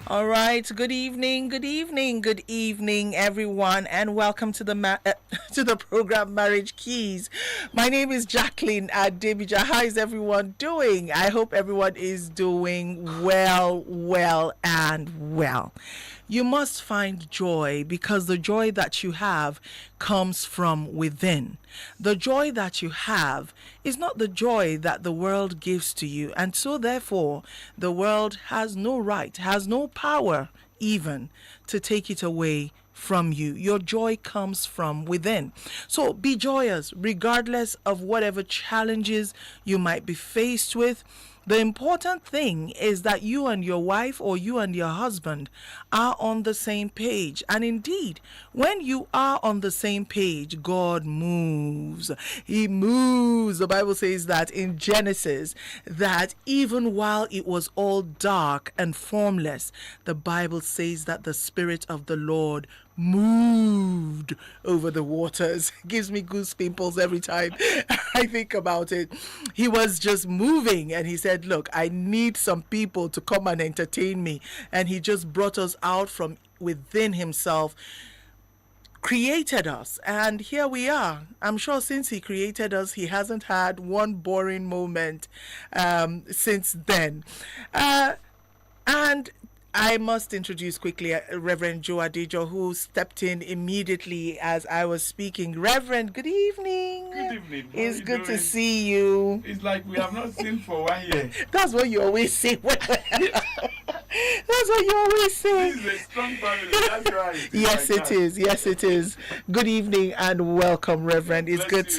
All right. Good evening. Good evening. Good evening, everyone, and welcome to the to the program Marriage Keys. My name is Jacqueline Adebija. How is everyone doing? I hope everyone is doing well, and well. You must find joy because the joy that you have comes from within. The joy that you have is not the joy that the world gives to you. And so, therefore, the world has no right, has no power even to take it away from you. Your joy comes from within. So be joyous regardless of whatever challenges you might be faced with. The important thing is that you and your wife or you and your husband are on the same page. And indeed, when you are on the same page, God moves. He moves. The Bible says that in Genesis, that even while it was all dark and formless, the Bible says that the Spirit of the Lord moved over the waters. Gives me goose pimples every time I think about it. He was just moving and he said, look, I need some people to come and entertain me. And he just brought us out from within himself, created us, and here we are. I'm sure since he created us, he hasn't had one boring moment since then. And I must introduce quickly Reverend Joe Adejo, who stepped in immediately as I was speaking. Reverend, good evening. Good evening. It's good to see you. It's like we have not seen for 1 year. That's what you always say. That's what you always say. This is a strong family. That's right. Yes, it is. Yes, it is. Good evening and welcome, Reverend. It's good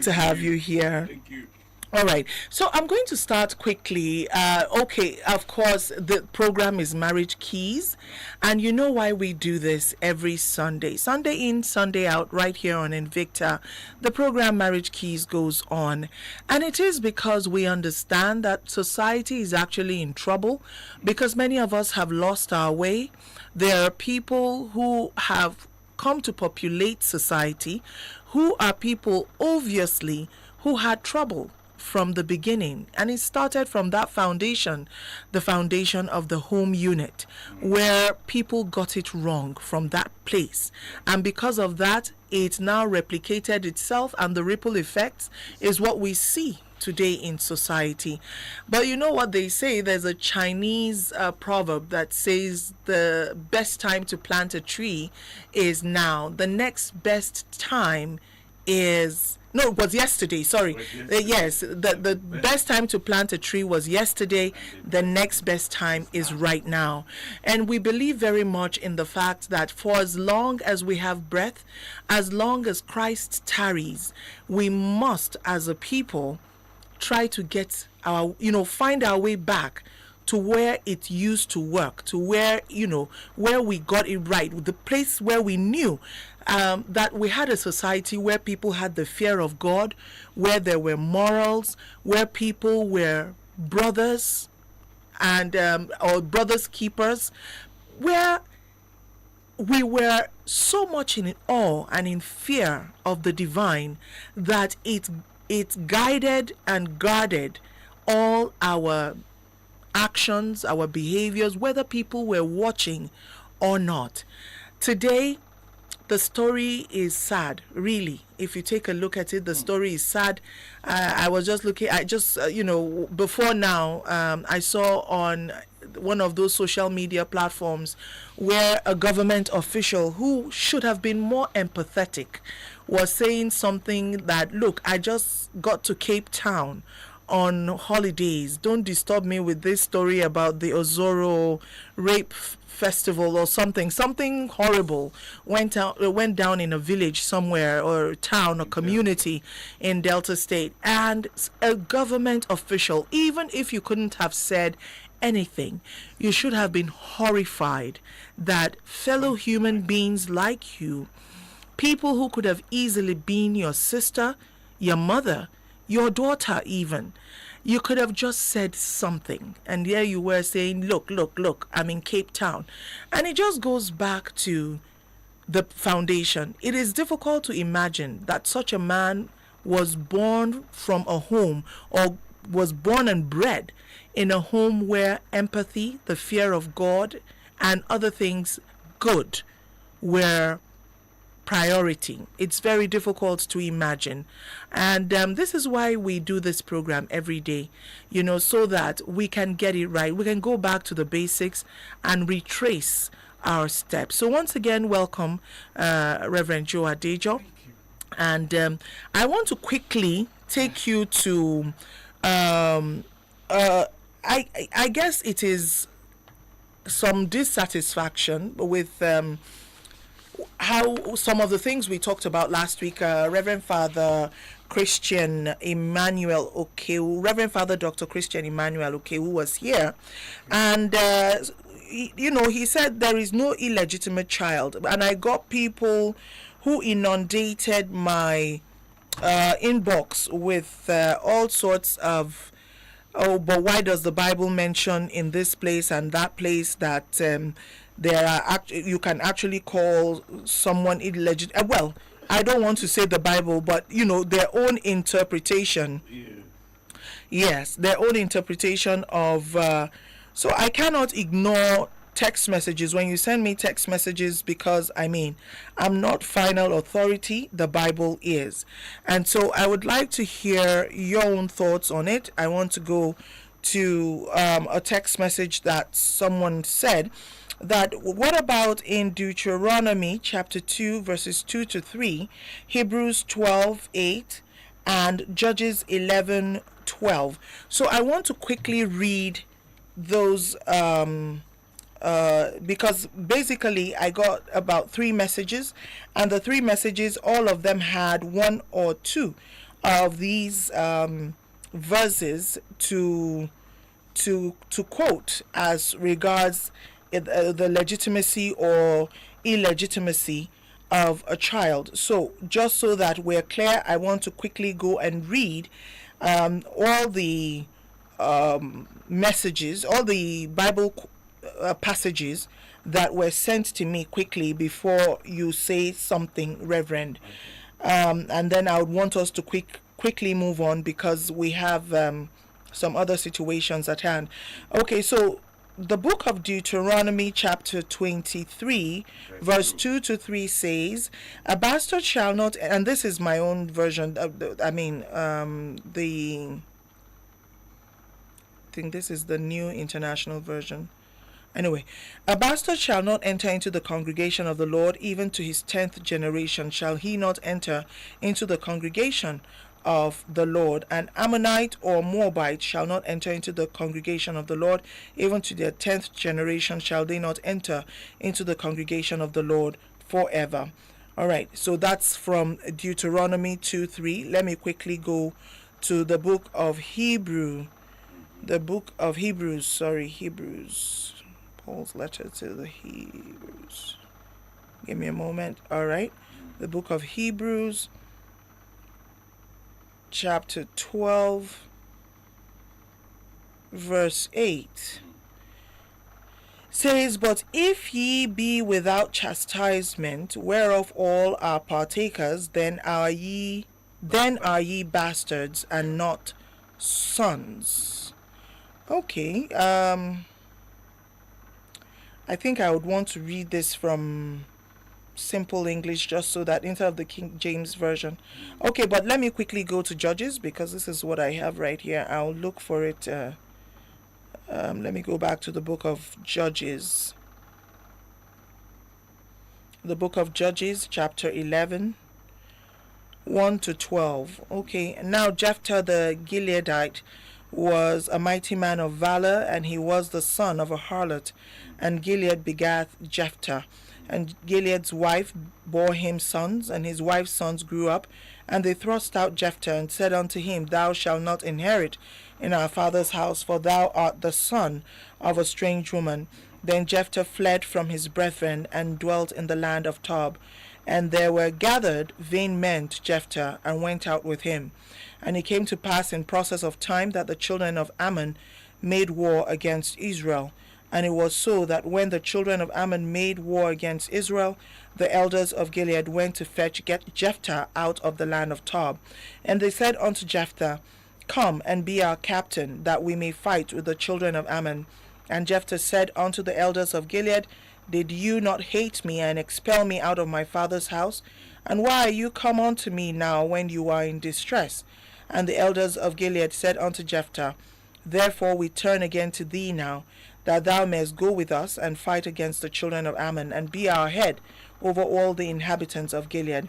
to have you here. Thank you. All right, so I'm going to start quickly. Okay, of course, the program is Marriage Keys, and you know why we do this every Sunday. Sunday in, Sunday out, right here on Invicta. The program Marriage Keys goes on, and it is because we understand that society is actually in trouble because many of us have lost our way. There are people who have come to populate society who are people, obviously, who had trouble from the beginning, and it started from that foundation, the foundation of the home unit, where people got it wrong from that place, and because of that it now replicated itself, and the ripple effects is what we see today in society. But you know what they say, there's a Chinese proverb that says the best time to plant a tree is now. The next best time is it was yesterday. Sorry. Yes, the best time to plant a tree was yesterday. The next best time is right now. And we believe very much in the fact that for as long as we have breath, as long as Christ tarries, we must, as a people, try to get find our way back to where it used to work, to where we got it right, the place where we knew that we had a society where people had the fear of God, where there were morals, where people were brothers and or brothers keepers, where we were so much in awe and in fear of the divine that it guided and guarded all our actions, our behaviors, whether people were watching or not. Today, the story is sad, really. If you take a look at it, the story is sad. I was just looking, before now, I saw on one of those social media platforms where a government official who should have been more empathetic was saying something that, look, I just got to Cape Town on holidays. Don't disturb me with this story about the Ozoro rape festival or something horrible went down in a village somewhere or town or community in Delta State, and a government official, even if you couldn't have said anything, you should have been horrified that fellow human beings like you, people who could have easily been your sister, your mother, your daughter even, you could have just said something, and there you were saying, look, I'm in Cape Town. And it just goes back to the foundation. It is difficult to imagine that such a man was born from a home or was born and bred in a home where empathy, the fear of God, and other things good were priority. It's very difficult to imagine. And this is why we do this program every day, so that we can get it right. We can go back to the basics and retrace our steps. So once again, welcome, Reverend Joe Adejo. And I want to quickly take you to, I guess it is some dissatisfaction with how some of the things we talked about last week. Reverend Father Christian Emmanuel Okewu, Reverend Father Dr. Christian Emmanuel Okewu was here, and he said there is no illegitimate child, and I got people who inundated my inbox with all sorts of, but why does the Bible mention in this place and that place that there are you can actually call someone illegitimate? Well, I don't want to say the Bible, but their own interpretation. Yeah. Yes, their own interpretation of. So I cannot ignore text messages when you send me text messages, because I'm not final authority. The Bible is. And so I would like to hear your own thoughts on it. I want to go to a text message that someone said that, what about in Deuteronomy chapter 2 verses 2 to 3, Hebrews 12:8, and Judges 11:12. So I want to quickly read those because basically I got about 3 messages, and the 3 messages, all of them had 1 or 2 of these verses to quote as regards the legitimacy or illegitimacy of a child. So just so that we're clear, I want to quickly go and read all the messages, all the Bible passages that were sent to me quickly before you say something, Reverend. And then I would want us to quickly move on, because we have some other situations at hand. Okay, so the book of Deuteronomy chapter 23 verse 2 to 3 says, a bastard shall not, and this is my own version, I think this is the New International Version. Anyway, a bastard shall not enter into the congregation of the Lord, even to his 10th generation shall he not enter into the congregation of the Lord. An Ammonite or Moabite shall not enter into the congregation of the Lord, even to their 10th generation shall they not enter into the congregation of the Lord forever. All right, so that's from Deuteronomy 2:3. Let me quickly go to the book of Hebrews, Paul's letter to the Hebrews. Give me a moment. All right, the book of Hebrews chapter 12 verse 8 says, but if ye be without chastisement, whereof all are partakers, then are ye bastards and not sons. Okay, I think I would want to read this from simple English, just so that instead of the King James Version. Okay, but let me quickly go to Judges, because this is what I have right here. I'll look for it. Let me go back to the book of Judges. The book of Judges, chapter 11, 1 to 12. Okay, now Jephthah the Gileadite was a mighty man of valor, and he was the son of a harlot, and Gilead begat Jephthah. And Gilead's wife bore him sons, and his wife's sons grew up, and they thrust out Jephthah, and said unto him, thou shalt not inherit in our father's house, for thou art the son of a strange woman. Then Jephthah fled from his brethren, and dwelt in the land of Tob. And there were gathered vain men to Jephthah, and went out with him. And it came to pass in process of time that the children of Ammon made war against Israel. And it was so that when the children of Ammon made war against Israel, the elders of Gilead went to fetch Jephthah out of the land of Tob. And they said unto Jephthah, Come and be our captain, that we may fight with the children of Ammon. And Jephthah said unto the elders of Gilead, Did you not hate me and expel me out of my father's house? And why are you come unto me now when you are in distress? And the elders of Gilead said unto Jephthah, Therefore we turn again to thee now, that thou mayest go with us and fight against the children of Ammon, and be our head over all the inhabitants of Gilead.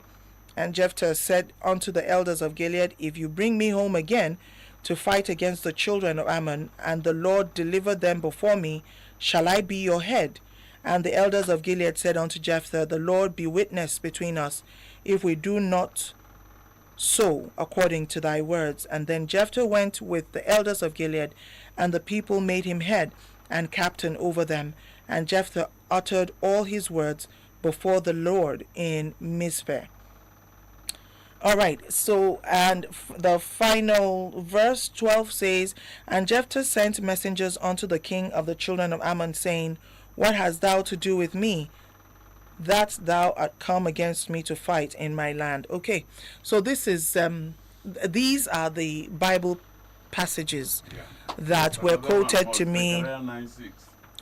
And Jephthah said unto the elders of Gilead, If you bring me home again to fight against the children of Ammon, and the Lord deliver them before me, shall I be your head? And the elders of Gilead said unto Jephthah, The Lord be witness between us, if we do not so according to thy words. And then Jephthah went with the elders of Gilead, and the people made him head and captain over them. And Jephthah uttered all his words before the Lord in Mizpeh. All right, so, and the final verse 12 says, And Jephthah sent messengers unto the king of the children of Ammon, saying, What hast thou to do with me, that thou art come against me to fight in my land? Okay, so this is, these are the Bible passages that were quoted to me. Zechariah 9:6.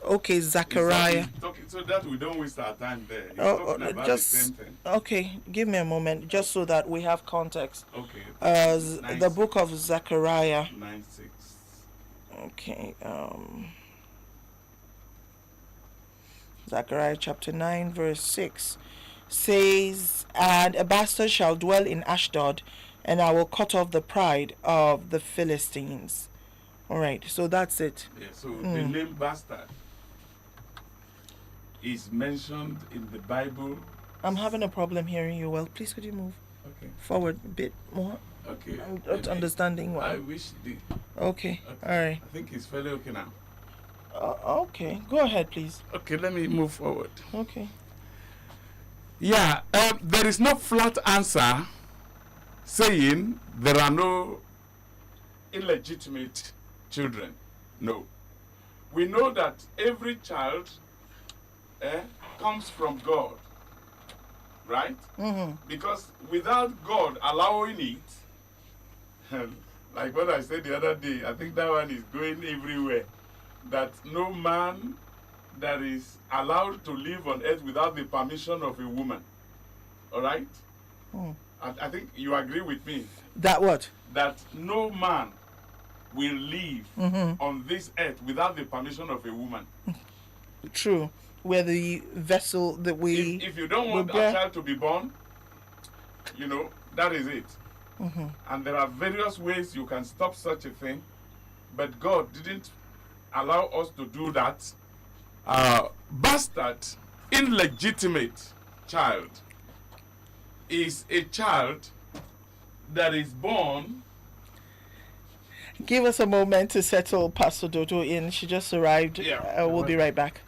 Okay, Zechariah. So that we don't waste our time there. He's talking about the same thing. Okay, give me a moment, just so that we have context. Okay. The book of Zechariah. 9:6. Okay, Zechariah chapter 9 verse 6 says, And a bastard shall dwell in Ashdod, and I will cut off the pride of the Philistines. All right, so that's it. Yeah, so the name bastard is mentioned in the Bible. I'm having a problem hearing you well. Please, could you move forward a bit more? Okay. I'm not understanding why. I wish the... Okay, all right. I think it's fairly okay now. Okay, go ahead, please. Okay, let me move forward. Okay. Yeah, there is no flat answer saying there are no illegitimate children. No. We know that every child comes from God, right? Mm-hmm. Because without God allowing it, like what I said the other day, I think that one is going everywhere, that no man that is allowed to live on earth without the permission of a woman. All right? I think you agree with me. That what? That no man will live on this earth without the permission of a woman. True. We're the vessel that we... If you don't want a child to be born, you know, that is it. And there are various ways you can stop such a thing, but God didn't allow us to do that. Bastard, illegitimate child, is a child that is born... Give us a moment to settle Pastor Dodo in. She just arrived. Yeah. We'll be right back.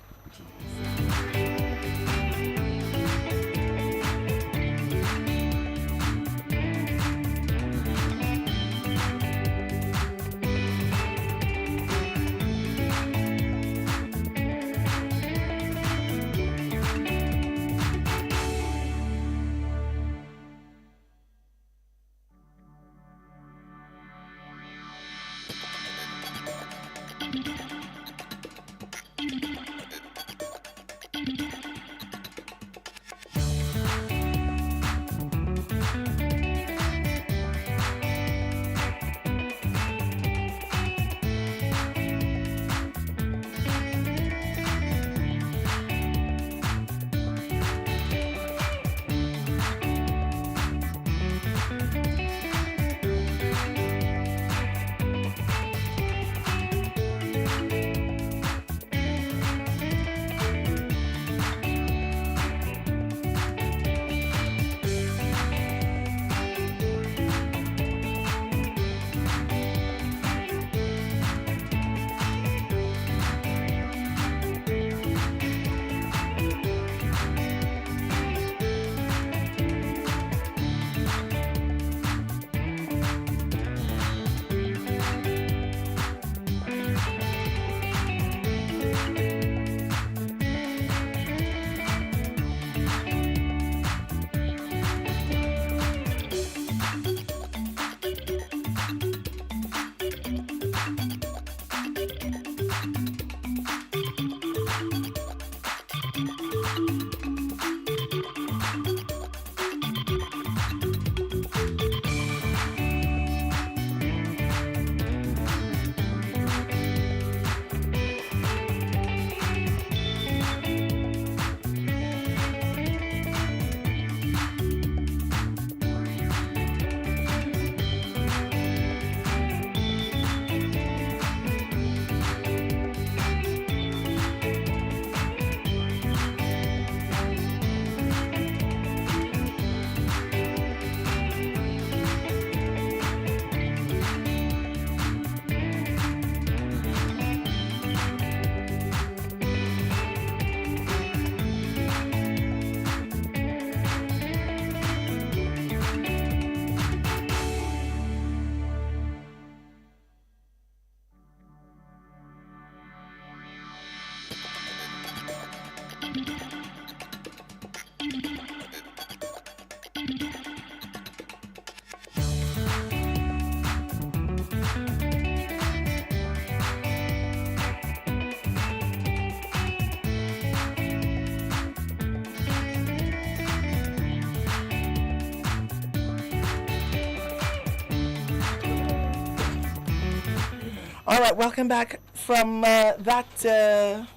All right, welcome back from that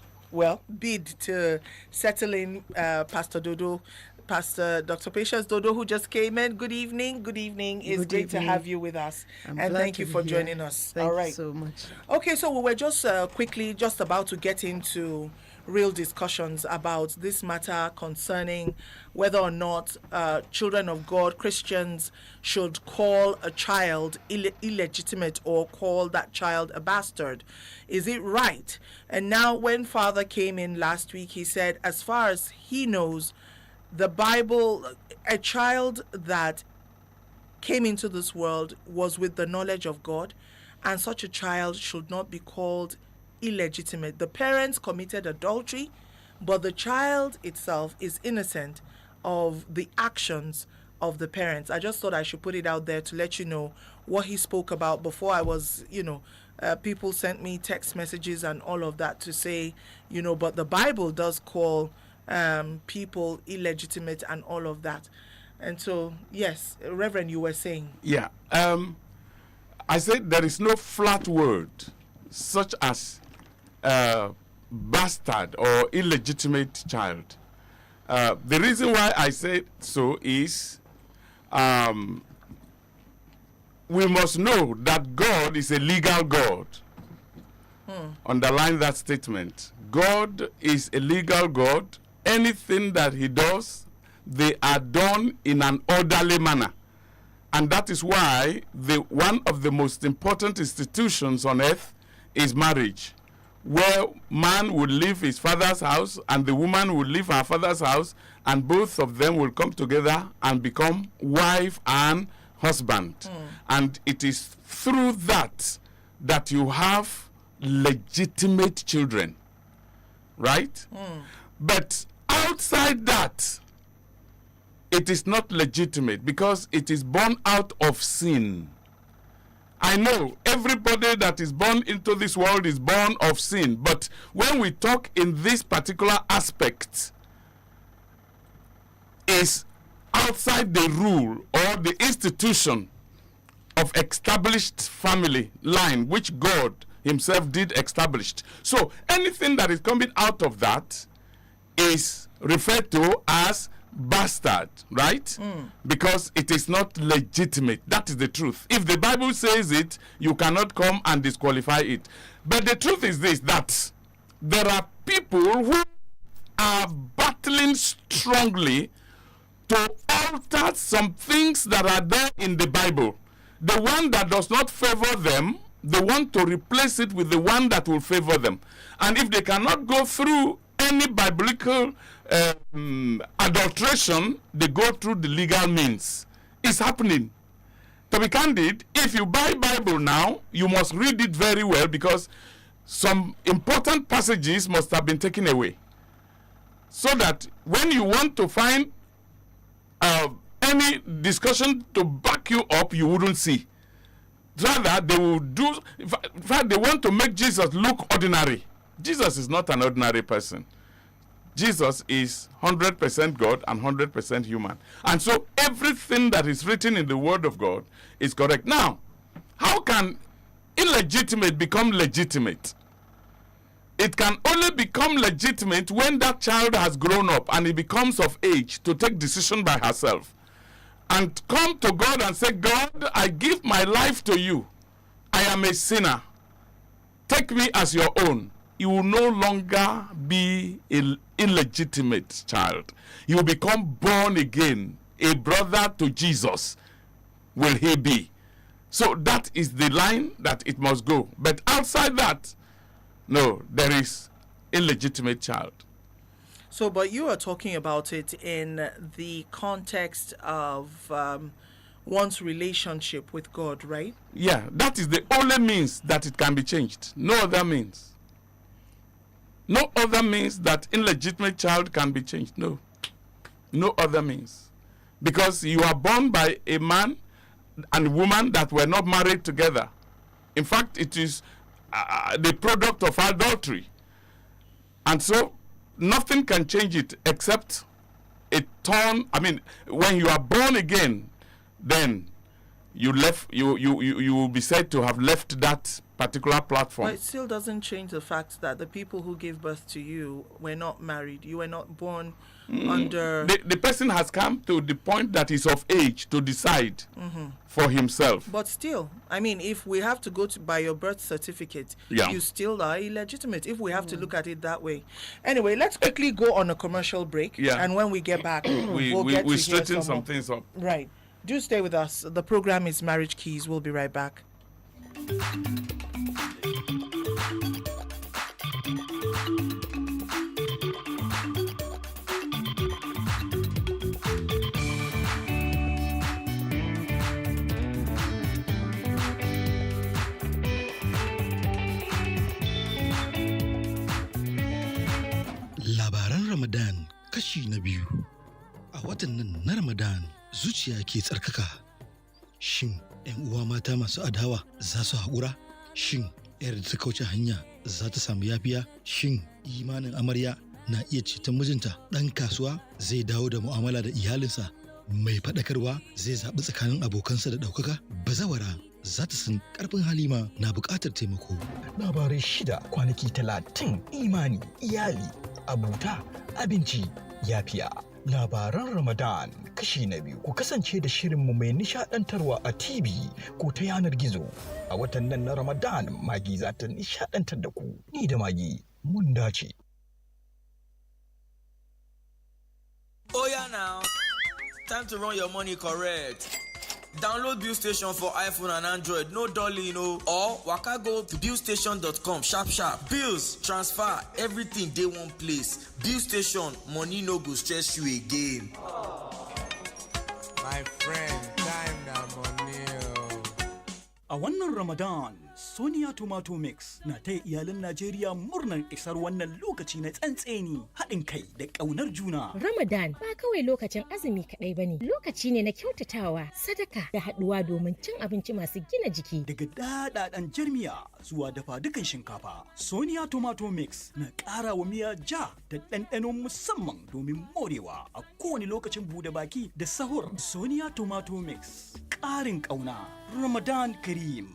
bid to settle in Pastor Dodo, Pastor Dr. Patience Dodo, who just came in. Good evening. Good evening. It's great to have you with us. And thank you for joining us. Thank All right. you so much. Okay, so we were just quickly just about to get into real discussions about this matter concerning whether or not children of God, Christians, should call a child illegitimate or call that child a bastard. Is it right? And now when Father came in last week, he said, as far as he knows, the Bible, a child that came into this world was with the knowledge of God, and such a child should not be called illegitimate. The parents committed adultery, but the child itself is innocent of the actions of the parents. I just thought I should put it out there to let you know what he spoke about before I was, people sent me text messages and all of that to say, but the Bible does call people illegitimate and all of that. And so, yes, Reverend, you were saying. Yeah. I said there is no flat word such as bastard or illegitimate child. The reason why I said so is we must know that God is a legal God. Underline that statement. God is a legal God. Anything that he does, they are done in an orderly manner. And that is why one of the most important institutions on earth is marriage, where man will leave his father's house and the woman will leave her father's house, and both of them will come together and become wife and husband. And it is through that you have legitimate children, right? But outside that, it is not legitimate because it is born out of sin. I know everybody that is born into this world is born of sin, but when we talk in this particular aspect, is outside the rule or the institution of established family line, which God himself did establish. So anything that is coming out of that is referred to as bastard, right? Because it is not legitimate. That is the truth. If the Bible says it, you cannot come and disqualify it. But the truth is this, that there are people who are battling strongly to alter some things that are there in the Bible. The one that does not favor them, they want to replace it with the one that will favor them. And if they cannot go through any biblical adulteration, they go through the legal means. It's happening. To be candid, if you buy Bible now, you must read it very well because some important passages must have been taken away. So that when you want to find any discussion to back you up, you wouldn't see. Rather, they will do, in fact, they want to make Jesus look ordinary. Jesus is not an ordinary person. Jesus is 100% God and 100% human. And so everything that is written in the Word of God is correct. Now, how can illegitimate become legitimate? It can only become legitimate when that child has grown up and it becomes of age to take decision by herself. And come to God and say, God, I give my life to you. I am a sinner. Take me as your own. You will no longer be an illegitimate child. You will become born again, a brother to Jesus will he be. So that is the line that it must go. But outside that, no, there is illegitimate child. So, but you are talking about it in the context of one's relationship with God, right? Yeah, that is the only means that it can be changed. No other means. No other means that illegitimate child can be changed. No. No other means. Because you are born by a man and woman that were not married together. In fact, it is the product of adultery. And so, nothing can change it except when you are born again, then you will be said to have left that particular platform. But it still doesn't change the fact that the people who gave birth to you were not married. You were not born under... The person has come to the point that is of age to decide for himself. But still, I mean, if we have to go by your birth certificate, you still are illegitimate, if we have to look at it that way. Anyway, let's quickly go on a commercial break. Yeah. And when we get back, we'll straighten some things up. Right. Do stay with us. The program is Marriage Keys. We'll be right back. Labaran Ramadan kashi na biyu. A watan nan na Ramadan zuciya ke tsarkaka. Shin 'yan uwa mata masu adawa za su haƙura? Shin 'yar da ta kauce hanya za ta samu yafiya? Shin imanin amarya na iya ceton mijinta? Ɗan kasuwa zai dawo da mu'amala da iyalinsa? Mai faɗakarwa zai zaɓi tsakanin abokansa da ɗaukaka? Bazawara za ta san ƙarfin halima na buƙatar taimako. Labarai 6 kwanaki 30 imani, iyali, abuta, abinci, yafiya. Labaran Ramadan kashi na biyu. Ku kasance da shirinmu mai nishadantarwa a TV ko ta yanar gizo. A watan nan na Ramadan, Magi za ta nishadantar da ku. Ni da Magi mun dace. Oh yeah now, time to run your money correct. Download Bill Station for iPhone and Android, no dolly, or waka go to billstation.com sharp. Bills, transfer, everything dey one place. Bill Station, money no go stress you again. My friend, time na money. A wannan Ramadan, Sonia Tomato Mix na taya iyalan Najeriya murnar isar wannan lokaci na tsantseni, haɗin kai da ƙaunar juna. Ramadan ba kawai lokacin azumi kaɗai bane, lokaci ne na kyautatawa, sadaka da haɗuwa domin cin abinci masu gina jiki. Daga daɗaɗan jarmiya zuwa dafa dukan shinkafa, Sonia Tomato Mix na ƙara wa miya ja da ɗanɗano musamman domin morewa a kowane lokacin buɗe baki da sahur. Sonia Tomato Mix, ƙarin ƙauna. Ramadan Kareem.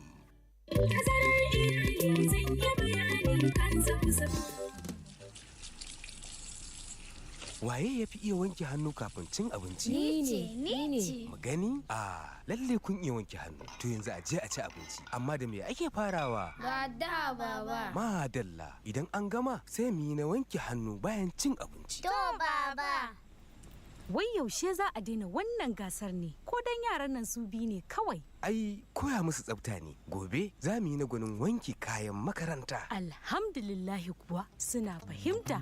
Waye ya fi iya wanke hannu kafin cin abinci? Ni ne. Magani? Lalle kun iya wanke hannu. To yanzu a je a ci abinci. Amma da me ake farawa? Ga da baba. Madalla. Idan an gama sai mu yi na wanke hannu bayan cin abinci. To baba. Wai yaushe za a daina wannan gasar ne? Ko dan yaran nan su bi ne kawai? Ai, koya musu tsafta ne. Gobe za mu yi na gwanin wanki kayan makaranta. Alhamdulillahi kuwa suna fahimta.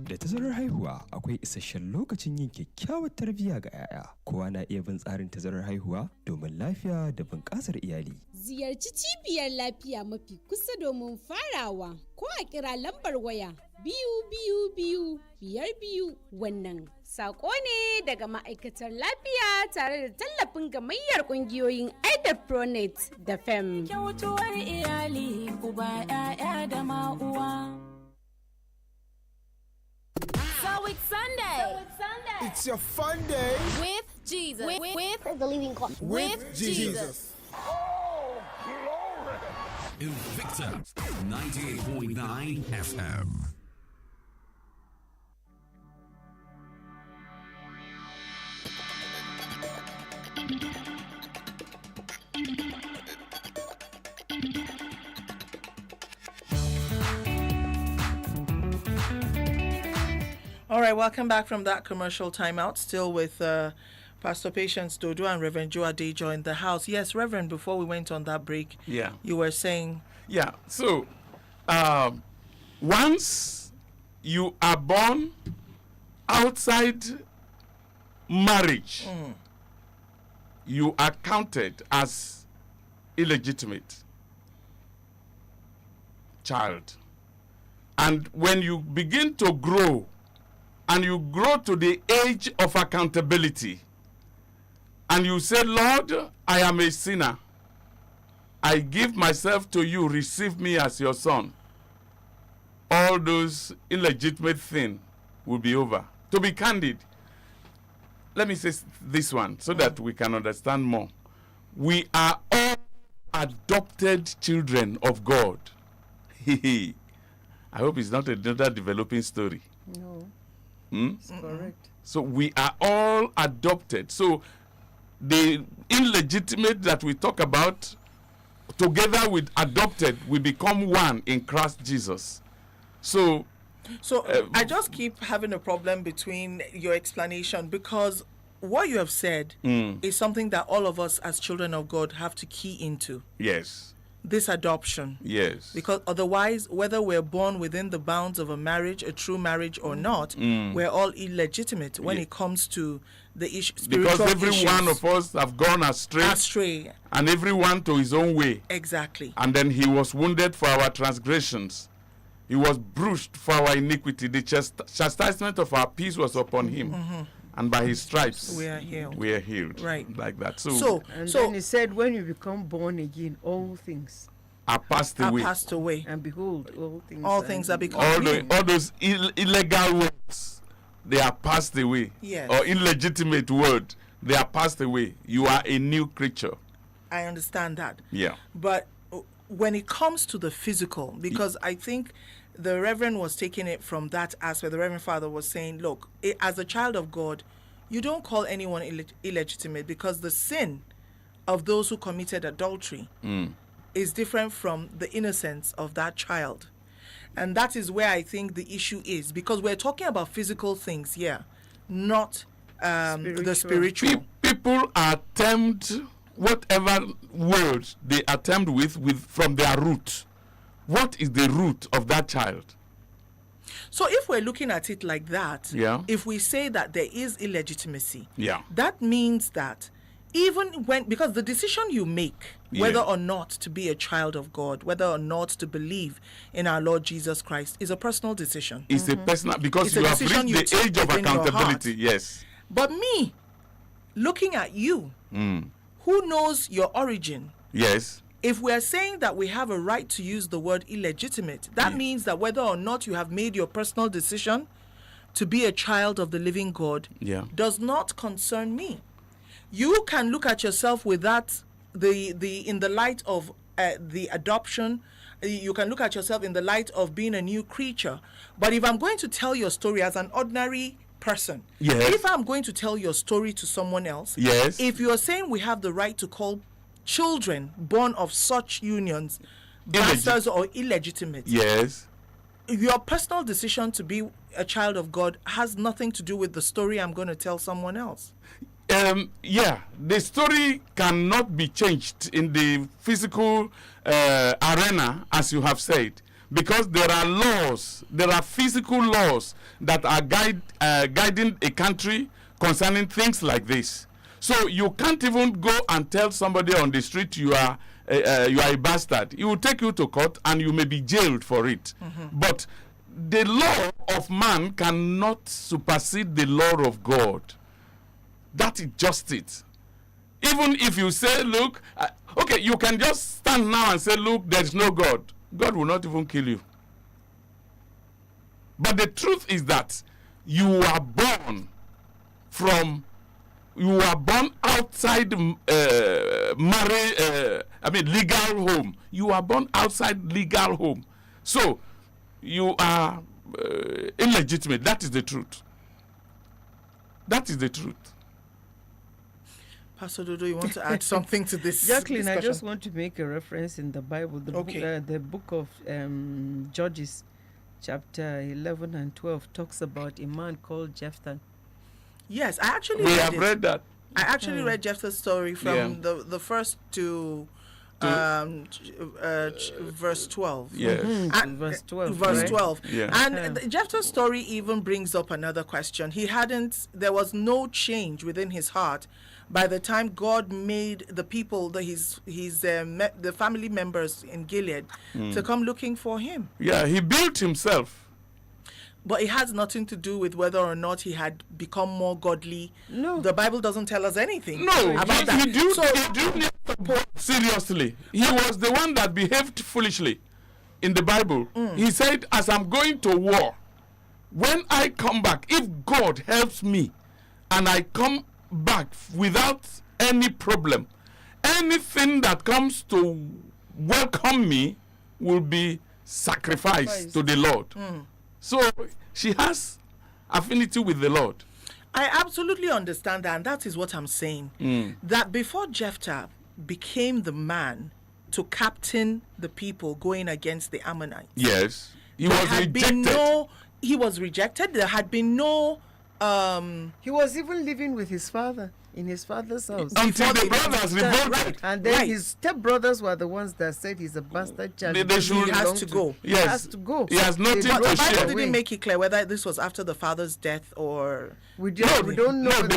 Da tazarar haihuwa akwai isasshen lokacin yin kyakkyawar tarbiyya ga 'ya'ya. Kowa na iya bin tsarin tazarar haihuwa domin lafiya da bunƙasar iyali. Ziyarci cibiyar lafiya mafi kusa domin farawa ko a kira lambar waya 222 wannan sako ne daga ma'aikatar lafiya tare da tallafin gamayyar kungiyoyin Pronet da FEM. Kyautuwar iyali uba 'ya'ya da ma'uwa. So it's Sunday. It's your fun day With Jesus. With the living God. With Jesus. Oh, glory. Invicta 98.9 FM. All right, welcome back from that commercial timeout. Still with Pastor Patience Dodo and Reverend Joe Adejo in the house. Yes, Reverend, before we went on that break, you were saying... Yeah, so once you are born outside marriage, you are counted as illegitimate child. And when you begin to grow, and you grow to the age of accountability, and you say, Lord, I am a sinner. I give myself to you. Receive me as your son. All those illegitimate things will be over. To be candid, let me say this one so that we can understand more. We are all adopted children of God. I hope it's not another developing story. No. It's correct. So we are all adopted. So the illegitimate that we talk about, together with adopted, we become one in Christ Jesus. So I just keep having a problem between your explanation, because what you have said is something that all of us as children of God have to key into. Yes. This adoption. Yes. Because otherwise, whether we're born within the bounds of a marriage, a true marriage or not, we're all illegitimate when it comes to the issue. Because every one of us have gone astray. And everyone to his own way. Exactly. And then he was wounded for our transgressions. He was bruised for our iniquity. The chastisement of our peace was upon him. And by his stripes, we are healed. We are healed. Right. Like that. And then he said, when you become born again, all things are passed away. And behold, all things are become all those illegal words, they are passed away. Yes. Or illegitimate word, they are passed away. You are a new creature. I understand that. Yeah. But when it comes to the physical, because I think the Reverend was taking it from that aspect. The Reverend Father was saying, look, as a child of God, you don't call anyone illegitimate, because the sin of those who committed adultery is different from the innocence of that child. And that is where I think the issue is, because we're talking about physical things here, not the spiritual. People are tempted, whatever words they are tempted with from their root. What is the root of that child? So if we're looking at it like that, if we say that there is illegitimacy, that means that even when, because the decision you make, whether or not to be a child of God, whether or not to believe in our Lord Jesus Christ, is a personal decision. It's a personal, because you have reached the age of accountability. Yes. But me, looking at you, who knows your origin? Yes. If we are saying that we have a right to use the word illegitimate, that means that whether or not you have made your personal decision to be a child of the living God does not concern me. You can look at yourself with that, in the light of the adoption. You can look at yourself in the light of being a new creature. But if I'm going to tell your story as an ordinary person, if I'm going to tell your story to someone else, if you're saying we have the right to call children born of such unions bastards or illegitimate, your personal decision to be a child of God has nothing to do with the story I'm going to tell someone else. The story cannot be changed in the physical arena, as you have said, because there are laws, there are physical laws that are guiding a country concerning things like this. So you can't even go and tell somebody on the street you are a bastard. He will take you to court and you may be jailed for it. But the law of man cannot supersede the law of God. That is just it. Even if you say, look, okay, you can just stand now and say, look, there is no God. God will not even kill you. But the truth is that you are born outside legal home. You are born outside legal home. So you are illegitimate. That is the truth. That is the truth. Pastor Dodo, you want to add something to this Jacqueline, discussion? I just want to make a reference in the Bible, the book of Judges, chapter 11 and 12, talks about a man called Jephthah. Yes, I actually read that. I actually read Jephthah's story from the first to verse 12. Yes. And, verse 12. Verse right? 12. Yeah. And Jephthah's story even brings up another question. There was no change within his heart by the time God made the people, the family members in Gilead, to come looking for him. Yeah, he built himself. But it has nothing to do with whether or not he had become more godly. No. The Bible doesn't tell us anything he about that. Seriously. He was the one that behaved foolishly in the Bible. He said, as I'm going to war, when I come back, if God helps me, and I come back without any problem, anything that comes to welcome me will be sacrificed to the Lord. So she has affinity with the Lord. I absolutely understand that, and that is what I'm saying. That before Jephthah became the man to captain the people going against the Ammonites, yes, he was rejected. He was rejected. There had been no. He was even living with his father in his father's house until the brothers revolted, and then his stepbrothers were the ones that said he's a bastard child. He has to go. Yes, he has to go. He has nothing to share. The Bible didn't make it clear whether this was after the father's death or. We don't know.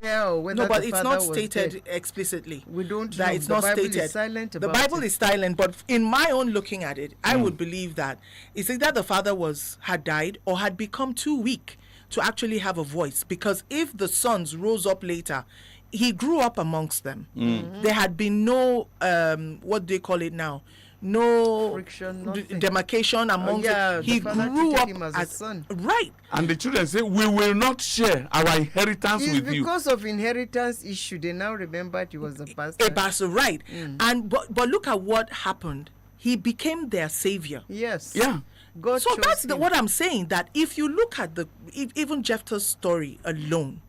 No, but it's not stated explicitly. We don't that know. it's the not Bible stated. Is silent about the Bible it. is silent, but in my own looking at it, I would believe that it's either the father had died or had become too weak to actually have a voice. Because if the sons rose up later, he grew up amongst them. There had been no what do they call it now? No friction, demarcation among them. He grew up him as a son. Right. And the children say, we will not share our inheritance with you. Because of inheritance issue, they now remembered he was a bastard. A bastard, right. And but look at what happened. He became their savior. Yes. Yeah. God so that's him. what I'm saying, that if you look at even Jephthah's story alone,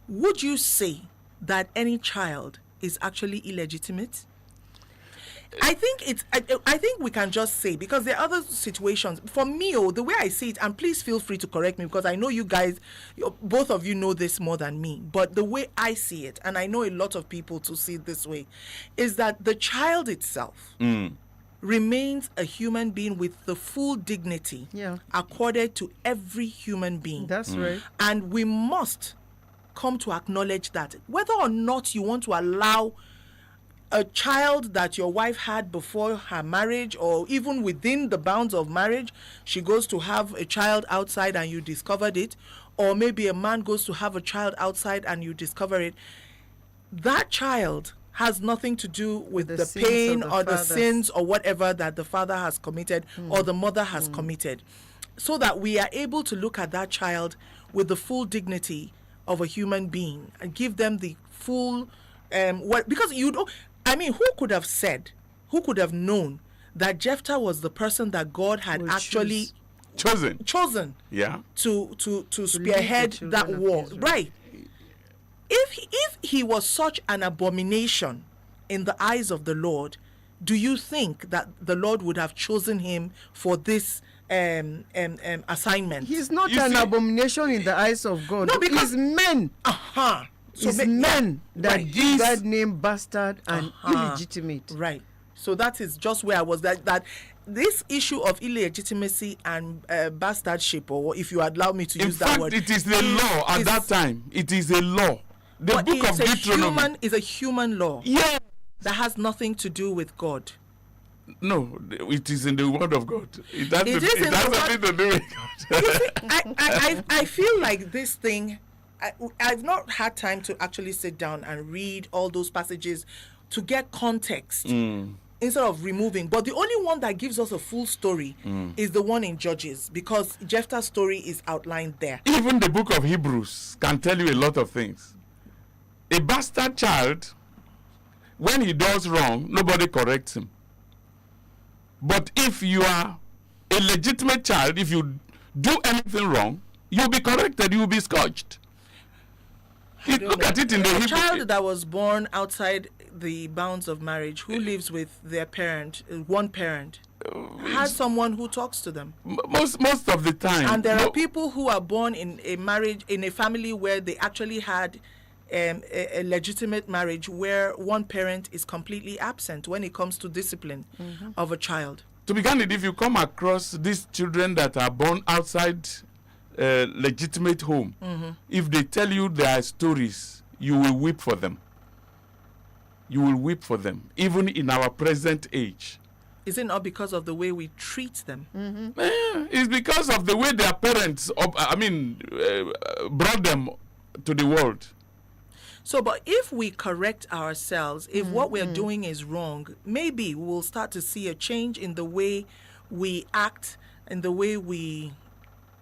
would you say that any child is actually illegitimate? I think I think we can just say, because there are other situations. For me, the way I see it, and please feel free to correct me, because I know you guys, both of you know this more than me, but the way I see it, and I know a lot of people to see it this way, is that the child itself remains a human being with the full dignity accorded to every human being. That's right. And we must come to acknowledge that whether or not you want to allow a child that your wife had before her marriage, or even within the bounds of marriage, she goes to have a child outside and you discovered it, or maybe a man goes to have a child outside and you discover it, that child has nothing to do with the pain or the sins or whatever that the father has committed or the mother has committed, so that we are able to look at that child with the full dignity of a human being and give them the full because you don't. I mean, who could have known that Jephthah was the person that God had actually chosen to spearhead that war, right? If he was such an abomination in the eyes of the Lord, do you think that the Lord would have chosen him for this assignment? He's not an abomination in the eyes of God. No, because he's men. It's men that give that name bastard and illegitimate. Right. So that is just where I was. That this issue of illegitimacy and bastardship, or if you allow me to use that word. In fact, it is the law at that time. It is a law. The book of Deuteronomy is a human law. Yeah. That has nothing to do with God. No, it is in the word of God. It has nothing to do with God. See, I feel like this thing, I've not had time to actually sit down and read all those passages to get context instead of removing. But the only one that gives us a full story is the one in Judges, because Jephthah's story is outlined there. Even the book of Hebrews can tell you a lot of things. A bastard child, when he does wrong, nobody corrects him. But if you are a legitimate child, if you do anything wrong, you'll be corrected, you'll be scourged. Look at it in the Hebrew. A child that was born outside the bounds of marriage, who lives with their parent, one parent, has someone who talks to them. Most of the time. And there are people who are born in a marriage, in a family where they actually had a legitimate marriage, where one parent is completely absent when it comes to discipline of a child. To be candid, if you come across these children that are born outside legitimate home, if they tell you their stories, you will weep for them. You will weep for them, even in our present age. Is it not because of the way we treat them? It's because of the way their parents, brought them to the world. So, but if we correct ourselves, if what we're doing is wrong, maybe we'll start to see a change in the way we act, in the way we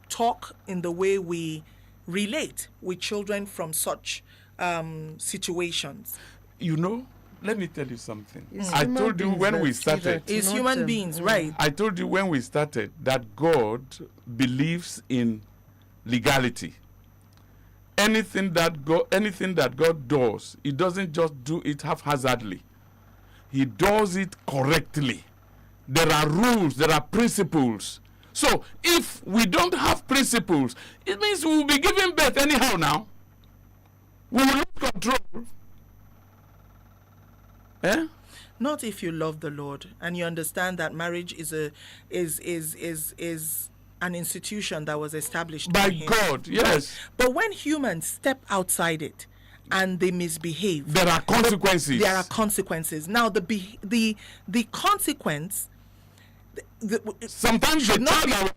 talk, in the way we relate with children from such situations. You know, let me tell you something. It's I human told you beings when that we see started. that, It's not, human beings, right? I told you when we started that God believes in legality. Anything that God does, He doesn't just do it haphazardly. He does it correctly. There are rules, there are principles. So if we don't have principles, it means we will be giving birth anyhow now. We will lose control. Eh? Not if you love the Lord and you understand that marriage is an institution that was established By him. God, yes. But when humans step outside it and they misbehave, there are consequences. There are consequences. Now the consequence. Sometimes the child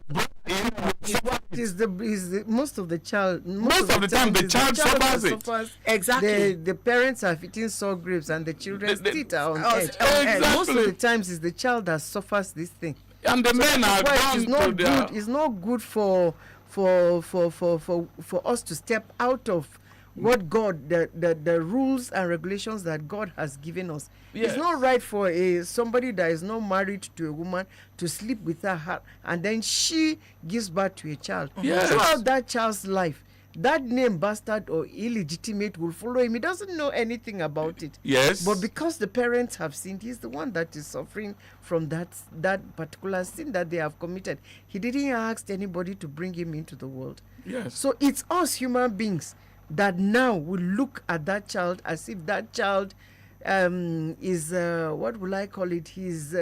most of the child. Most of the time, the child suffers it. Exactly. The parents are eating sore grapes and the children's teeth are on edge. Exactly. Most of the times, it's the child that suffers this thing. And the men are down to their... It's not good for us to step out of what God, the rules and regulations that God has given us. Yes. It's not right for somebody that is not married to a woman to sleep with her and then she gives birth to a child. Yes. Throughout that child's life, that name, bastard or illegitimate, will follow him. He doesn't know anything about it. Yes. But because the parents have sinned, he's the one that is suffering from that particular sin that they have committed. He didn't ask anybody to bring him into the world. Yes. So it's us human beings that now will look at that child as if that child is, what will I call it? He's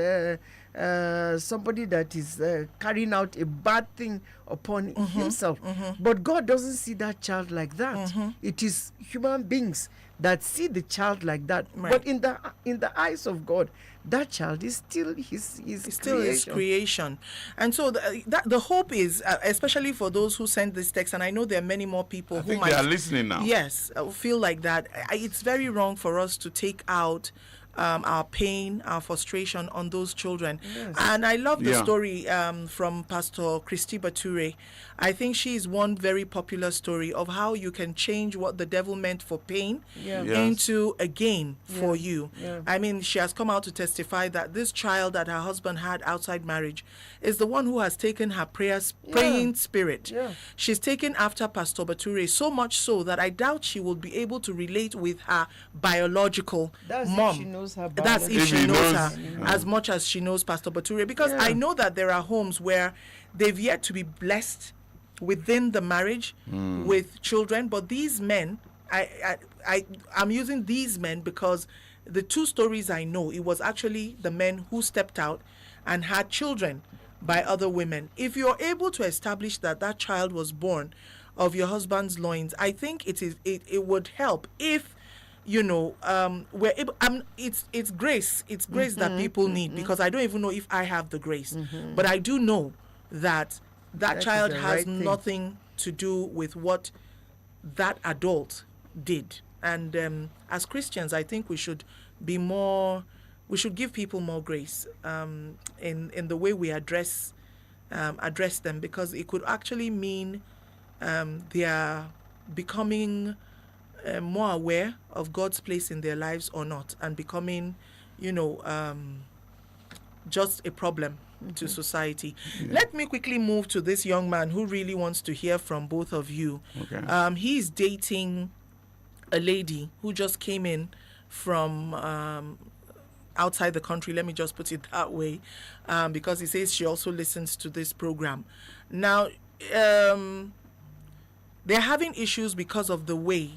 somebody that is carrying out a bad thing upon himself. But God doesn't see that child like that. It is human beings that see the child like that. Right. But in the eyes of God, that child is still his creation. And so the hope is, especially for those who send this text, and I know there are many more people I who think might they are listening now. Yes, feel like that. It's very wrong for us to take out our pain, our frustration on those children. Yes. And I love the Yeah. story from Pastor Christy Bature. I think she is one very popular story of how you can change what the devil meant for pain Yeah. Yes. into a gain for you. Yeah. I mean, she has come out to testify that this child that her husband had outside marriage is the one who has taken her praying spirit. Yeah. She's taken after Pastor Bature, so much so that I doubt she will be able to relate with her biological That's if mom. she knows her That's if biology. she If he knows knows, her as much as she knows Pastor Bature. Because I know that there are homes where they've yet to be blessed within the marriage with children, but these men, I'm using these men because the two stories I know, it was actually the men who stepped out and had children by other women. If you're able to establish that that child was born of your husband's loins, I think it would help if we're able. It's grace. It's grace that people need, because I don't even know if I have the grace, but I do know that that child is the has right thing. nothing to do with what that adult did. And as Christians, I think we should be more. We should give people more grace in the way we address them, because it could actually mean they are becoming more aware of God's place in their lives or not, and becoming, just a problem to society. Let me quickly move to this young man who really wants to hear from both of you. Okay. He's dating a lady who just came in from outside the country. Let me just put it that way, because he says she also listens to this program. Now, they're having issues because of the way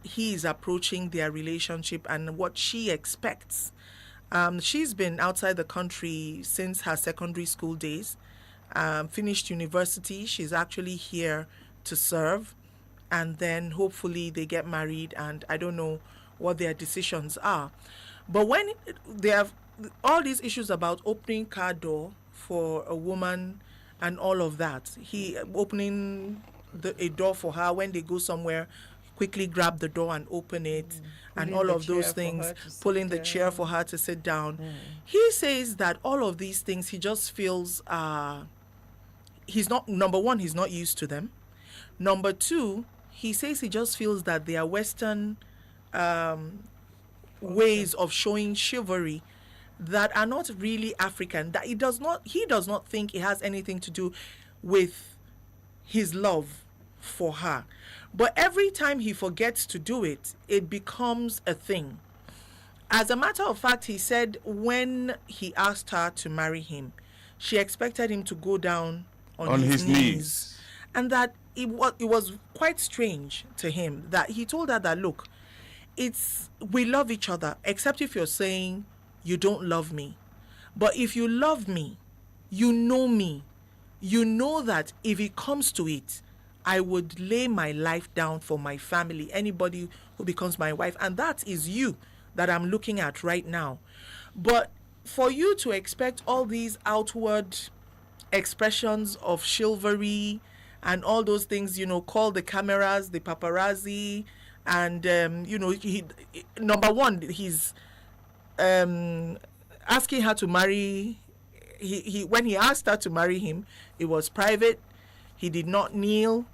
he is approaching their relationship and what she expects. She's been outside the country since her secondary school days, finished university. She's actually here to serve, and then hopefully they get married, and I don't know what their decisions are. But when they have all these issues about opening car door for a woman and all of that, he opening a door for her when they go somewhere, quickly grab the door and open it, and all of those things, pulling the chair for her to sit down. He says that all of these things, he just feels he's not, number one, he's not used to them. Number two, he says he just feels that they are Western ways of showing chivalry that are not really African. That he does not think it has anything to do with his love for her. But every time he forgets to do it, it becomes a thing. As a matter of fact, he said when he asked her to marry him, she expected him to go down on his knees. And that it was quite strange to him that he told her that, look, we love each other, except if you're saying you don't love me. But if you love me, you know that if it comes to it, I would lay my life down for my family, anybody who becomes my wife. And that is you that I'm looking at right now. But for you to expect all these outward expressions of chivalry and all those things, call the cameras, the paparazzi, and, number one, he's asking her to marry. When he asked her to marry him, it was private. He did not kneel.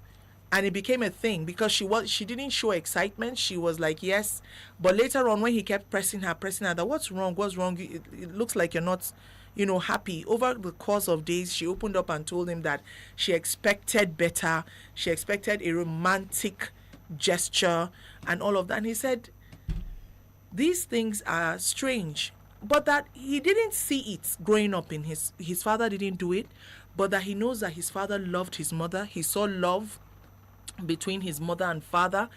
And it became a thing because she didn't show excitement. She was like, yes. But later on, when he kept pressing her, that what's wrong? It looks like you're not, happy. Over the course of days, she opened up and told him that she expected better. She expected a romantic gesture and all of that. And he said, these things are strange, but that he didn't see it growing up in his father didn't do it, but that he knows that his father loved his mother. He saw love between his mother and father.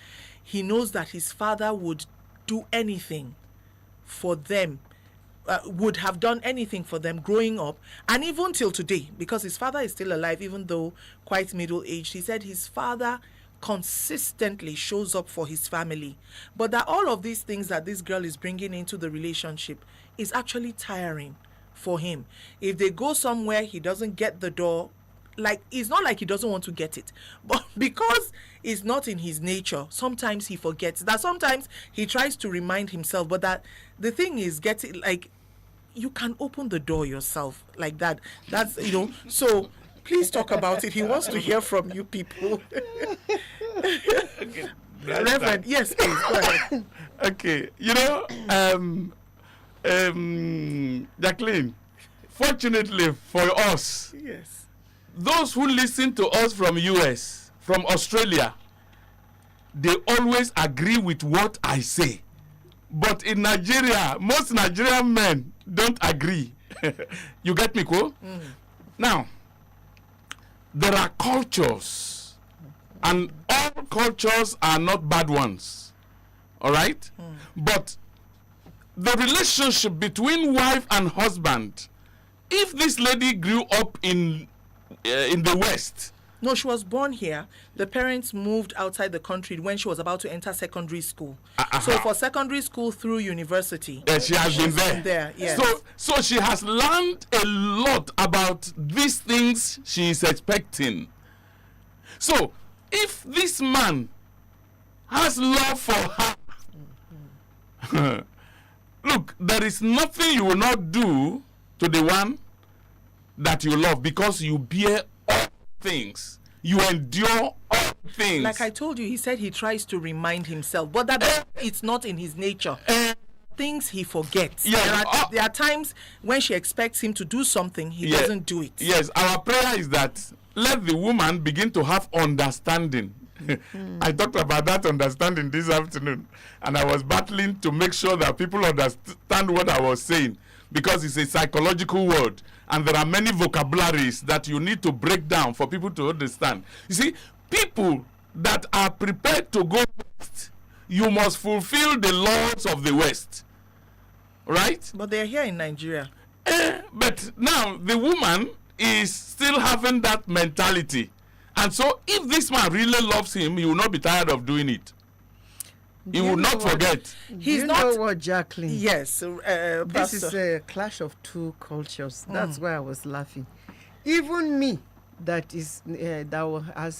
He knows that his father would do anything for them, would have done anything for them growing up, and even till today, because his father is still alive, even though quite middle-aged. He said his father consistently shows up for his family, but that all of these things that this girl is bringing into the relationship is actually tiring for him. If they go somewhere, he doesn't get the door. Like, it's not like he doesn't want to get it, but because it's not in his nature, sometimes he forgets. That sometimes he tries to remind himself, but that the thing is, getting, like, you can open the door yourself like that. That's, so please talk about it. He wants to hear from you people. Okay, Reverend, yes, please, go ahead. Okay, Jacqueline, fortunately for us, yes, those who listen to us from US, from Australia, they always agree with what I say. But in Nigeria, most Nigerian men don't agree. You get me, Ko? Now, there are cultures, and all cultures are not bad ones. All right? But the relationship between wife and husband, if this lady grew up in the West. No, she was born here. The parents moved outside the country when she was about to enter secondary school. So for secondary school through university, she has been there. Yes. So she has learned a lot about these things she is expecting. So if this man has love for her, look, there is nothing you will not do to the one that you love, because you bear all things, you endure all things. Like I told you, he said he tries to remind himself, but that it's not in his nature. Things he forgets. Yes. There are times when she expects him to do something, he doesn't do it. Yes, our prayer is that let the woman begin to have understanding. I talked about that understanding this afternoon, and I was battling to make sure that people understand what I was saying, because it's a psychological word, and there are many vocabularies that you need to break down for people to understand. You see, people that are prepared to go west, you must fulfill the laws of the West, right? But they're here in Nigeria. But now the woman is still having that mentality, and so if this man really loves him, he will not be tired of doing it. He will not forget. He's not. You know what, Jacqueline? Yes. This is a clash of two cultures. That's why I was laughing. Even me, that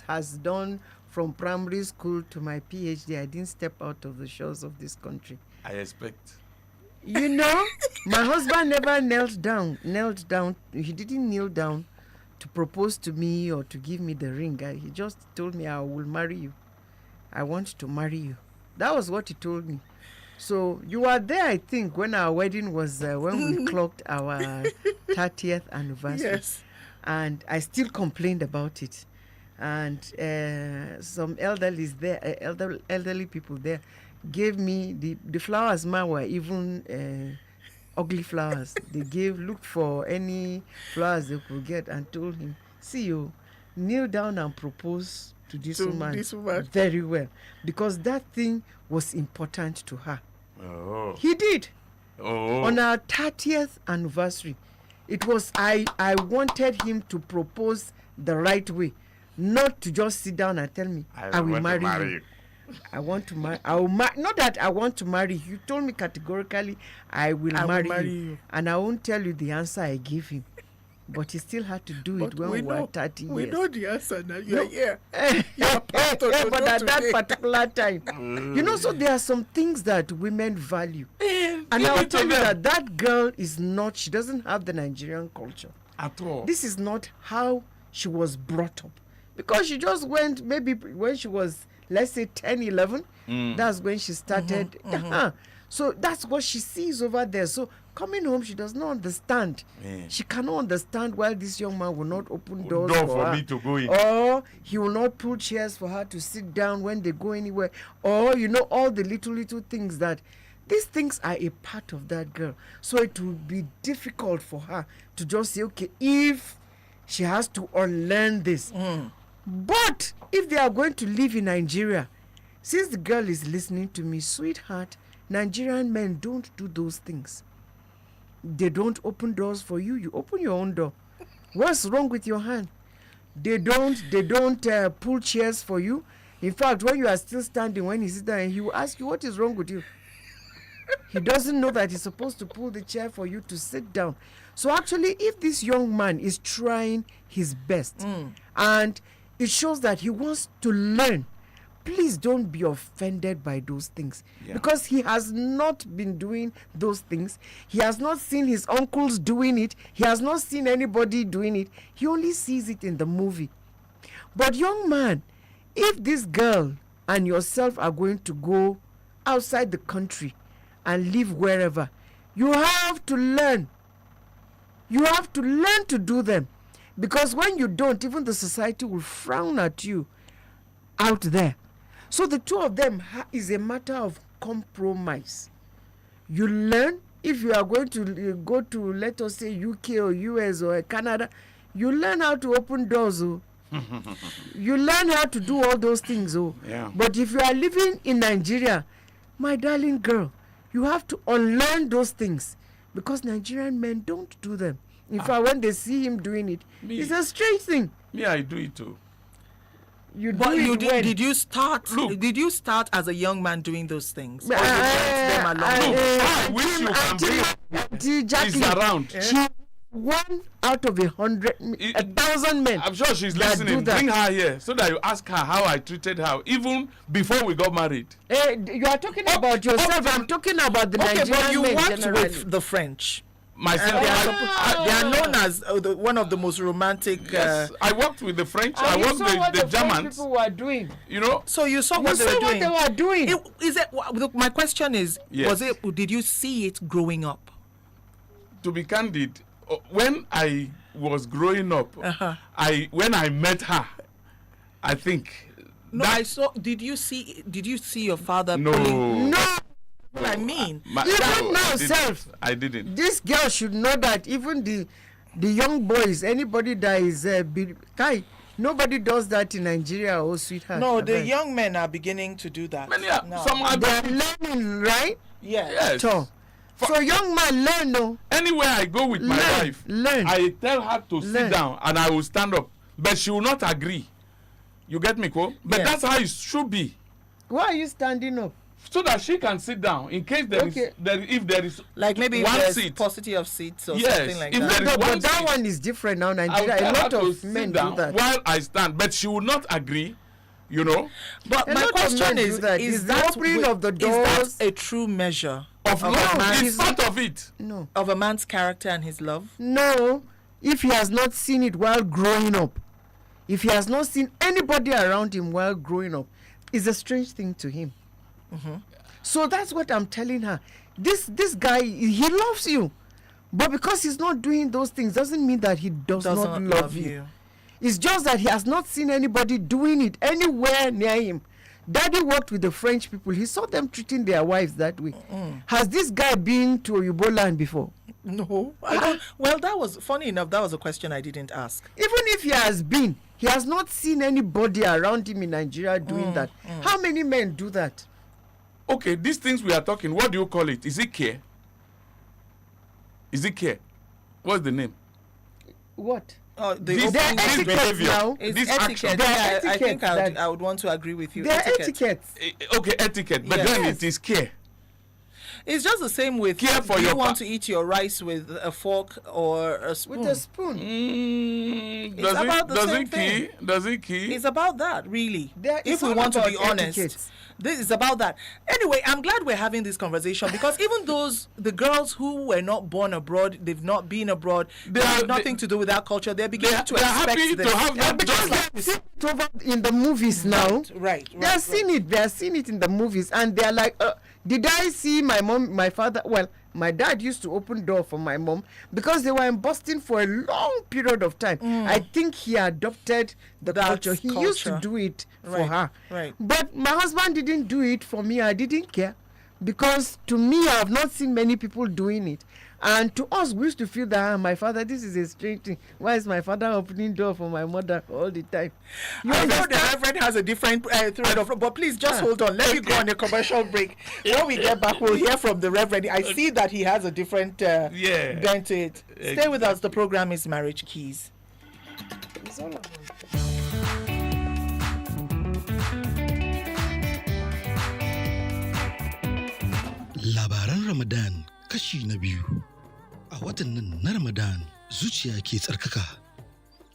has done from primary school to my PhD, I didn't step out of the shores of this country. I expect. You know, my husband never knelt down. He didn't kneel down to propose to me or to give me the ring. He just told me, I will marry you. I want to marry you. That was what he told me. So you were there, I think, when our wedding was, when we clocked our 30th anniversary. Yes. And I still complained about it. And some elderly people there gave me the flowers. Were even ugly flowers. They looked for any flowers they could get and told him, see you, kneel down and propose to this woman very well, because that thing was important to her. Oh. He did. Oh. On our 30th anniversary, it was I wanted him to propose the right way, not to just sit down and tell me I will marry you. I want to marry. Not that I want to marry. You told me categorically I will marry you, and I won't tell you the answer I give him. But he still had to do it when we were 30 years. We know the answer now. You're here. But at that particular time, so there are some things that women value. And I'll tell you that girl is not, she doesn't have the Nigerian culture. At all. This is not how she was brought up. Because she just went, maybe when she was, let's say 10, 11, that's when she started. So that's what she sees over there. So coming home, she does not understand. She cannot understand why this young man will not open doors for her, me to go in. or he will not pull chairs for her to sit down when they go anywhere, or all the little things that these things are a part of that girl. So it will be difficult for her to just say, okay, if she has to unlearn this. But if they are going to live in Nigeria, since the girl is listening to me, sweetheart, Nigerian men don't do those things. They don't open doors for you. You open your own door. What's wrong with your hand? They don't pull chairs for you. In fact, when you are still standing, when he sits down, he will ask you, what is wrong with you? He doesn't know that he's supposed to pull the chair for you to sit down. So actually, if this young man is trying his best and it shows that he wants to learn, please don't be offended by those things, because he has not been doing those things. He has not seen his uncles doing it. He has not seen anybody doing it. He only sees it in the movie. But young man, if this girl and yourself are going to go outside the country and live wherever, you have to learn. You have to learn to do them, because when you don't, even the society will frown at you out there. So the two of them is a matter of compromise. You learn. If you are going to go to, let us say, UK or US or Canada, you learn how to open doors. You learn how to do all those things. But if you are living in Nigeria, my darling girl, you have to unlearn those things, because Nigerian men don't do them. In fact, when they see him doing it, it's a strange thing. Me, I do it too. Did you start? Look. Did you start as a young man doing those things? Or I wish you can bring Jackie, is around. She 1 out of 1,000 men. I'm sure she's listening. Bring her here so that you ask her how I treated her even before we got married. You are talking about yourself. I'm talking about the Nigerian but you men worked generally. with the French. Myself, they are known as one of the most romantic. Yes, I worked with the French. I worked with the Germans. People were doing. So you saw what they were doing. My question is, did you see it growing up? To be candid, when I was growing up, when I met her, I think. I saw. Did you see your father? No. What I mean, I didn't. This girl should know that even the young boys, anybody that is nobody does that in Nigeria, sweetheart. No, the young men are beginning to do that. Some are learning, right? Yes. So young man, learn. No. Anywhere I go with my wife, I tell her to sit down and I will stand up, but she will not agree. You get me, Ko? But that's how it should be. Why are you standing up? So that she can sit down in case if there is like maybe one there's seat, paucity of seats or something like that. But that one is different now. Nigeria, a lot of men do that. While I stand, but she will not agree. But my question is the opening of the doors is that a true measure of love? It's part of it. No. Of a man's character and his love? No. If he has not seen it while growing up, if he has not seen anybody around him while growing up, is a strange thing to him. So that's what I'm telling her. This guy, he loves you, but because he's not doing those things doesn't mean that he does not love you. It's just that he has not seen anybody doing it anywhere near him. Daddy worked with the French people. He saw them treating their wives that way. Has this guy been to Oyibo land before? No. I don't. Well, that was funny enough. That was a question I didn't ask. Even if he has been, he has not seen anybody around him in Nigeria doing that. How many men do that? Okay, these things we are talking, what do you call it? Is it care? Is it care? What's the name? What? This behavior now. This etiquette. action. I think I would want to agree with you. There are etiquettes. Okay, etiquette, but Yes. then it is care. It's just the same with Care for do you your want to eat your rice with a fork or a spoon? With a spoon. It's about the same thing. Does it key? It's about that, really. It's If we all want to about be honest. etiquette. This is about that. Anyway, I'm glad we're having this conversation because even the girls who were not born abroad, they've not been abroad, they have nothing to do with that culture. They're beginning to expect happy this. to have that Because they have seen it over in the movies now. Right. They have seen it. They have seen it in the movies, and they are like, did I see my mom, my father? Well, my dad used to open door for my mom because they were in Boston for a long period of time. I think he adopted the culture. He used to do it for her. Right. But my husband didn't do it for me. I didn't care because to me, I have not seen many people doing it. And to us, we used to feel that my father, this is a strange thing. Why is my father opening door for my mother all the time? I know the Reverend has a different thread of, but please just hold on. Let me go on a commercial break. When we get back, we'll hear from the Reverend. I see that he has a different bent to it. Stay with us. The program is Marriage Keys. It's all about Labaran Ramadan kashi na biyu. A watan nan na Ramadan zuciya ke tsarkaka.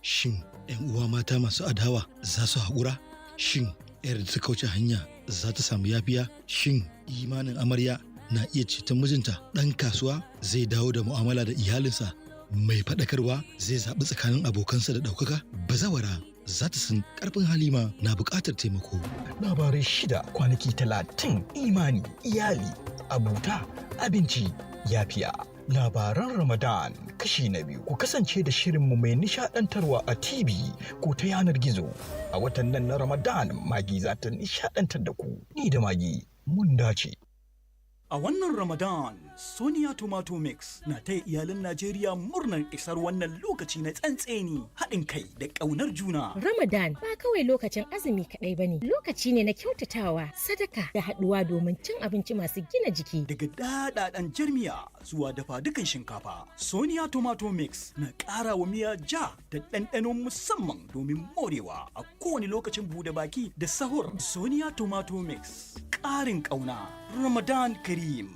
Shin 'yan uwa mata masu adawa za su haƙura? Shin 'yar da ta kauce hanya za ta samu yafiya? Shin imanin amarya na iya ceton mijinta? Ɗan kasuwa zai dawo da mu'amala da iyalinsa? Mai faɗakarwa zai zaɓi tsakanin abokansa da ɗaukaka? Bazawara za ta san ƙarfin halima na buƙatar taimako. Labarai 6 kwanaki 30 imani, iyali, abuta, abinci, yafiya. Labaran Ramadan kashi na 2. Ku kasance da shirinmu mai nishadantarwa a TV ko ta yanar gizo. A watan nan na Ramadan, Magi za ta nishadantar da ku. Ni da Magi mun dace. A wannan Ramadan, Sonia Tomato Mix na taya iyalan Najeriya murnar isar wannan lokaci na tsantseni, haɗin kai da ƙaunar juna. Ramadan ba kawai lokacin azumi kaɗai ba ne, lokaci ne na kyautatawa, sadaka da haɗuwa domin cin abinci masu gina jiki. Daga daɗaɗan jarmiya zuwa dafa dukan shinkafa, Sonia Tomato Mix na ƙara wa miya ja da ɗanɗano musamman domin morewa a kowane lokacin buɗe baki da sahur. Sonia Tomato Mix, ƙarin ƙauna. Ramadan Kareem.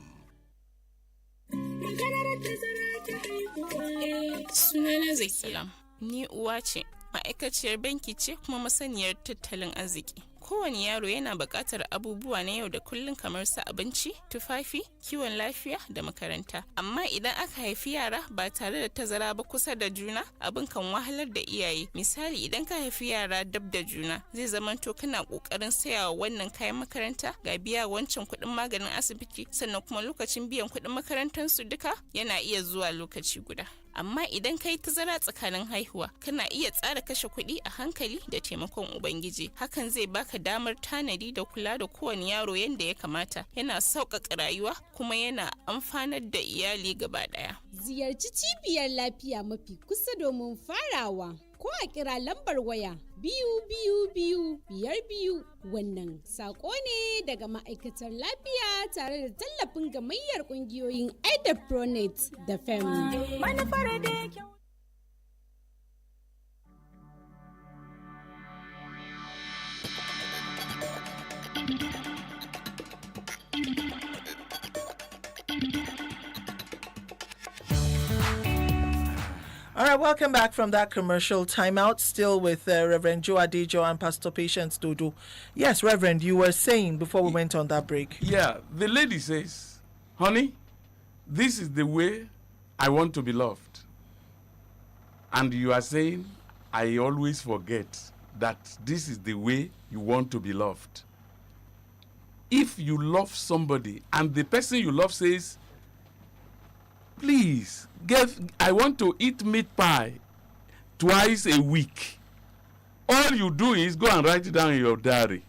Sunana Zakiya, ni uwa ce, ma'aikaciyar banki ce kuma masaniyar tattalin arziki. Kowane yaro yana buƙatar abubuwa na yau da kullum kamar su abinci, tufafi, kiwon lafiya da makaranta. Amma idan aka haifi yara ba tare da tazara ba kusa da juna, abin kan wahalar da iyaye. Misali, idan ka haifi yara dab da juna, zai zamanto kana ƙoƙarin sayawa wannan kayan makaranta, ga biya wancan kuɗin maganin asibiti, sannan kuma lokacin biyan kuɗin makarantarsu duka yana iya zuwa lokaci guda. Amma idan kai tazara tsakanin haihuwa, kana iya tsara kashe kuɗi a hankali da taimakon Ubangiji. Hakan zai baka damar tanadi da kula da kowane yaro yadda ya kamata. Yana sauƙaƙa rayuwa kuma yana amfanar da iyali gaba ɗaya. Ziyarci cibiyar lafiya mafi kusa domin farawa. Ko a kira lambar waya 222 wannan sako ne daga ma'aikatar lafiya tare da tallafin gamayyar kungiyoyin aida pronet da fem. All right, welcome back from that commercial timeout. Still with Reverend Joe Adejo and Pastor Patience Dodo. Yes, Reverend, you were saying before we went on that break. Yeah, the lady says, honey, this is the way I want to be loved. And you are saying, I always forget that this is the way you want to be loved. if you love somebody and the person you love says, please, I want to eat meat pie twice a week, all you do is go and write it down in your diary.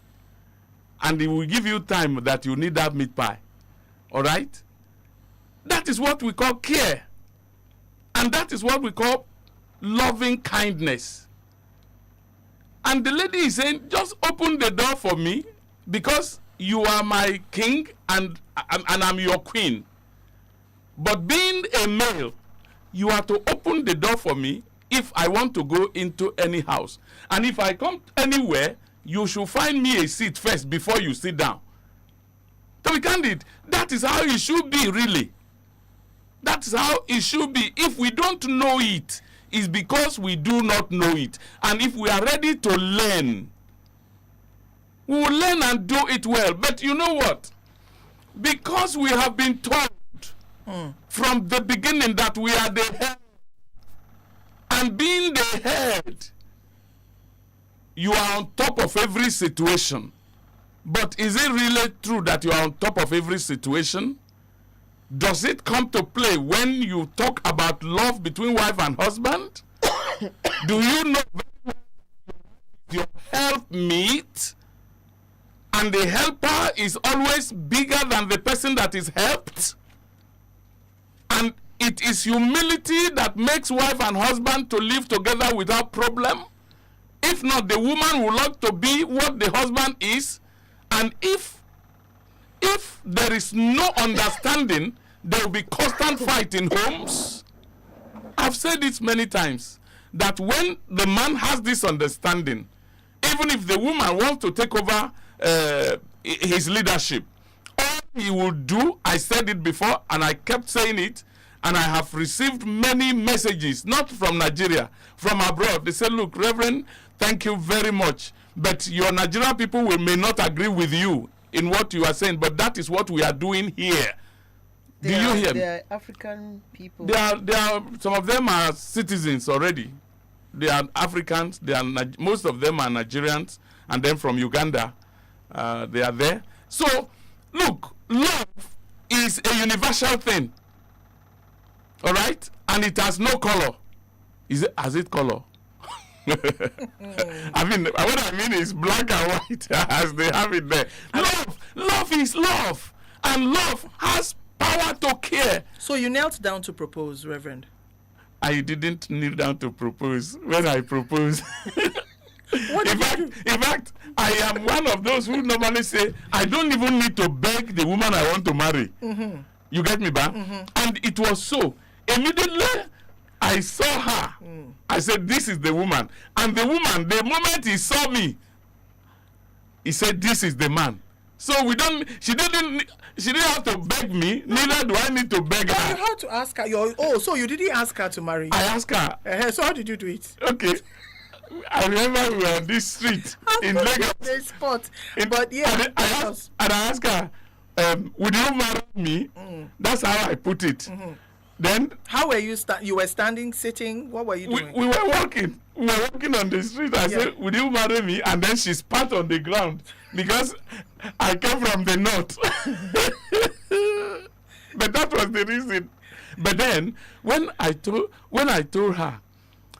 And it will give you time that you need that meat pie. All right? That is what we call care. And that is what we call loving kindness. And the lady is saying, just open the door for me because you are my king and I'm your queen. But being a male, you are to open the door for me if I want to go into any house. And if I come anywhere, you should find me a seat first before you sit down. To be candid, that is how it should be, really. That is how it should be. If we don't know it, it's because we do not know it. And if we are ready to learn, we will learn and do it well. But you know what? Because we have been told from the beginning that we are the head, and being the head, you are on top of every situation. But is it really true that you are on top of every situation? Does it come to play when you talk about love between wife and husband? Do you know your helpmeet and the helper is always bigger than the person that is helped? And it is humility that makes wife and husband to live together without problem. If not, the woman will like to be what the husband is. And if there is no understanding, there will be constant fight in homes. I've said this many times, that when the man has this understanding, even if the woman wants to take over his leadership, all he will do, I said it before and I kept saying it, and I have received many messages, not from Nigeria, from abroad. They say, look, Reverend, thank you very much, but your Nigerian people may not agree with you in what you are saying, but that is what we are doing here. Do you hear me? They are African people. They are, some of them are citizens already. They are Africans. Most of them are Nigerians, and then from Uganda, they are there. So, look, love is a universal thing. All right? And it has no color. Has it color? I mean, what I mean is black and white, as they have it there. Love is love. And love has power to care. So you knelt down to propose, Reverend? I didn't kneel down to propose when I proposed. In fact, I am one of those who normally say, I don't even need to beg the woman I want to marry. Mm-hmm. You get me, ba? Mm-hmm. And it was so. Immediately, I saw her. I said, this is the woman. And the woman, the moment he saw me, he said, this is the man. So she didn't have to beg me, neither do I need to beg her. You had to ask her. So you didn't ask her to marry you? I asked her. So how did you do it? Okay. I remember we were on this street in Lagos. The spot. But yeah. And I asked her, would you marry me? That's how I put it. Mm-hmm. Then how were you? You were standing, sitting. What were you doing? We were walking. We were walking on the street. I said, "Would you marry me?" And then she spat on the ground because I came from the north. But that was the reason. But then when I told her,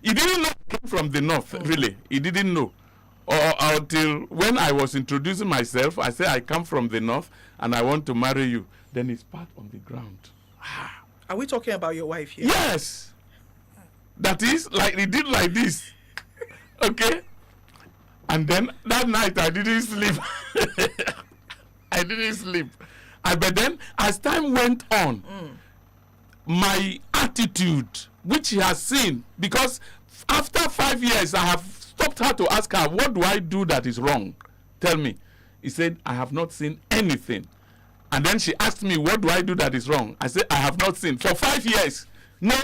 he didn't know I came from the north. Really, he didn't know. Or until when I was introducing myself, I said I come from the north and I want to marry you. Then he spat on the ground. Are we talking about your wife here? Yes. That is, like, he did like this. Okay? And then that night I didn't sleep. I didn't sleep. But then, as time went on, my attitude, which he has seen, because after 5 years, I have stopped her to ask her, what do I do that is wrong? Tell me. He said, I have not seen anything. And then she asked me, what do I do that is wrong? I said, I have not seen. For 5 years, no.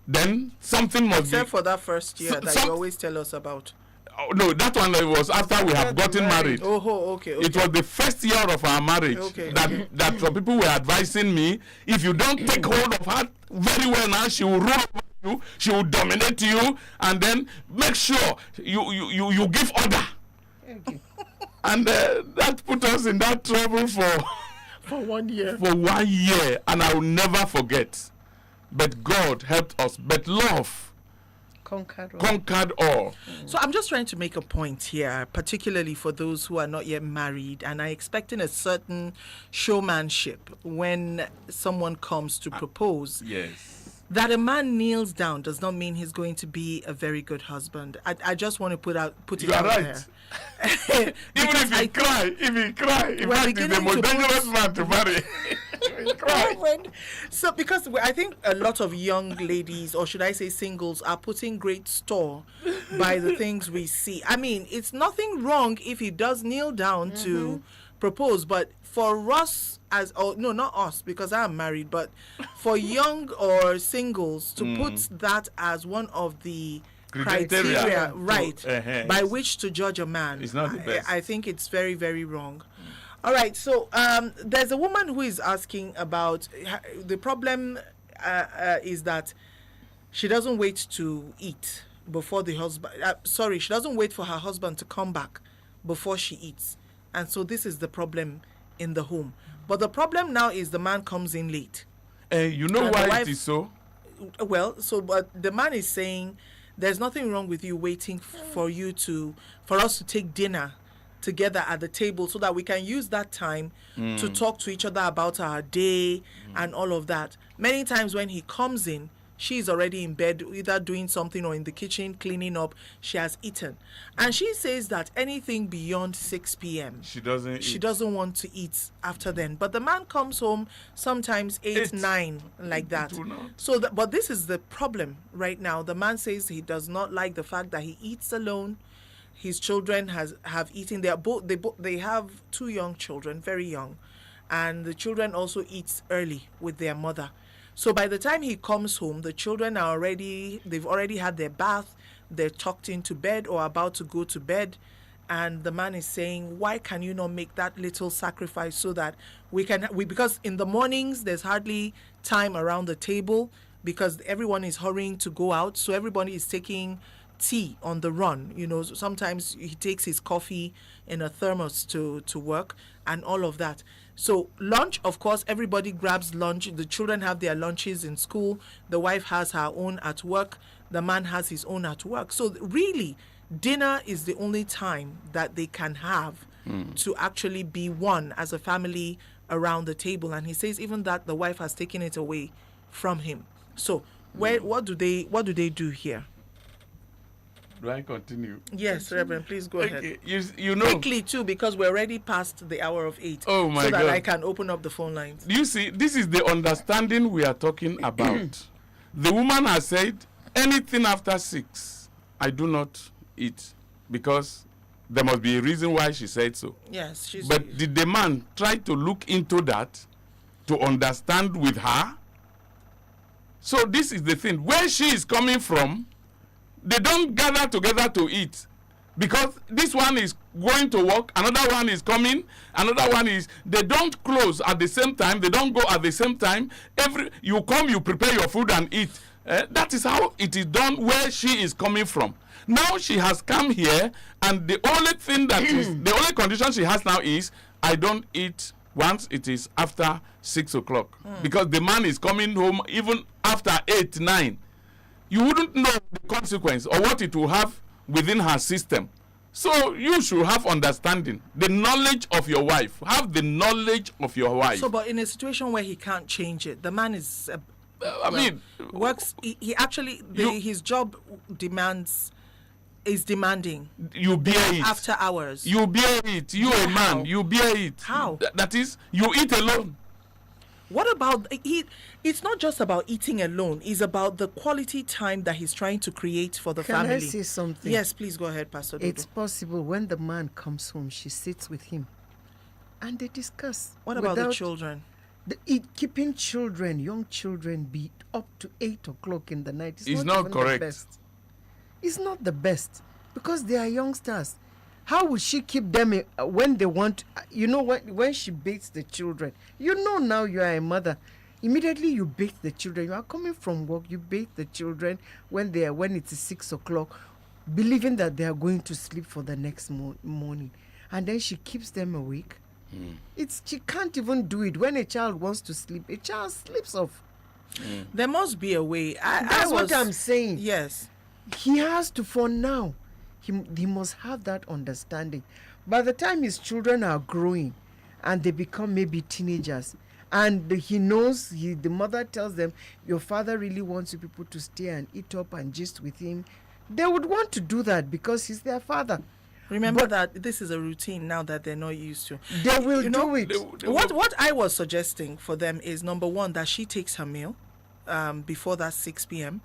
Then something must Except for that first year that you always tell us about. Oh, no, that one was after we have gotten married. Oh, okay. It was the first year of our marriage that some people were advising me, if you don't take hold of her very well now, she will rule over you, she will dominate you, and then make sure you give order. Okay. And that put us in that trouble for 1 year. For 1 year, and I will never forget. But God helped us. But love conquered all. So I'm just trying to make a point here, particularly for those who are not yet married and are expecting a certain showmanship when someone comes to propose. Yes. That a man kneels down does not mean he's going to be a very good husband. I just want to put it out right. there. Even if he cry, in fact, he's the most dangerous man to marry. So because I think a lot of young ladies, or should I say singles, are putting great store by the things we see. I mean, it's nothing wrong if he does kneel down to propose, but for us not us, because I'm married, but for young or singles to put that as one of the criteria by which to judge a man, it's not the best. I think it's very, very wrong. All right, so there's a woman who is asking about the problem is that she doesn't wait to eat before the husband. She doesn't wait for her husband to come back before she eats, and so this is the problem in the home. But the problem now is the man comes in late. You know why it is so? Well, but the man is saying there's nothing wrong with you waiting for us to take dinner together at the table so that we can use that time to talk to each other about our day and all of that. Many times when he comes in, she's already in bed, either doing something or in the kitchen, cleaning up. She has eaten. And she says that anything beyond 6 p.m. She doesn't want to eat after then. But the man comes home sometimes 8, 9, like that. So, but this is the problem right now. The man says he does not like the fact that he eats alone. His children have eaten. They have 2 young children, very young. And the children also eat early with their mother. So by the time he comes home, the children they've already had their bath, they're tucked into bed or about to go to bed. And the man is saying, why can you not make that little sacrifice so that because in the mornings, there's hardly time around the table because everyone is hurrying to go out. So everybody is taking tea on the run. Sometimes he takes his coffee in a thermos to work and all of that. So lunch, of course, everybody grabs lunch. The children have their lunches in school. The wife has her own at work. The man has his own at work. So really, dinner is the only time that they can have to actually be one as a family around the table. And he says even that the wife has taken it away from him. So what do they do here? Do I continue? Yes, Reverend, please go ahead. You know, quickly too, because we're already past the hour of 8. Oh my God! So that I can open up the phone lines. You see, this is the understanding we are talking about. The woman has said, anything after 6, I do not eat, because there must be a reason why she said so. Yes, but did the man try to look into that to understand with her? So this is the thing. Where she is coming from, they don't gather together to eat, because this one is going to work, another one is coming, another one is, they don't close at the same time, they don't go at the same time. You come, you prepare your food and eat. That is how it is done where she is coming from. Now she has come here, and the only thing that is, the only condition she has now is, I don't eat once it is after 6 o'clock, because the man is coming home even after 8, 9. You wouldn't know the consequence or what it will have within her system. So you should have understanding, the knowledge of your wife. Have the knowledge of your wife. So, but in a situation where he can't change it, the man is, works. He actually, his job is demanding. You bear it after hours. You bear it. You a man. You bear it. How? That is, you eat alone. What about it's not just about eating alone, it's about the quality time that he's trying to create for the family. Can I say something? Yes, please go ahead, Pastor Dodo. It's possible when the man comes home, she sits with him and they discuss. What about the children? Keeping children, young children, be up to 8 o'clock in the night is not correct. The best. It's not the best because they are youngsters. How would she keep them when they want? When she bathes the children, now you are a mother. Immediately you bathe the children. You are coming from work. You bathe the children when it is 6 o'clock, believing that they are going to sleep for the next morning. and then she keeps them awake. She can't even do it. When a child wants to sleep, a child sleeps off. There must be a way. That's what I'm saying. Yes. He has to, for now, he must have that understanding. By the time his children are growing and they become maybe teenagers, and he knows, the mother tells them, your father really wants you people to stay and eat up and gist with him, they would want to do that because he's their father. Remember that this is a routine now that they're not used to. They will do it. What I was suggesting for them is, number one, that she takes her meal before that 6 p.m.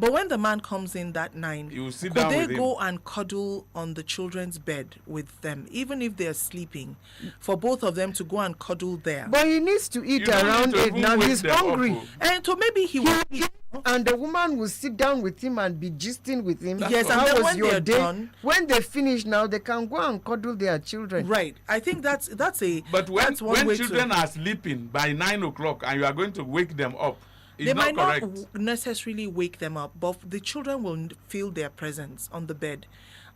But when the man comes in that 9, You sit could down they with him. go and cuddle on the children's bed with them, even if they're sleeping, for both of them to go and cuddle there? But he needs to eat You don't around need to it. even Now wake he's them up, hungry. oh. And so maybe he will eat. And the woman will sit down with him and be gisting with him. Yes, and How then was when your they're day? done- When they finish now, they can go and cuddle their children. Right. I think that's But that's one when way children to. are sleeping by 9 o'clock and you are going to wake them up, it's They not might correct. not necessarily wake them up, but the children will feel their presence on the bed.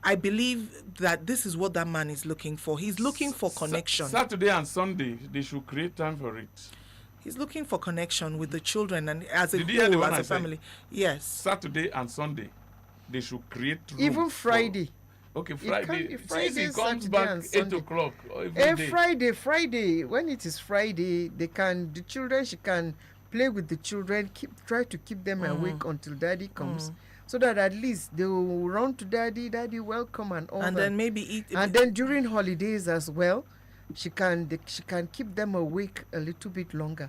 I believe that this is what that man is looking for. He's looking for connection. Saturday and Sunday, they should create time for it. He's looking for connection with the children and as a Did you hear the whole, one as I a said? family. Yes. Saturday and Sunday, they should create room Even for- Friday. Okay, It Friday. can't be Friday, Since he comes Saturday back and 8 Sunday. o'clock every day. Friday. When it is Friday, the children, she can play with the children, try to keep them awake until daddy comes. So that at least they will run to daddy, welcome and all And that. then maybe eat. And then during holidays as well, she can keep them awake a little bit longer.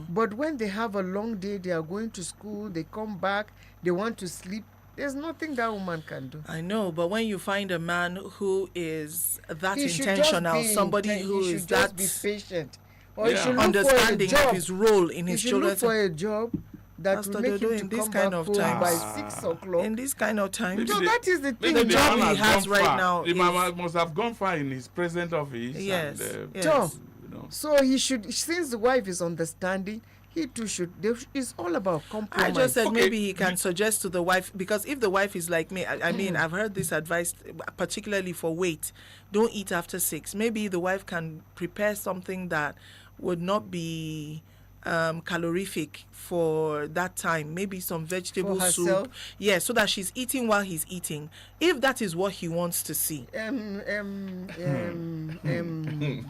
But when they have a long day, they are going to school, they come back, they want to sleep, there's nothing that woman can do. I know, but when you find a man who is that He should intentional, just be somebody who he is should that just be patient. Or he Yeah. should look understanding for a job. of his role in his He should look children's. for a job that Pastor will make Dodo, him in to this come kind back of home times. by 6 o'clock. In this kind of times. So that is the thing. the job man he has gone right far. now The is- man must have gone far in his present office. Yes, And, yes. So, you know. so he should, since the wife is understanding, he too should. It's all about compromise. I just said Okay. maybe he can suggest to the wife, because if the wife is like me, I mean, I've heard this advice, particularly for weight, don't eat after 6. Maybe the wife can prepare something that would not be calorific for that time. Maybe some vegetable For herself? soup. Yeah, so that she's eating while he's eating. If that is what he wants to see.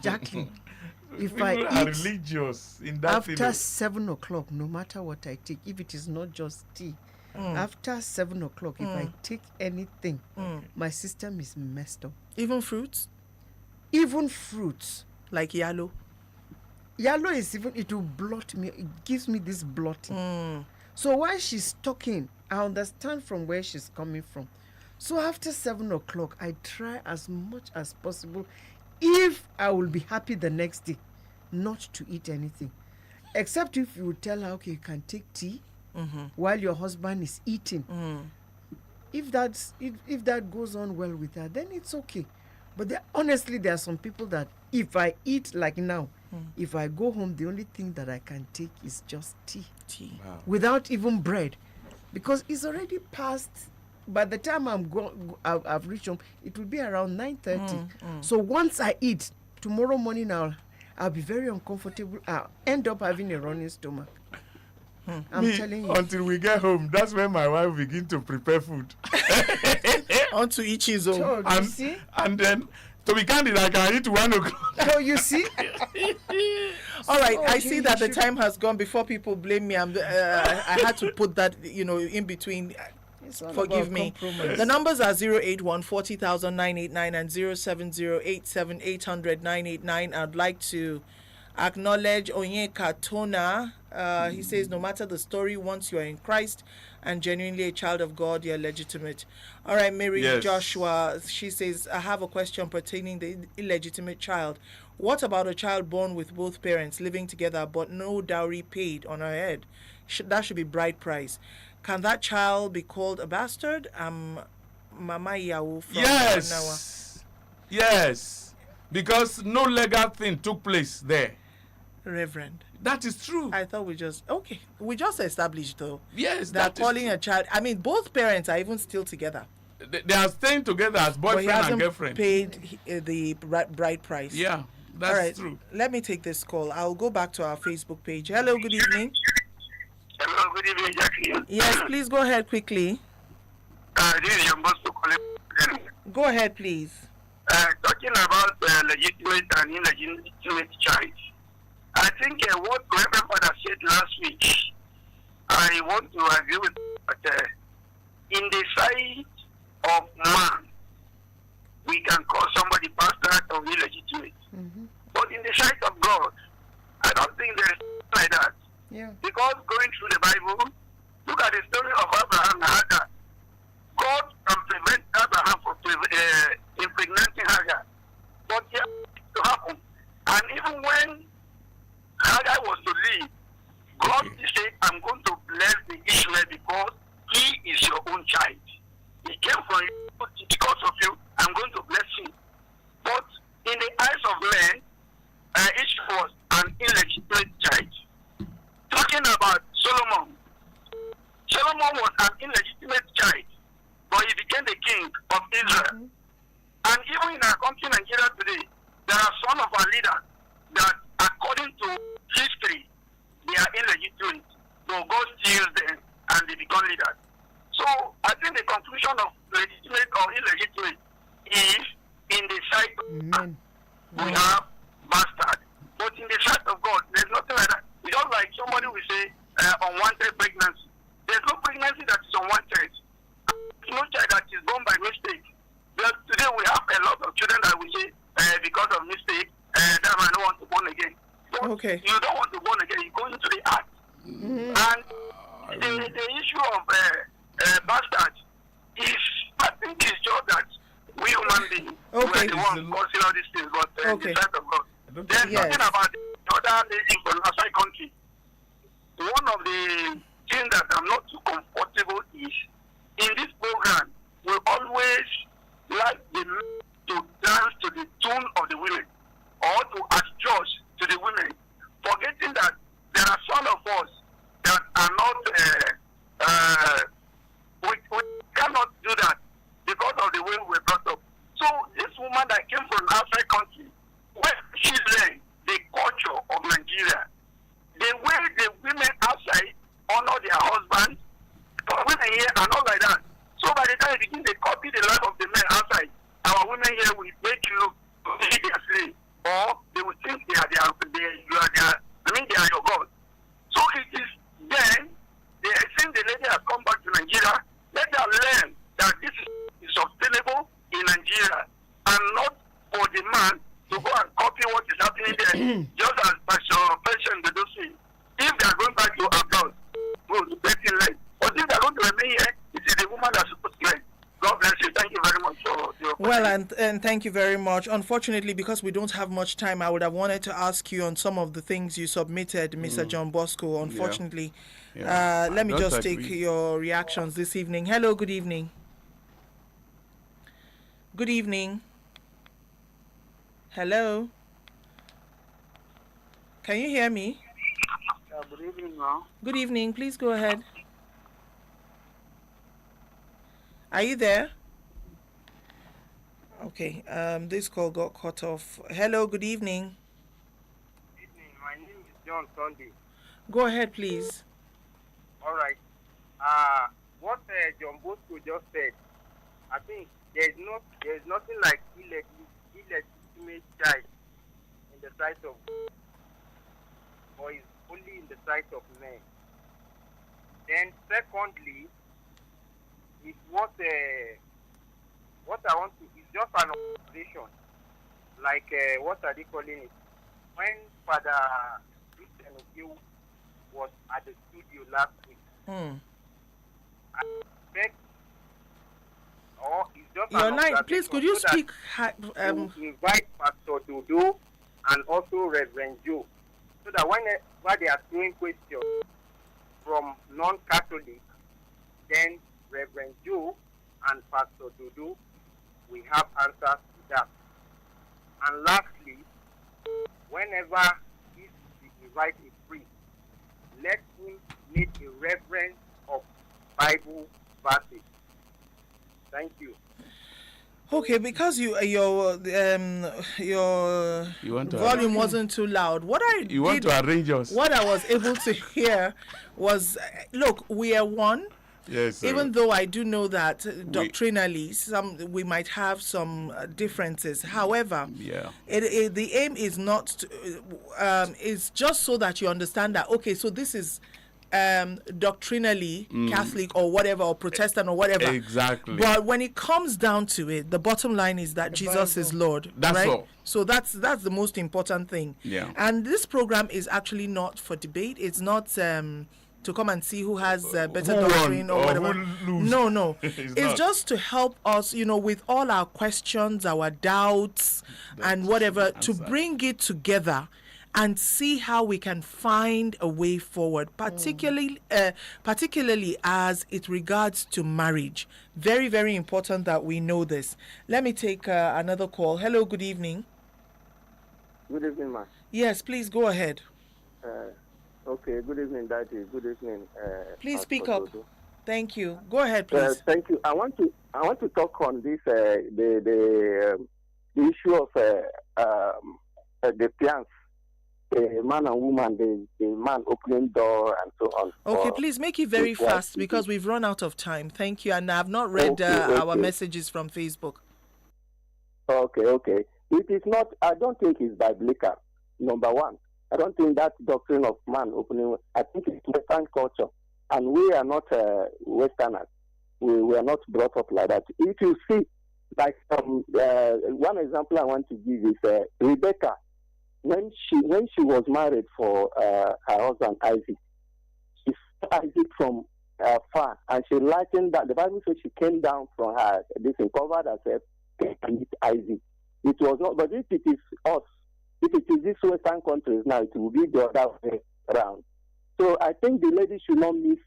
Jacqueline, if People I are eat religious in that after thing. 7 o'clock, no matter what I take, if it is not just tea, after 7 o'clock, if I take anything, my system is messed up. Even fruits, Even fruits. like yellow. Yellow is even, it will blot me. It gives me this blotting. So while she's talking, I understand from where she's coming from. So after 7 o'clock, I try as much as possible, if I will be happy the next day, not to eat anything. Except if you tell her, okay, you can take tea while your husband is eating. If that goes on well with her, then it's okay. But honestly, there are some people that if I eat like now, if I go home, the only thing that I can take is just tea. Wow. Without even bread, because it's already past. By the time I've reached home, it will be around 9:30. So once I eat, tomorrow morning I'll be very uncomfortable. I'll end up having a running stomach. I'm telling you. Until we get home, that's when my wife begin to prepare food. Onto each his own. So, you see? And then, to be candid, I can eat 1 o'clock. So you see? All right, So I you see that the should- time has gone. Before people blame me, I had to put that, in between. It's all Forgive about me. compromise. The numbers are 081 40989 and 07087800989. I'd like to acknowledge Onyeka Tona. He says, no matter the story, once you are in Christ and genuinely a child of God, you're legitimate. All right, Mary Yes. Joshua, she says, I have a question pertaining the illegitimate child. What about a child born with both parents living together but no dowry paid on her head? That should be bride price. Can that child be called a bastard? Mama Yao from Yes. Yes. Because no legal thing took place there. Reverend. That is true. I thought we just established though. Yes, That that is calling a child, I mean, both parents are even still together. they are staying together as But he boyfriend and hasn't girlfriend. paid the bride price. Yeah, that's All right, true. let me take this call. I'll go back to our Facebook page. Hello, good evening. Hello, good evening, Jackie. Yes, please go ahead quickly. This is your boss to call it. Go ahead, please. Talking about legitimate and illegitimate child. I think what Reverend Father said last week, I want to agree with that. In the sight of man, we can call somebody bastard or illegitimate. But in the sight of God, I don't think there is like that. Yeah. Because going through the Bible, look at the story of Abraham and Hagar. God can prevent Abraham from impregnating Hagar. But it to happen. And even when Hagar was to leave, God said, I'm going to bless the Ishmael because he is your own child. He came from you because of you. I'm going to bless him. But in the eyes of men, Ishmael was an illegitimate child. Talking about Solomon. Solomon was an illegitimate child, but he became the king of Israel. And even in our country, Nigeria today, there are some of our leaders that, according to history, they are illegitimate, but God steals them and they become leaders. So I think the conclusion of legitimate or illegitimate is in the sight of man, we have bastard. But in the sight of God, there's nothing like that. It's just like somebody will say unwanted pregnancy. There's no pregnancy that is unwanted. There's no child that is born by mistake. But today we have a lot of children that we say because of mistake, that man don't want to born again. But you don't want to born again, you go into the act. And the issue of bastard is, I think it's just that we human beings, we are the ones causing all these things, but the sight of God. There's nothing about the other lady from outside country. One of the things that I'm not too comfortable is, in this program, we always like the men to dance to the tune of the women, or to adjust to the women, forgetting that there are some of us that are not, we cannot do that because of the way we were brought up. So this woman that came from outside country, when she learned the culture of Nigeria, the way the women outside honor their husbands, but women here are not like that. So by the time you begin to copy the life of the men outside, our women here will make you be their slave, or they will think they are your God. So it is then, since the lady has come back to Nigeria, let her learn that this is sustainable in Nigeria, and not for the man to go and copy what is happening there. Just as Pastor Patient they do say, if they are going back to abroad, go to betting land. But if they are going to remain here, it is the woman that's supposed to learn. God bless you. Thank you very much for your Well, and thank you very much. Unfortunately, because we don't have much time, I would have wanted to ask you on some of the things you submitted, Mr. John Bosco. Unfortunately, let me just take your reactions this evening. Hello, good evening. Good evening. Hello. Can you hear me? good evening, ma'am. Good evening. Please go ahead. Are you there? Okay. This call got cut off. Hello. Good evening. Good evening. My name is John Sunday. Go ahead, please. All right. What John Bosco just said, I think there is nothing like illegitimate child in the sight of God, or is only in the sight of men. Then secondly, is what I want to is just an observation, like what are they calling it? When Father Christian Ogiu was at the studio last week, I expect, or it's just your an line, observation, please. Could you so speak? to invite Pastor Dodo and also Reverend Joe, so that whenever they are throwing questions from non-Catholic, then Reverend Joe and Pastor Dodo, we have answers to that. And lastly, whenever he invite a priest, let him make a reverence of Bible verses. Thank you. Okay, because your You want to volume wasn't too loud. You want to arrange us. What I was able to hear was, look, we are one. Yes. Even though I do know that doctrinally we might have some differences. However, the aim is not to, is just so that you understand that, okay, so this is doctrinally Catholic or whatever, or Protestant or whatever. Exactly. But when it comes down to it, the bottom line is that Jesus is Lord. That's right? all. So that's the most important thing. Yeah. And this program is actually not for debate. It's not to come and see who has better doctrine or whatever. No. It's just to help us, with all our questions, our doubts, and whatever, to bring it together and see how we can find a way forward, particularly as it regards to marriage. Very, very important that we know this. Let me take another call. Hello, good evening. Good evening, ma. Yes, please go ahead. Okay, good evening, Daddy. Good evening. Please speak up. Thank you. Go ahead, please. Thank you. I want to talk on this the issue of the plans, the man and woman, the man opening door and so on. Okay, please make it very fast because we've run out of time. Thank you, and I have not read our messages from Facebook. Okay. It is not. I don't think it's biblical. Number one. I don't think that doctrine of man opening, I think it's Western culture. And we are not Westerners. We are not brought up like that. If you see, like one example I want to give is Rebecca. When she was married for her husband Isaac, she saw Isaac from far, and she likened that. The Bible says she came down from her, covered herself, and meet Isaac. It was not, but if it is us, if it is these Western countries now, it will be the other way around. So I think the lady should not miss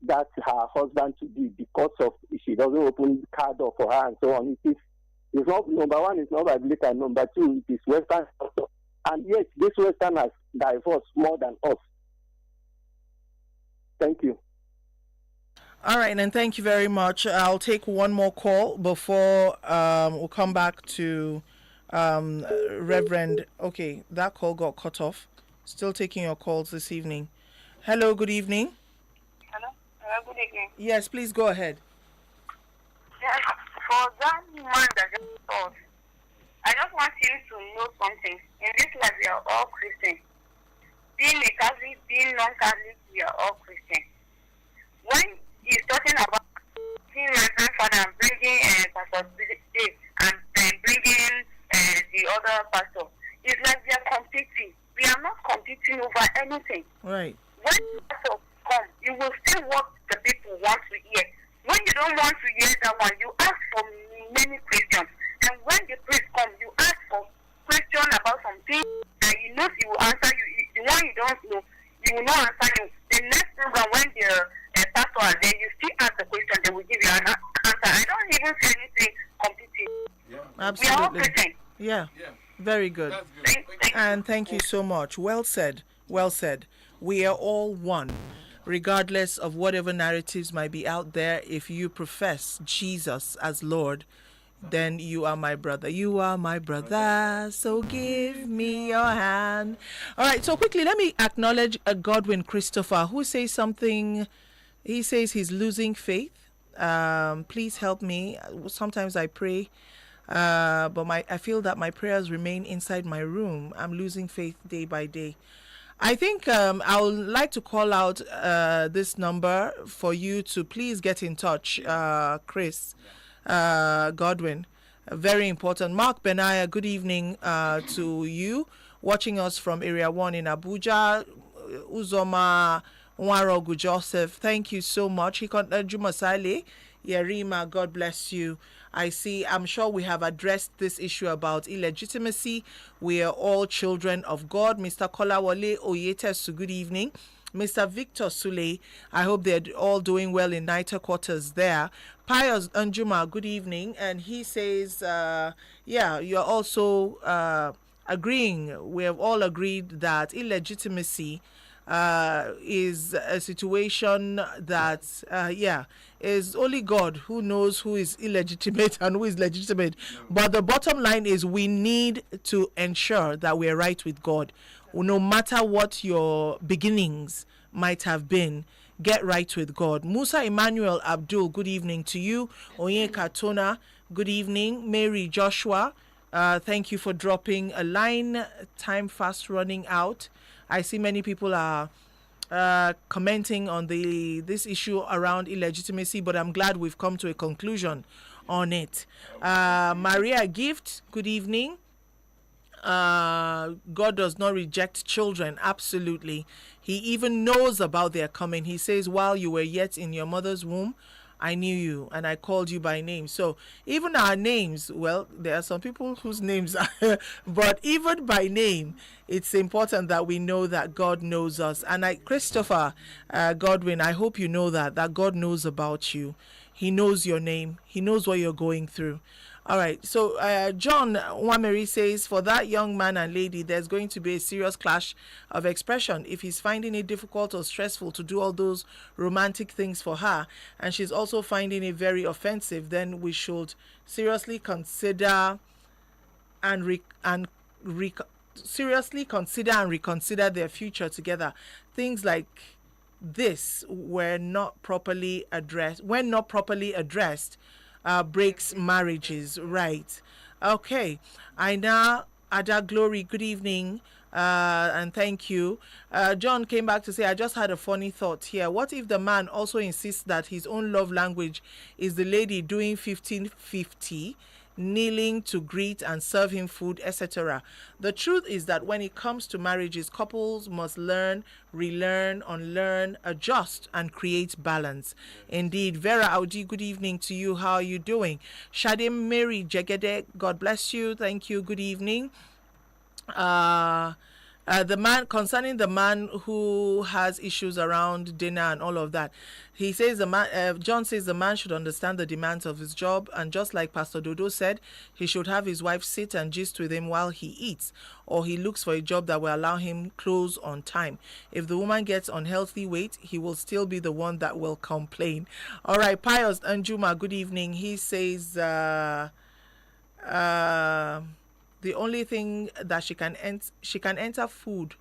that her husband to be because of she doesn't open car door for her and so on. It's not, number one, it's not biblical. Number two, it is Western culture. And yes, this Westerners divorce more than us. Thank you. All right, and thank you very much. I'll take one more call before we'll come back to Reverend. Okay, that call got cut off. Still taking your calls this evening. Hello, good evening. Hello, good evening. Yes, please go ahead. Yes, for that man that just thought, I just want you to know something. In this life, we are all Christians. Being a Catholic, being non-Catholic, we are all Christians. When he's talking about seeing my grandfather and bringing Pastor Dave and bringing the other pastor, it's like we are competing. We are not competing over anything. Right. When the pastor come, you will still what the people want to hear. When you don't want to hear that one, you ask for many questions. And when the priest comes, you ask for questions about something and you know he will answer you. The one you don't know, he will not answer you. The next program, when the pastor are there, you still ask the question, they will give you an answer. I don't even say anything competing. Yeah. Absolutely. We are all Christians. Yeah. Very good. And thank you so much. Well said. Well said. We are all one. Regardless of whatever narratives might be out there, if you profess Jesus as Lord, then you are my brother. You are my brother, so give me your hand. All right, so quickly, let me acknowledge Godwin Christopher, who says something. He says he's losing faith. Please help me. Sometimes I pray, but I feel that my prayers remain inside my room. I'm losing faith day by day. I think I would like to call out this number for you to please get in touch, Chris Godwin. Very important. Mark Benaya, good evening to you, watching us from Area 1 in Abuja. Uzoma Nwarogu Joseph, thank you so much. Juma Sale, Yerima, God bless you. I'm sure we have addressed this issue about illegitimacy. We are all children of God. Mr. Kolawole Oyetesu, good evening. Mr. Victor Sule, I hope they're all doing well in Niger quarters there. Pius Anjuma, good evening. And he says, you're also agreeing. We have all agreed that illegitimacy is a situation that, is only God who knows who is illegitimate and who is legitimate. But the bottom line is we need to ensure that we're right with God. No matter what your beginnings might have been, get right with God. Musa Emmanuel Abdul, good evening to you. Onye Katona, good evening. Mary Joshua, thank you for dropping a line. Time fast running out. I see many people are commenting on this issue around illegitimacy, but I'm glad we've come to a conclusion on it. Maria Gift, good evening. God does not reject children. Absolutely. He even knows about their coming. He says, while you were yet in your mother's womb, I knew you and I called you by name. So even our names, well, there are some people whose names are, but even by name, it's important that we know that God knows us. And Christopher Godwin, I hope you know that God knows about you. He knows your name. He knows what you're going through. All right. So John Wameri says, for that young man and lady, there's going to be a serious clash of expression. If he's finding it difficult or stressful to do all those romantic things for her, and she's also finding it very offensive, then we should seriously consider and reconsider their future together. Things like this were not properly addressed. When not properly addressed, breaks marriages. Right. Okay. Ada Glory, good evening, and thank you. John came back to say, I just had a funny thought here. What if the man also insists that his own love language is the lady doing 15-50, kneeling to greet and serve him food, etc.? The truth is that when it comes to marriages, couples must learn, relearn, unlearn, adjust, and create balance. Indeed. Vera Audi, good evening to you. How are you doing? Shadim Mary Jegede, God bless you. Thank you. Good evening. Concerning the man who has issues around dinner and all of that, he says John says the man should understand the demands of his job, and just like Pastor Dodo said, he should have his wife sit and gist with him while he eats, or he looks for a job that will allow him close on time. If the woman gets unhealthy weight, he will still be the one that will complain. All right, Pius Anjuma, good evening. He says the only thing that she can enter food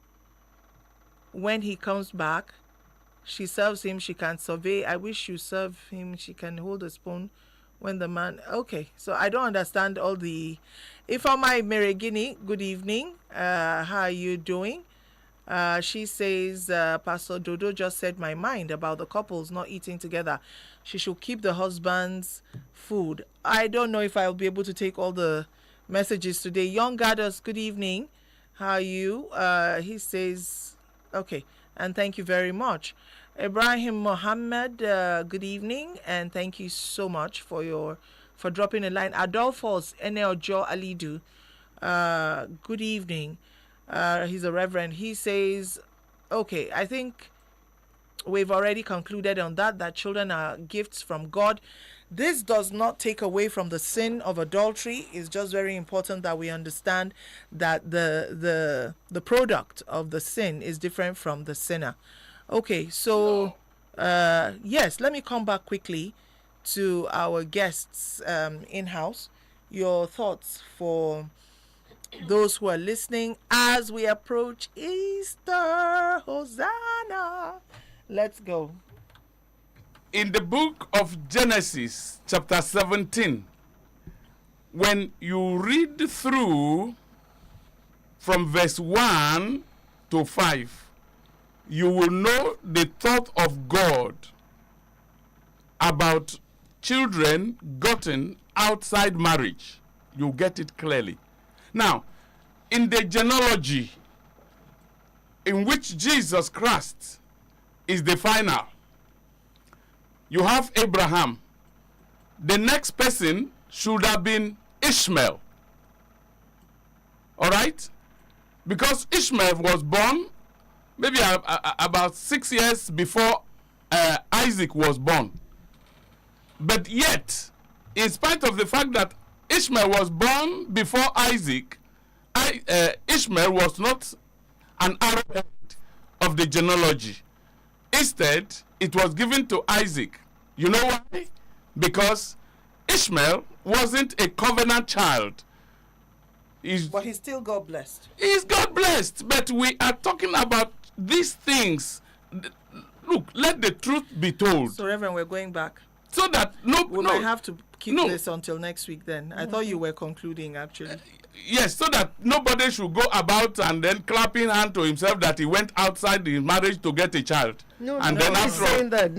when he comes back. She serves him. She can survey. I wish you serve him. She can hold a spoon when the man. Okay, so I don't understand all the. Ifeoma Meregini, good evening. How are you doing? She says, Pastor Dodo just said my mind about the couples not eating together. She should keep the husband's food. I don't know if I'll be able to take all the messages today. Young Gadders, good evening. How are you? He says, okay, and thank you very much. Ibrahim Mohammed, good evening, and thank you so much for dropping a line. Adolphos Eneojo Alidu, good evening. He's a reverend. He says, okay, I think we've already concluded on that children are gifts from God. This does not take away from the sin of adultery. It's just very important that we understand that the product of the sin is different from the sinner. Okay, so yes, let me come back quickly to our guests in-house. Your thoughts for those who are listening as we approach Easter. Hosanna. Let's go. In the book of Genesis, chapter 17, when you read through from verse 1 to 5, you will know the thought of God about children gotten outside marriage. You get it clearly. Now, in the genealogy in which Jesus Christ is the final, you have Abraham. The next person should have been Ishmael. All right? Because Ishmael was born maybe about 6 years before Isaac was born. But yet, in spite of the fact that Ishmael was born before Isaac, Ishmael was not an arrowhead of of the genealogy. Instead, it was given to Isaac. You know why? Because Ishmael wasn't a covenant child. But he still got blessed. He's God blessed. But we are talking about these things. Look, let the truth be told. So, Reverend, we're going back. So that we might have to keep this until next week then. I thought you were concluding, actually. Yes, so that nobody should go about and then clapping hand to himself that he went outside the marriage to get a child. Nobody's saying that.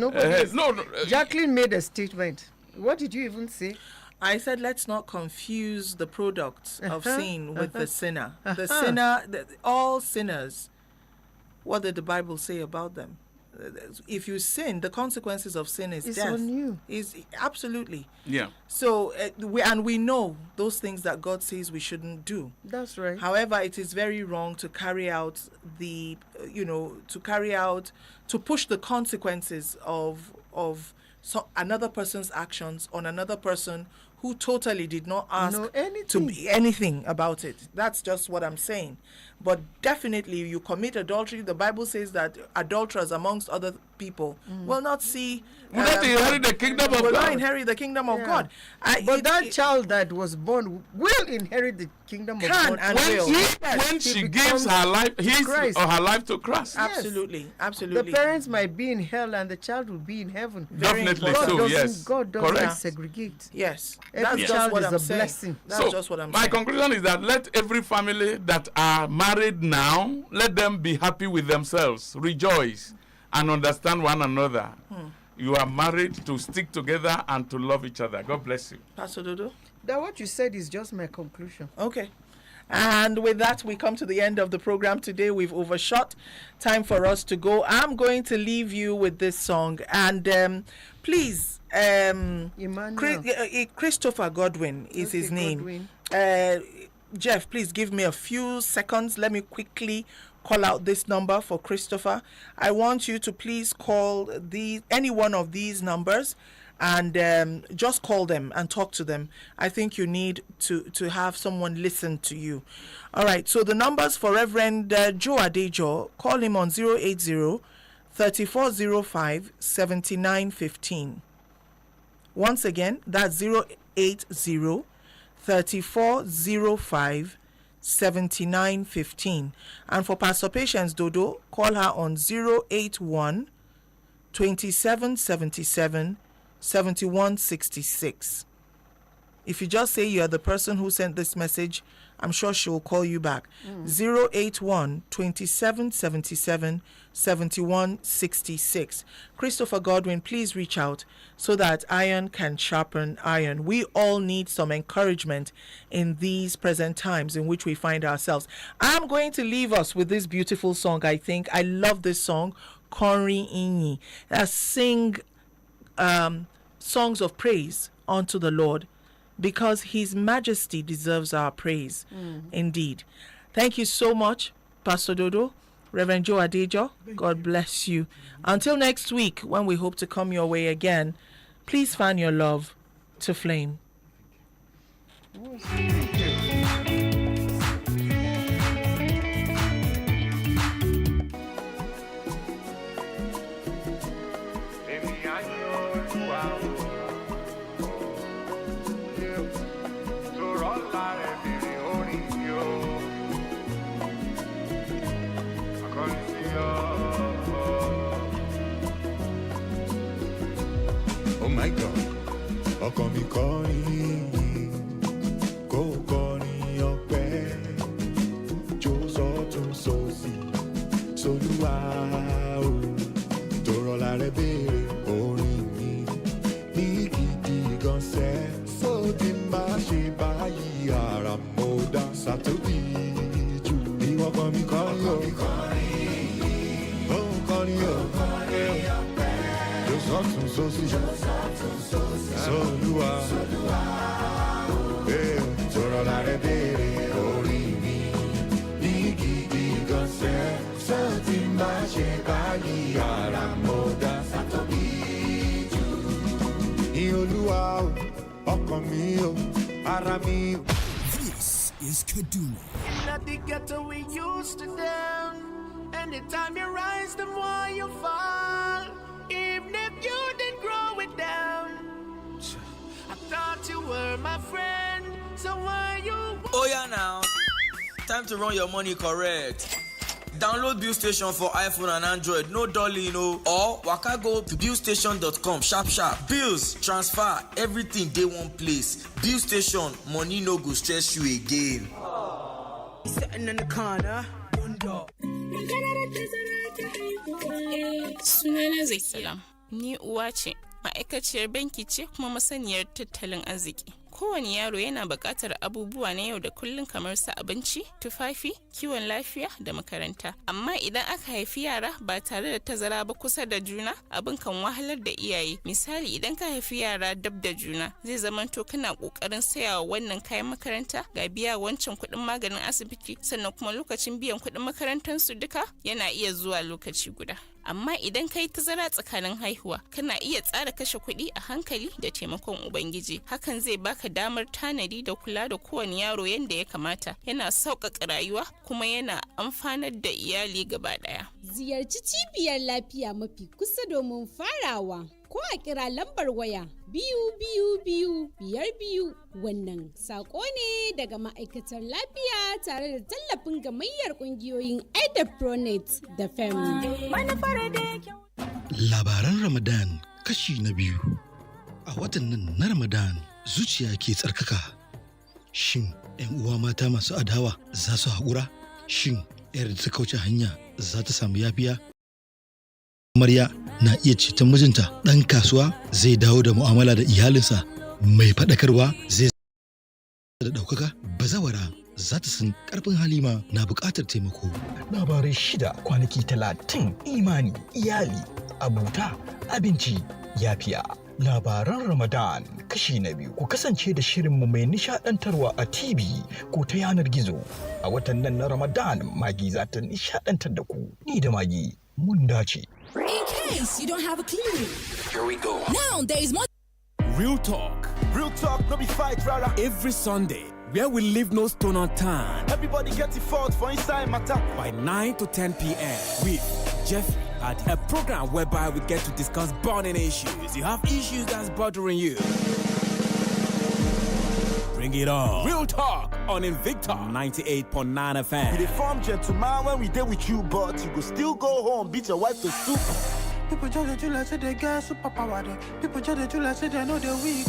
Jacqueline made a statement. What did you even say? I said, let's not confuse the product of sin with the sinner. The sinner, all sinners, what did the Bible say about them? If you sin, the consequences of sin is death. It's on you. Absolutely. Yeah. So we know those things that God says we shouldn't do. That's right. However, it is very wrong to carry out to push the consequences of another person's actions on another person who totally did not ask to be anything about it. That's just what I'm saying. But definitely, you commit adultery. The Bible says that adulterers, amongst other people, will not see. Will not inherit the kingdom of God. Will not inherit the kingdom of God. But that child that was born will inherit the kingdom of God. When she gives her life, her life to Christ. Absolutely, absolutely. The parents might be in hell and the child will be in heaven. Definitely so. Yes. God doesn't segregate. Yes. Every child is a blessing. That's just what I'm saying. My conclusion is that let every family that are married now, let them be happy with themselves, rejoice, and understand one another. You are married to stick together and to love each other. God bless you. Pastor Dodo? That what you said is just my conclusion. Okay. And with that, we come to the end of the program today. We've overshot. Time for us to go. I'm going to leave you with this song. And please, Christopher Godwin is his name. Jeff, please give me a few seconds. Let me quickly call out this number for Christopher. I want you to please call any one of these numbers and just call them and talk to them. I think you need to have someone listen to you. All right, so the numbers for Reverend Joe Adejo, call him on 080-3405-7915. Once again, that's 080-3405-7915. And for Pastor Patience Dodo, call her on 081-2777-7166. If you just say you're the person who sent this message, I'm sure she will call you back. 081-2777-7166. Christopher Godwin, please reach out so that iron can sharpen iron. We all need some encouragement in these present times in which we find ourselves. I'm going to leave us with this beautiful song, I think. I love this song, Kori Inyi. Sing songs of praise unto the Lord, because His Majesty deserves our praise. Indeed. Thank you so much, Pastor Dodo, Reverend Joe Adejo. God bless you. Until next week, when we hope to come your way again, please fan your love to flame. Oh my God, ọkàn mi kọrin, kó kọrin ọpẹ́, jó sọ́tún sósì, s'Olúwa o, tòrọ̀lá rẹ̀ béèrè orin mi, ní gidi gan sẹ́, sódì má ṣe báyìí ara mo dá sàtóbì jù, ìwọ ọkàn mi kọrin o, ó kọrin o. Sọ́tún sósì, s'Olúwa, tòrọ̀lá rẹ̀ béèrè orí mi, ní gidi gan sẹ́, sọ́tì má ṣe báyìí ara mo dá sàtóbì jù. Ní Olúwa o, ọkàn mi o, ara mi o. This is Kaduna. In the ghetto we used to dance. Anytime you rise, the more you fall. Even if you didn't grow it down. I thought you were my friend, so why you? Oh yeah now, time to run your money correct. Download Bill Station for iPhone and Android, no dolly, or waka go to billstation.com sharp. Bills, transfer, everything dey one place. Bill Station, money no go stress you again. Sitting in the corner. Sunana Zakiya, ni uwa ce, ma'aikaciyar banki ce kuma masaniyar tattalin arziki. Kowane yaro yana buƙatar abubuwa na yau da kullum kamar su abinci, tufafi, kiwon lafiya da makaranta. Amma idan aka haifi yara ba tare da tazara ba kusa da juna, abin kan wahalar da iyaye. Misali, idan ka haifi yara dab da juna, zai zamanto kana ƙoƙarin sayawa wannan kayan makaranta, ga biya wancan kuɗin maganin asibiti, sannan kuma lokacin biyan kuɗin makarantarsu duka yana iya zuwa lokaci guda. Amma idan kai tazara tsakanin haihuwa, kana iya tsara kashe kuɗi a hankali da taimakon Ubangiji. Hakan zai baka damar tanadi da kula da kowane yaro yadda ya kamata. Yana sauƙaƙa rayuwa kuma yana amfanar da iyali gaba ɗaya. Ziyarci cibiyar lafiya mafi kusa domin farawa. Ko a kira lambar waya 222 wannan saƙo ne daga ma'aikatar lafiya tare da tallafin gamayyar ƙungiyoyin Pronet da FEM. Labaran Ramadan kashi na biyu. A watan nan na Ramadan zuciya ke tsarkaka. Shin 'yan uwa mata masu adawa za su haƙura? Shin 'yar da ta kauce hanya za ta samu yafiya? Amarya na iya ceton mijinta. Ɗan kasuwa zai dawo da mu'amala da iyalinsa. Mai faɗakarwa zai da ɗaukaka. Bazawara za ta san ƙarfin halima na buƙatar taimako. Labarai 6 kwanaki 30 imani, iyali, abuta, abinci, yafiya. Labaran Ramadan kashi na biyu. Ku kasance da shirinmu mai nishadantarwa a TV ko ta yanar gizo. A watan nan na Ramadan, Magi za ta nishadantar da ku. Ni da Magi mun dace. In case you don't have a clue. Here we go. Now there is more. Real talk, no be fight, rara. Every Sunday, where we leave no stone unturned. Everybody gets involved for inside matter. By 9 to 10 p.m. with Jeffrey at a program whereby we get to discuss burning issues. You have issues that's bothering you. Bring it on. Real talk on Invicta 98.9 FM. We dey form gentleman when we dey with you, but you go still go home, beat your wife to soup. People judge you like say they get superpower. People judge you like say they know they're weak.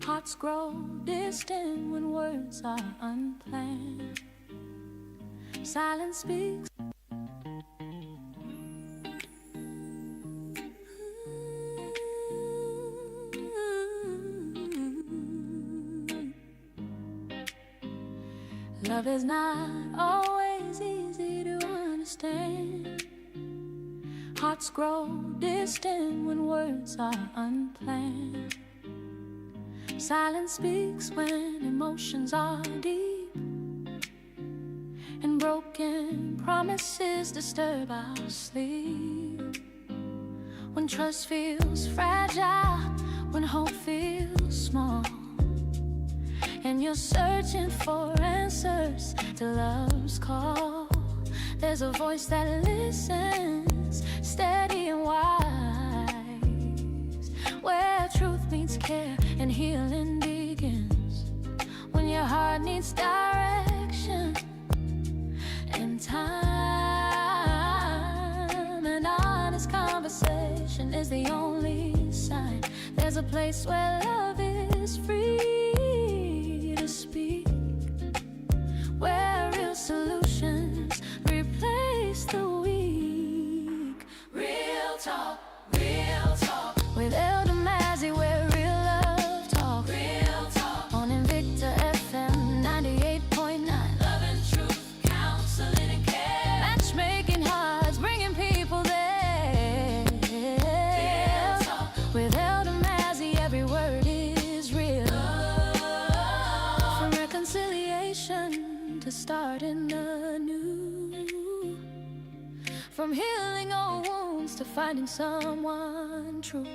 Hearts grow distant when words are unplanned. Silence speaks. Love is not always easy to understand. Hearts grow distant when words are unplanned. Silence speaks when emotions are deep, and broken promises disturb our sleep. When trust feels fragile, when hope feels small, and you're searching for answers to love's call, there's a voice that listens, steady and wise, where truth meets care and healing begins. When your heart needs direction and time, an honest conversation is the only sign. There's a place where love is free to speak, where real solutions replace the weak. Real talk, with Elder Mazzy, where real love talk. Real talk on Invicta FM 98.9. Love and truth, counseling and care. Matchmaking hearts, bringing people there. Real talk with Elder Mazzy, every word is real. From reconciliation to starting anew, from healing old wounds to finding someone true.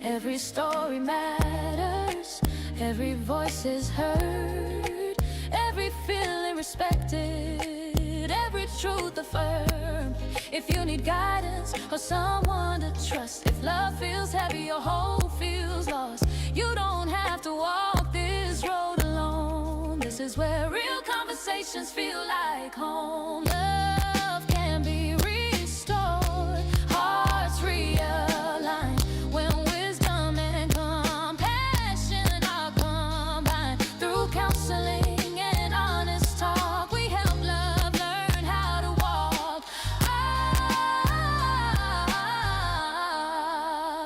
Every story matters, every voice is heard, every feeling and respected, every truth affirmed. If you need guidance or someone to trust, if love feels heavy or hope feels lost, you don't have to walk this road alone. This is where real conversations feel like home. Love can be restored, hearts realigned when wisdom and compassion are combined. Through counseling and honest talk, we help love learn how to walk.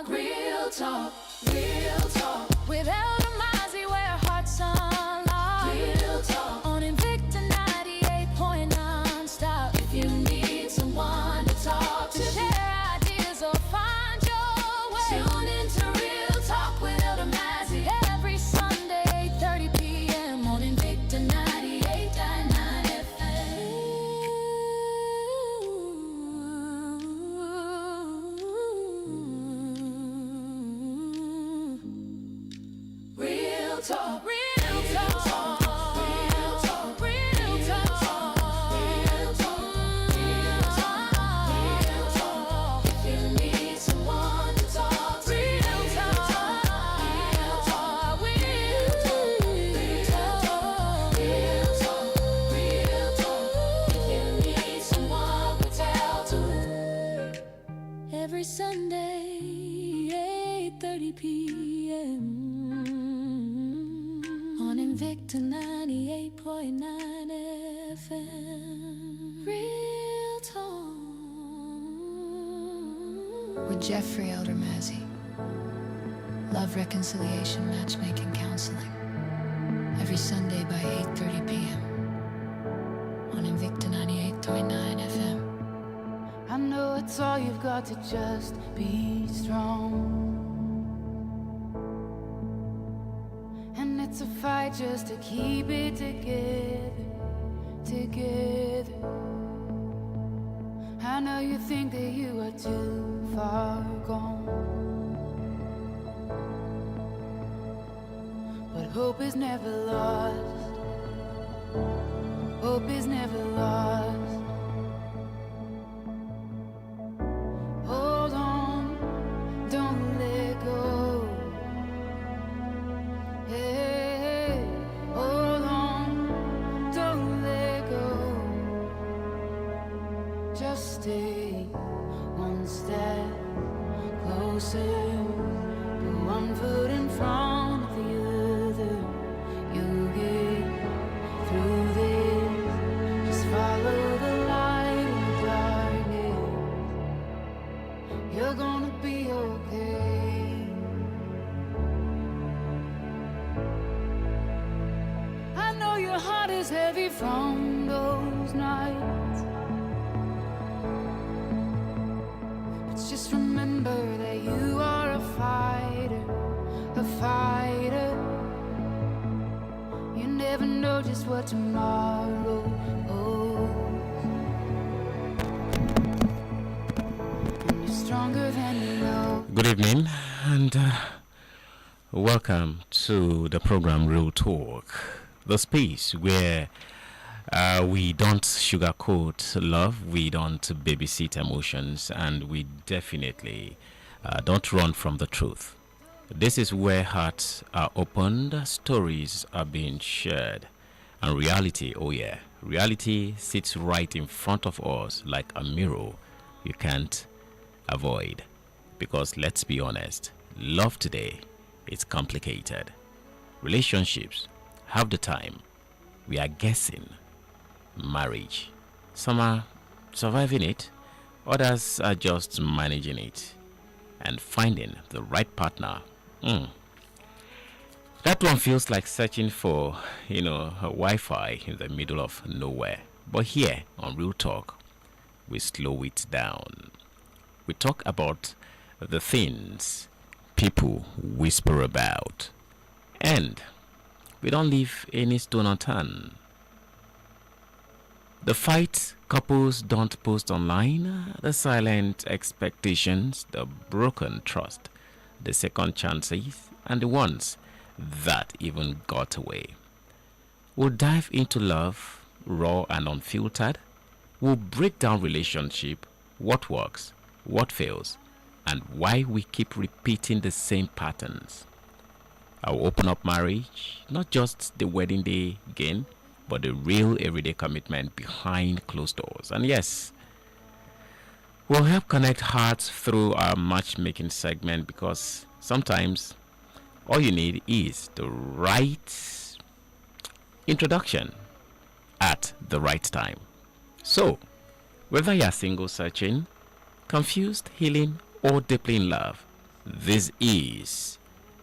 Real talk, real talk. With Elder where hearts unlock. Real talk. On Invicta 98.9 stop. If you need someone to talk to, share ideas or find your way, tune into Real Talk with Elder Mazzy every Sunday 8:30 p.m. on Invicta 98.9 FM. Real talk, real talk, real talk, real talk, real talk, real talk. If you need someone to talk to, real talk, real talk, real talk, real talk, real talk. If you need someone to tell to, every Sunday 8:30 p.m. on Invicta 98.9 FM. Real talk. With Jeffrey Elder Mazzy. Love, reconciliation, matchmaking, counseling. Every Sunday by 8:30 p.m. on Invicta 98.9 FM. I know it's all you've got to just be strong. And it's a fight just to keep it together, together. I know you think that you are too far gone, but hope is never lost. Hope is never lost. Hold on, don't let go. Hey, hold on, don't let go. Just stay one step closer. Put one foot in front of the other. You'll get through this. Just follow the light in the darkness. You're gonna be okay. I know your heart is heavy from those nights, but just remember that you are a fighter, a fighter. You never know just what tomorrow holds, and you're stronger than you know. Good evening and welcome to the program Real Talk, the space where we don't sugarcoat love, we don't babysit emotions, and we definitely don't run from the truth. This is where hearts are opened, stories are being shared, and reality, oh yeah, reality sits right in front of us like a mirror you can't avoid. Because let's be honest, love today is complicated. Relationships, half the time, we are guessing. Marriage, some are surviving it, others are just managing it. And finding the right partner, that one feels like searching for, a Wi-Fi in the middle of nowhere. But here on Real Talk, we slow it down. We talk about the things people whisper about, and we don't leave any stone unturned. The fight couples don't post online, the silent expectations, the broken trust, the second chances, and the ones that even got away. We'll dive into love, raw and unfiltered. We'll break down relationship, what works, what fails, and why we keep repeating the same patterns. I'll open up marriage, not just the wedding day again, but the real everyday commitment behind closed doors. And yes, we'll help connect hearts through our matchmaking segment, because sometimes all you need is the right introduction at the right time. So, whether you're single searching, confused, healing, or deeply in love, this is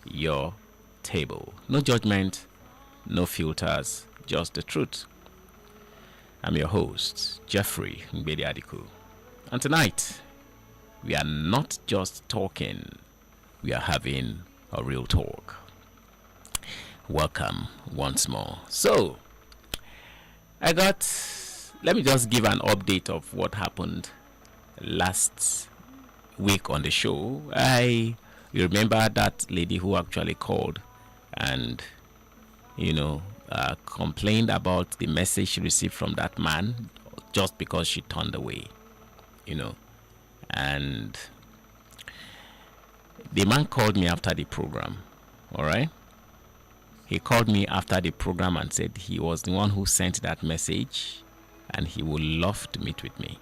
your table. No judgment, no filters, just the truth. I'm your host, Jeffrey Ngbediadiku. And tonight, we are not just talking, we are having a real talk. Welcome once more. So, let me just give an update of what happened last week on the show. You remember that lady who actually called and, complained about the message she received from that man just because she turned away, and the man called me after the program. All right, he called me after the program and said he was the one who sent that message and he would love to meet with me.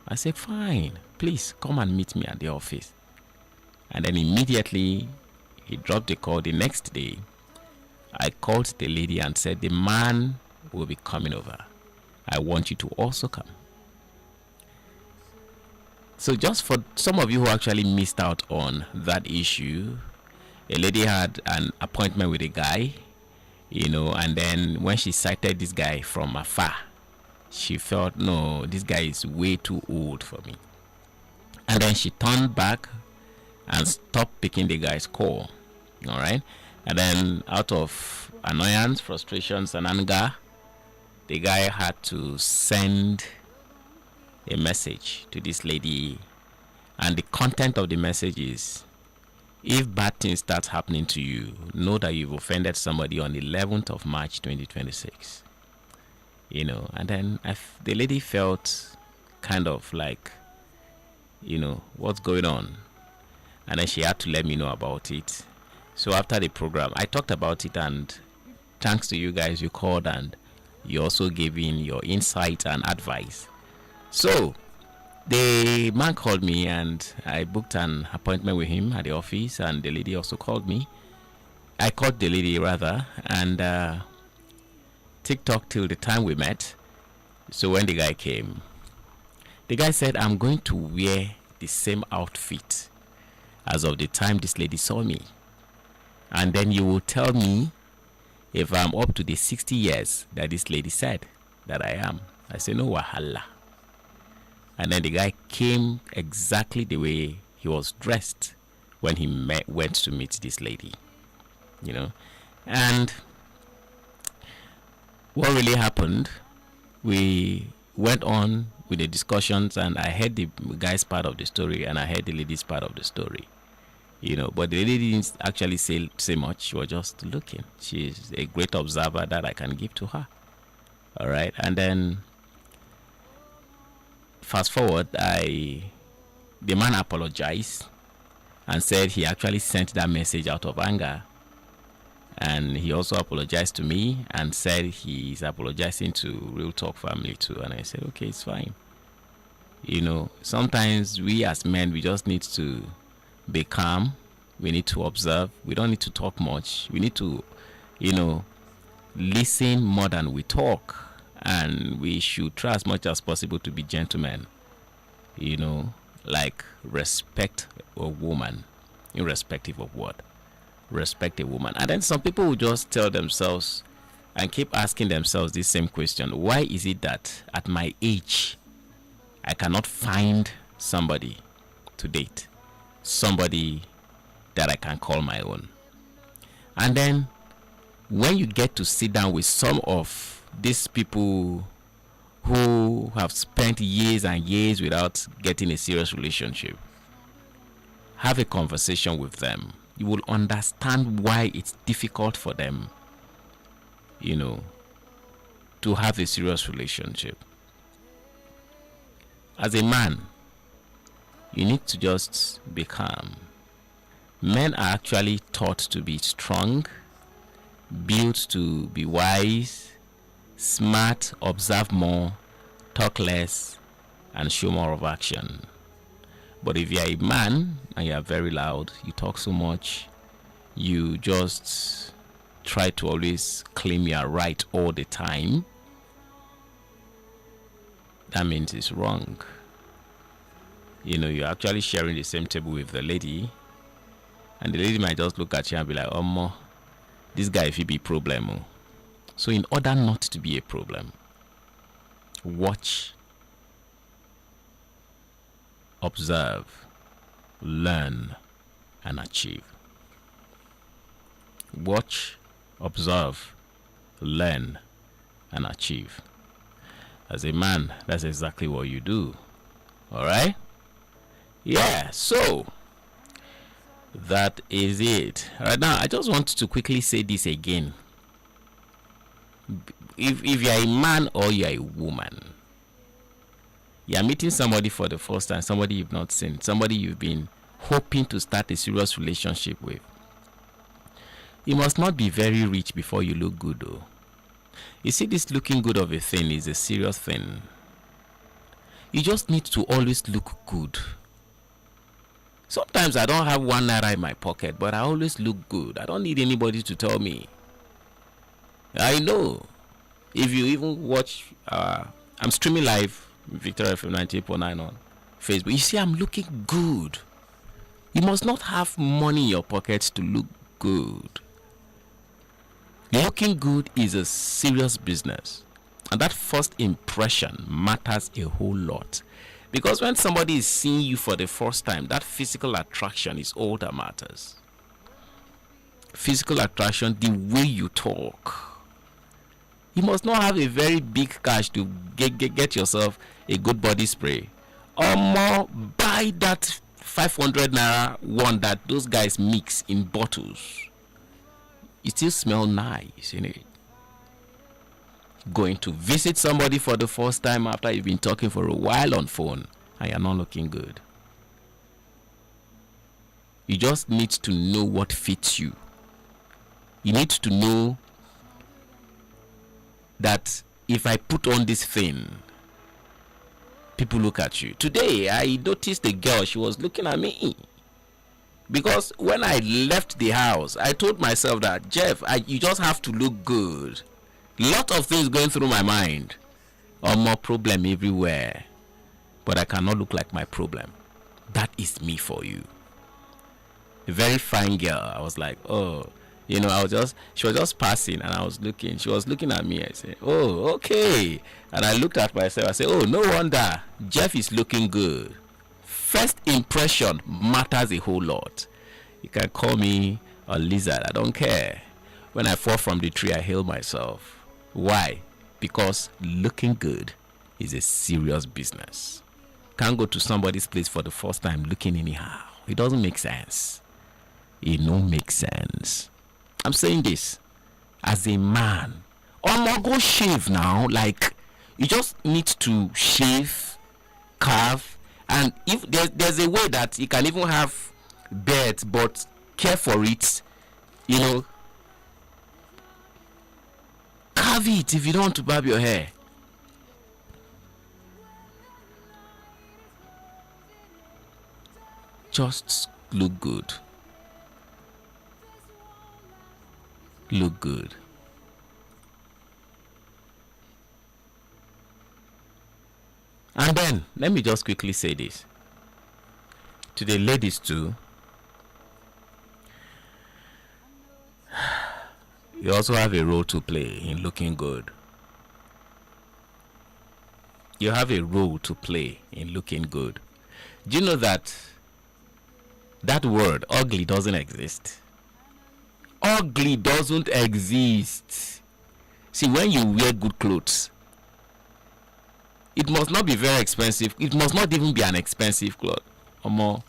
I said, fine, please come and meet me at the office. And then immediately he dropped the call. The next day I called the lady and said, the man will be coming over. I want you to also come. So just for some of you who actually missed out on that issue, a lady had an appointment with a guy, and then when she sighted this guy from afar, she felt, no, this guy is way too old for me. And then she turned back and stopped picking the guy's call. All right. And then out of annoyance, frustrations, and anger, the guy had to send a message to this lady. And the content of the message is, if bad things start happening to you, know that you've offended somebody on the 11th of March 2026. And then the lady felt kind of like, what's going on? And then she had to let me know about it. So after the program, I talked about it, and thanks to you guys, you called and you also gave in your insight and advice. So the man called me and I booked an appointment with him at the office, and the lady also called me. I called the lady rather, and TikTok till the time we met. So when the guy came, the guy said, I'm going to wear the same outfit as of the time this lady saw me, and then you will tell me if I'm up to the 60 years that this lady said that I am. I said, no wahala. And then the guy came exactly the way he was dressed when he went to meet this lady, and what really happened, we went on with the discussions, and I heard the guy's part of the story and I heard the lady's part of the story, but the lady didn't actually say much. She was just looking. She's a great observer that I can give to her. All right. And then fast forward, the man apologized and said he actually sent that message out of anger. And he also apologized to me and said he's apologizing to Real Talk family too. And I said, okay, it's fine. Sometimes we as men, we just need to be calm. We need to observe. We don't need to talk much. We need to, listen more than we talk. And we should try as much as possible to be gentlemen. Like respect a woman, irrespective of what. Respect a woman. And then some people will just tell themselves and keep asking themselves this same question: why is it that at my age I cannot find somebody to date, somebody that I can call my own? And then when you get to sit down with some of these people who have spent years and years without getting a serious relationship, have a conversation with them. You will understand why it's difficult for them, to to have a serious relationship. As a man, you need to just be calm. Men are actually taught to be strong, built to be wise, smart, observe more, talk less, and show more of action. But if you're a man and you're very loud, you talk so much, you just try to always claim you're right all the time, that means it's wrong. You know, you're actually sharing the same table with the lady, and the lady might just look at you and be like, oh, this guy if he be problem. So in order not to be a problem, watch, observe, learn, and achieve. Watch, observe, learn, and achieve. As a man, that's exactly what you do. Alright? Yeah, so that is it. Right now, I just want to quickly say this again. If you're a man or you're a woman, you're meeting somebody for the first time, somebody you've not seen, somebody you've been hoping to start a serious relationship with, you must not be very rich before you look good, though. You see, this looking good of a thing is a serious thing. You just need to always look good. Sometimes I don't have 1 naira in my pocket, but I always look good. I don't need anybody to tell me. I know. If you even watch, I'm streaming live, Victor FM 98.9 on Facebook. You see, I'm looking good. You must not have money in your pockets to look good. Looking good is a serious business, and that first impression matters a whole lot. Because when somebody is seeing you for the first time, that physical attraction is all that matters. Physical attraction, the way you talk. You must not have a very big cash to get yourself a good body spray. Or more, buy that 500 naira one that those guys mix in bottles. It still smells nice, innit? Going to visit somebody for the first time after you've been talking for a while on phone and you're not looking good. You just need to know what fits you. You need to know that if I put on this thing, people look at you. Today, I noticed a girl, she was looking at me. Because when I left the house, I told myself that, Jeff, you just have to look good. Lot of things going through my mind. Or more problem everywhere. But I cannot look like my problem. That is me for you. A very fine girl. I was like, oh, you know, she was just passing and I was looking. She was looking at me. I said, oh, okay. And I looked at myself. I said, oh, no wonder. Jeff is looking good. First impression matters a whole lot. You can call me a lizard. I don't care. When I fall from the tree, I hail myself. Why? Because looking good is a serious business. Can't go to somebody's place for the first time looking anyhow. It doesn't make sense. It don't make sense. I'm saying this as a man. Or go shave now. Like, you just need to shave, carve. And if there's a way that you can even have beard, but care for it, you know, carve it if you don't want to barb your hair. Just look good. Look good. And then, let me just quickly say this. To the ladies too. You also have a role to play in looking good. You have a role to play in looking good. Do you know that that word, ugly, doesn't exist? Ugly doesn't exist. See, when you wear good clothes, it must not be very expensive. It must not even be an expensive cloth. Omo,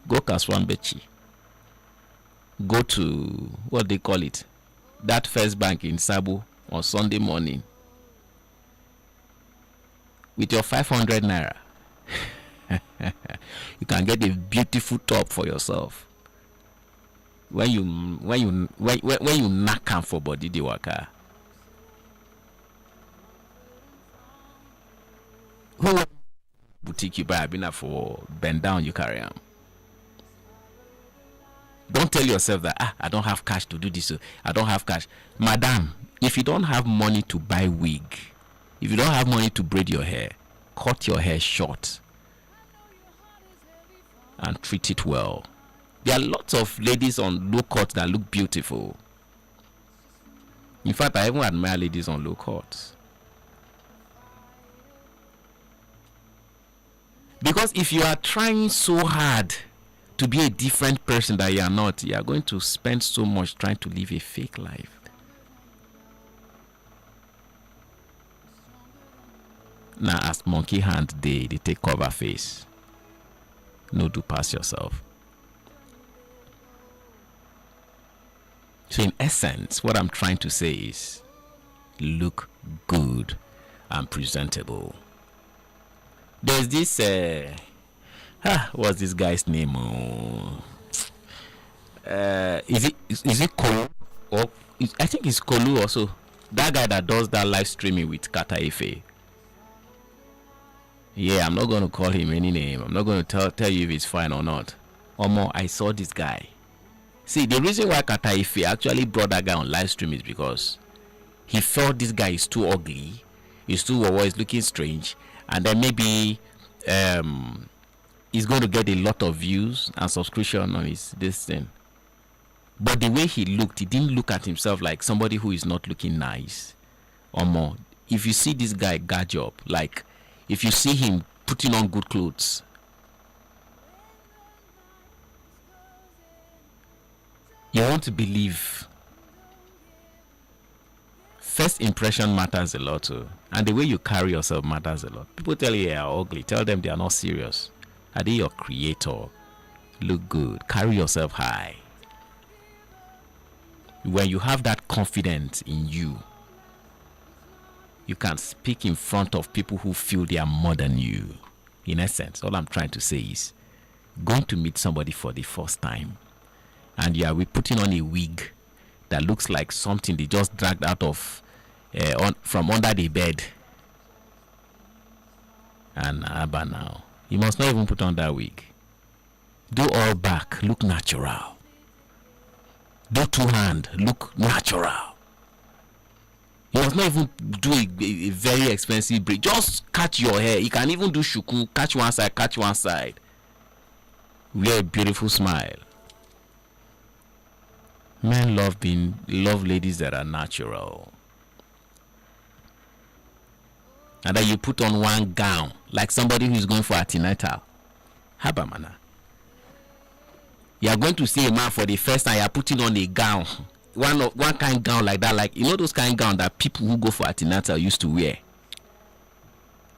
go Kaswambechi. Go to, what they call it, that first bank in Sabo on Sunday morning. with your 500 naira, you can get a beautiful top for yourself. When you knock am for body the waka. Who boutique you buy been for bend down you carry am? Don't tell yourself that I don't have cash to do this. I don't have cash, madam. If you don't have money to buy wig, if you don't have money to braid your hair, cut your hair short and treat it well. There are lots of ladies on low cut that look beautiful. In fact, I even admire ladies on low cut. Because if you are trying so hard to be a different person that you are not, you are going to spend so much trying to live a fake life. Now, as monkey hand, they take cover face. No, do pass yourself. So in essence, what I'm trying to say is look good and presentable. There's this what's this guy's name? Is it Kolu? Or I think it's Kolu also. That guy that does that live streaming with Kata Ife. Yeah, I'm not going to call him any name. I'm not going to tell you if it's fine or not. Omo, I saw this guy. See, the reason why Kata Ife actually brought that guy on live stream is because he felt this guy is too ugly, he's too he's looking strange, and then maybe he's going to get a lot of views and subscription on this thing. But the way he looked, he didn't look at himself like somebody who is not looking nice. Omo, if you see this guy gadge up, like if you see him putting on good clothes, you won't believe. First impression matters a lot too, and the way you carry yourself matters a lot. People tell you they are ugly, tell them they are not serious. Are they your creator? Look good, carry yourself high. When you have that confidence in you, you can speak in front of people who feel they are more than you. In essence, all I'm trying to say is going to meet somebody for the first time, and you are putting on a wig that looks like something they just dragged out of from under the bed. And Abba now, you must not even put on that wig. Do all back, look natural. Do two hand, look natural. You must not even do a very expensive braid. Just catch your hair. You can even do shuku, catch one side. Wear a beautiful smile. Men love ladies that are natural. And then you put on one gown like somebody who's going for antenatal. Habamana. You are going to see a man for the first time. You are putting on a gown, one kind of gown like that, like you know those kind of gown that people who go for antenatal used to wear.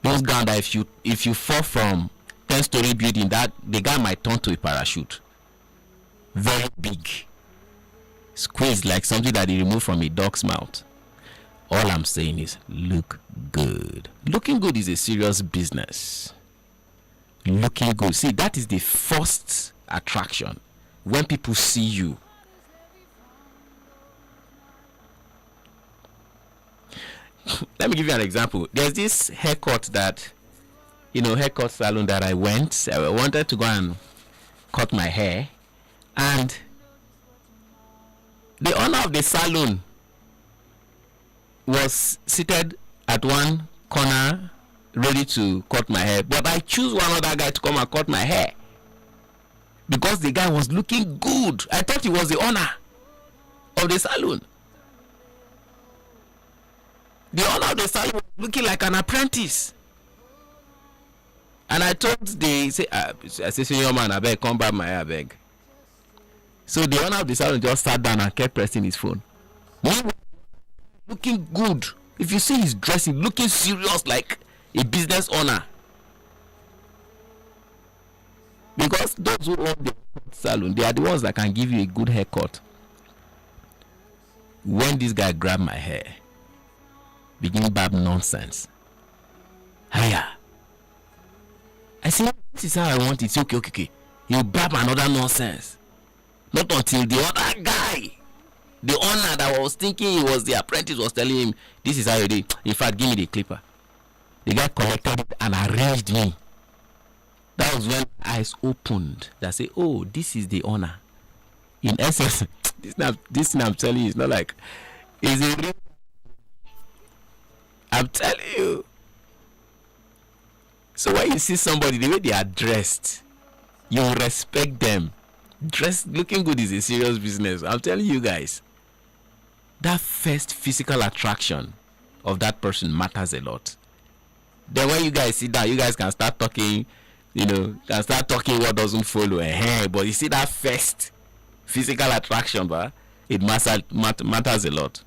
Those gowns that if you fall from 10-story building, that the guy might turn to a parachute. Very big. Squeezed like something that they remove from a dog's mouth. All I'm saying is look good. Looking good is a serious business. Looking good. See, that is the first attraction. When people see you. Let me give you an example. There's this haircut that, haircut salon that I went. I wanted to go and cut my hair. And the owner of the salon was seated at one corner ready to cut my hair, but I choose one other guy to come and cut my hair because the guy was looking good. I thought he was the owner of the salon. The owner of the salon was looking like an apprentice, and I told I said, "Senior man, I beg, come back my hair, I beg." So the owner of the salon just sat down and kept pressing his phone. Looking good. If you see his dressing, looking serious like a business owner. Because those who own the salon, they are the ones that can give you a good haircut. When this guy grabbed my hair, begin bab nonsense, Hiya. I say, this is how I want it. Okay. You bab another nonsense. Not until the other guy, the owner that was thinking he was the apprentice, was telling him, this is how you do. In fact, give me the clipper. The guy collected it and arranged me. That was when eyes opened. That say, oh, this is the owner. In essence, this thing I'm telling you is not like, is it real? I'm telling you. So when you see somebody, the way they are dressed, you respect them. Dressed, looking good is a serious business. I'm telling you guys. That first physical attraction of that person matters a lot. Then when you guys sit down, you guys can start talking, can start talking what doesn't follow. But you see that first physical attraction, but it matters a lot.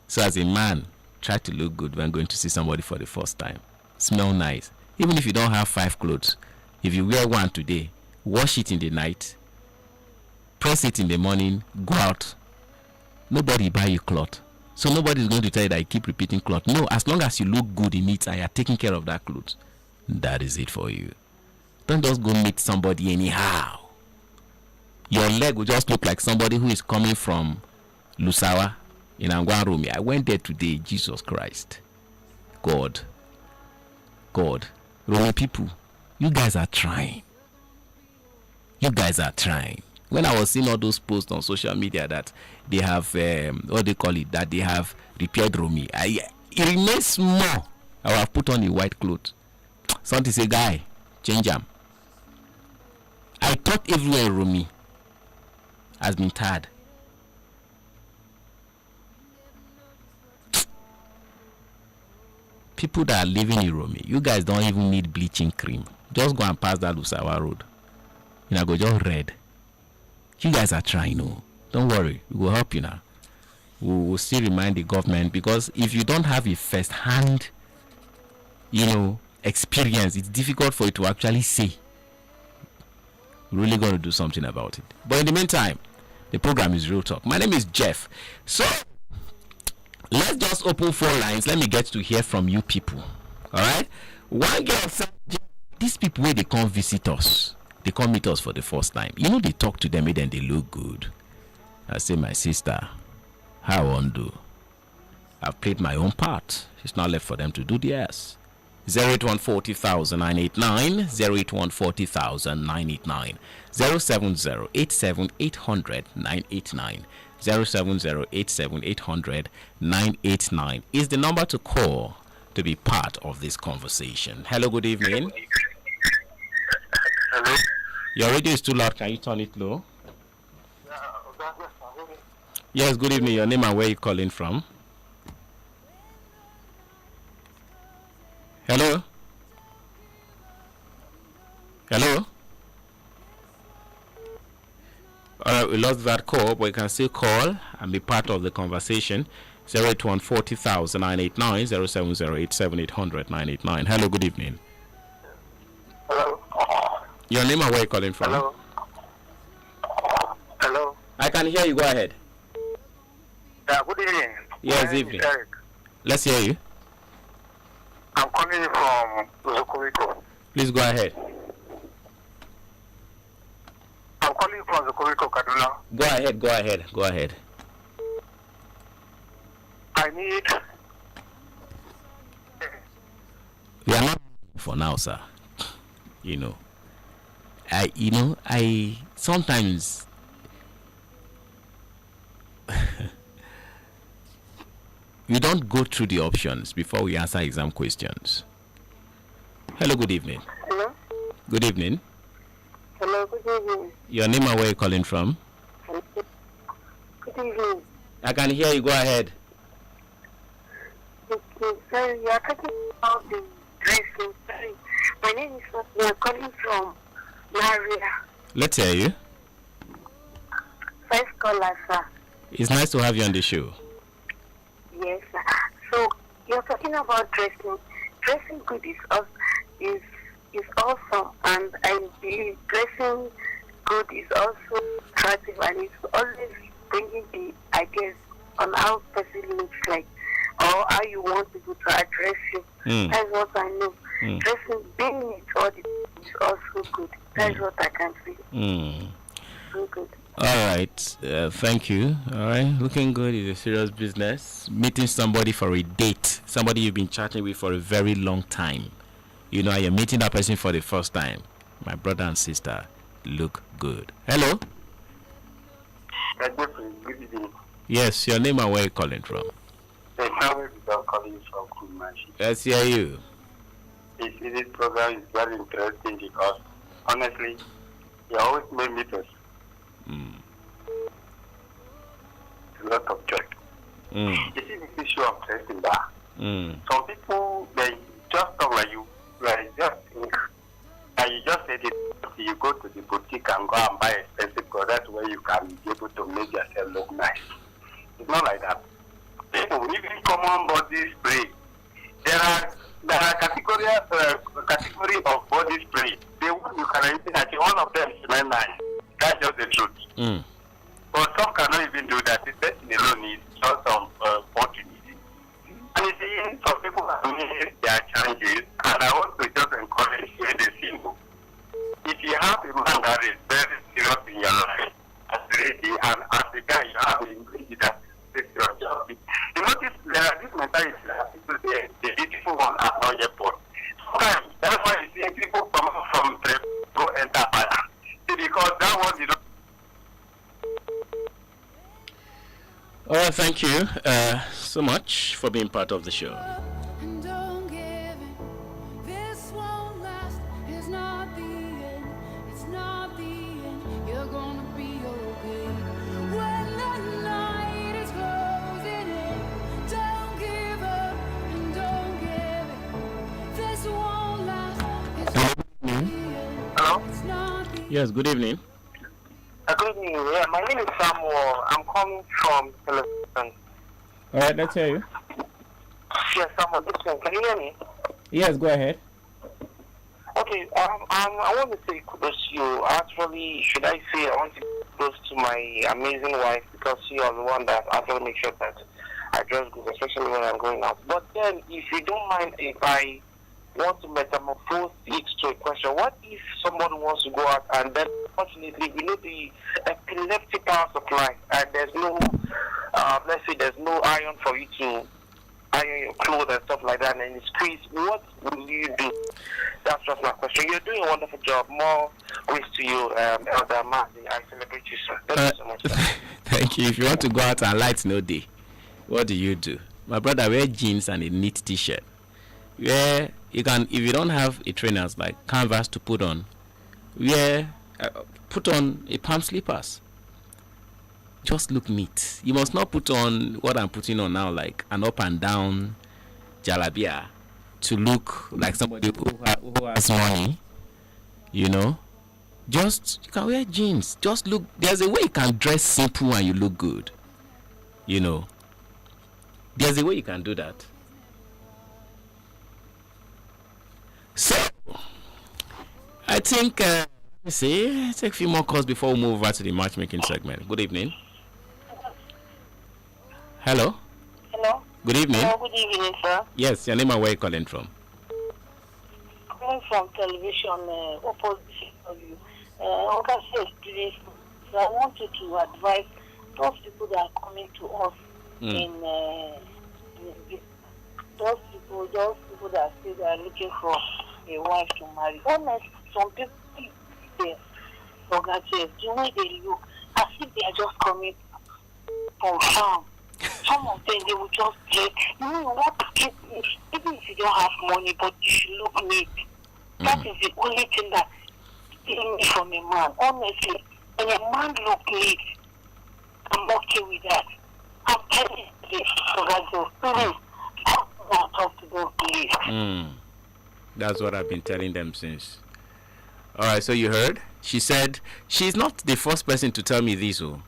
So as a man, try to look good when going to see somebody for the first time. Smell nice. Even if you don't have 5 clothes, if you wear one today, wash it in the night, press it in the morning, go out. Nobody buy you cloth. So nobody is going to tell you that you keep repeating cloth. No, as long as you look good in it and you are taking care of that clothes, that is it for you. Don't just go meet somebody anyhow. Your leg will just look like somebody who is coming from Lusawa in Angwarumi. I went there today. Jesus Christ. God. Roman people, you guys are trying. When I was seeing all those posts on social media that they have, what they call it, that they have repaired Romy, it remains small. I will have put on a white cloth. Something say, guy, change them. I thought everywhere in Romy has been tired. People that are living in Romy, you guys don't even need bleaching cream. Just go and pass that Lusawa road. Go just red. You guys are trying, no. Don't worry, we will help you now. We will still remind the government, because if you don't have a first-hand, experience, it's difficult for you to actually say. We're really going to do something about it. But in the meantime, the program is Real Talk. My name is Jeff. So let's just open 4 lines. Let me get to hear from you people. All right? One girl said, these people, when they come visit us, they come meet us for the first time. They talk to them and then they look good. I say, my sister, how I want to do? I've played my own part. It's not left for them to do theirs. 081400989, 081400989, 07087800989, 07087800989 is the number to call to be part of this conversation. Hello, good evening. Hello. Your radio is too loud. Can you turn it low? Yes, good evening. Your name and where you calling from? Hello? Hello? Alright, we lost that call, but you can still call and be part of the conversation. 081400989, 07087800989. Hello, good evening. Hello. Your name and where you calling from? Hello. Hello. I can hear you. Go ahead. Good evening. Yes, evening. Eric. Let's hear you. I'm calling you from Zokoriko. Please go ahead. I'm calling you from Zokoriko, Kaduna. Go ahead. I need. We are not for now, sir. I sometimes we don't go through the options before we answer exam questions. Hello, good evening. Hello. Good evening. Hello, good evening. Your name and where you calling from? Good evening. I can hear you. Go ahead. Okay, sorry, you are talking about the dressing. Sorry. My name is Sophia. I'm calling from Maria. Let's hear you. First caller, sir. It's nice to have you on the show. Yes, sir. So, you're talking about dressing. Dressing good is awesome, and I believe dressing good is also attractive, and it's always bringing the ideas on how person looks like, or or how you want people to address you. That's what I know. Dressing, being it all is also good. That's what I can say. So good. All right. Thank you. All right. Looking good is a serious business. Meeting somebody for a date, somebody you've been chatting with for a very long time. You know, you're meeting that person for the first time. My brother and sister look good. Hello. Good evening. Yes, your name and where you calling from? Hey, Samuel is calling from Kumashi. Let's hear you. This program is very interesting because, honestly, you always make me feel a lot of joy. You see this issue of dressing bar. Some people, they just talk like you, like just think, and you just say it, you go to the boutique and go and buy expensive clothes. That's where you can be able to make yourself look nice. It's not like that. People, even common body spray, there are category of body spray. The one you can even actually one of them smell nice. That's just the truth. But some cannot even do that. The person alone needs just some opportunity. And you see, some people have made their challenges, and I want to just encourage you the simple. If you have a man that is very serious in your life, as a lady, and as a guy, you have a lady that is serious. You notice there are this mentality that people say the beautiful one are not yet born. Sometimes that's why you see people come from the go enter fire. Because that one is not. All right, thank you so much for being part of the show. And don't give in. This won't last. It's not the end. It's not the end. You're gonna be okay. When the night is closing in, don't give up and don't give in. This won't last. It's not the end. Hello? It's not the Yes, good evening. Good evening. Yeah, my name is Samuel. I'm calling from television. All right, let's hear you. Yes, Samuel. Listen, can you hear me? Yes, go ahead. Okay. I want to say kudos to you. Actually, should I say I want to kudos to my amazing wife because you are the one that actually makes sure that I dress good, especially when I'm going out. But then, if you don't mind, if I want to metamorphose it to a question, what if somebody wants to go out and then unfortunately we know the epileptic power supply and there's no let's say there's no iron for you to iron your clothes and stuff like that and it's squeezed, what will you do? That's just my question. You're doing a wonderful job. More grace to you, Elder Mazi. I celebrate you, sir. Thank you so much, sir. Thank you. If you want to go out and light no day, what do? My brother wear jeans and a neat t-shirt. Where you can, if you don't have a trainers like canvas to put on, put on a palm slippers. Just look neat. You must not put on what I'm putting on now, like an up and down jalabia, to look like somebody who has money. You know, just you can wear jeans. Just look. There's a way you can dress simple and you look good. You know, there's a way you can do that. So, I think, let me see, take a few more calls before we move over to the matchmaking segment. Good evening. Hello? Hello? Good evening. Hello, good evening, sir. Yes, your name and where you calling from? Calling from television, opposite of you. Uncle says today, so I wanted to advise those people that are coming to us those people that say they are looking for a wife to marry. Honestly, some people Magaji, the way they look, as if they are just coming from farm. Some of them they will just get, you know what, even if you don't have money, but you should look neat. That is the only thing that stealing me from a man. Honestly, when a man look neat, I'm okay with that. I'm telling you this, Magaji, please. Talk to them, please. That's what I've been telling them since. Alright, so you heard? She said she's not the first person to tell me this. Oh,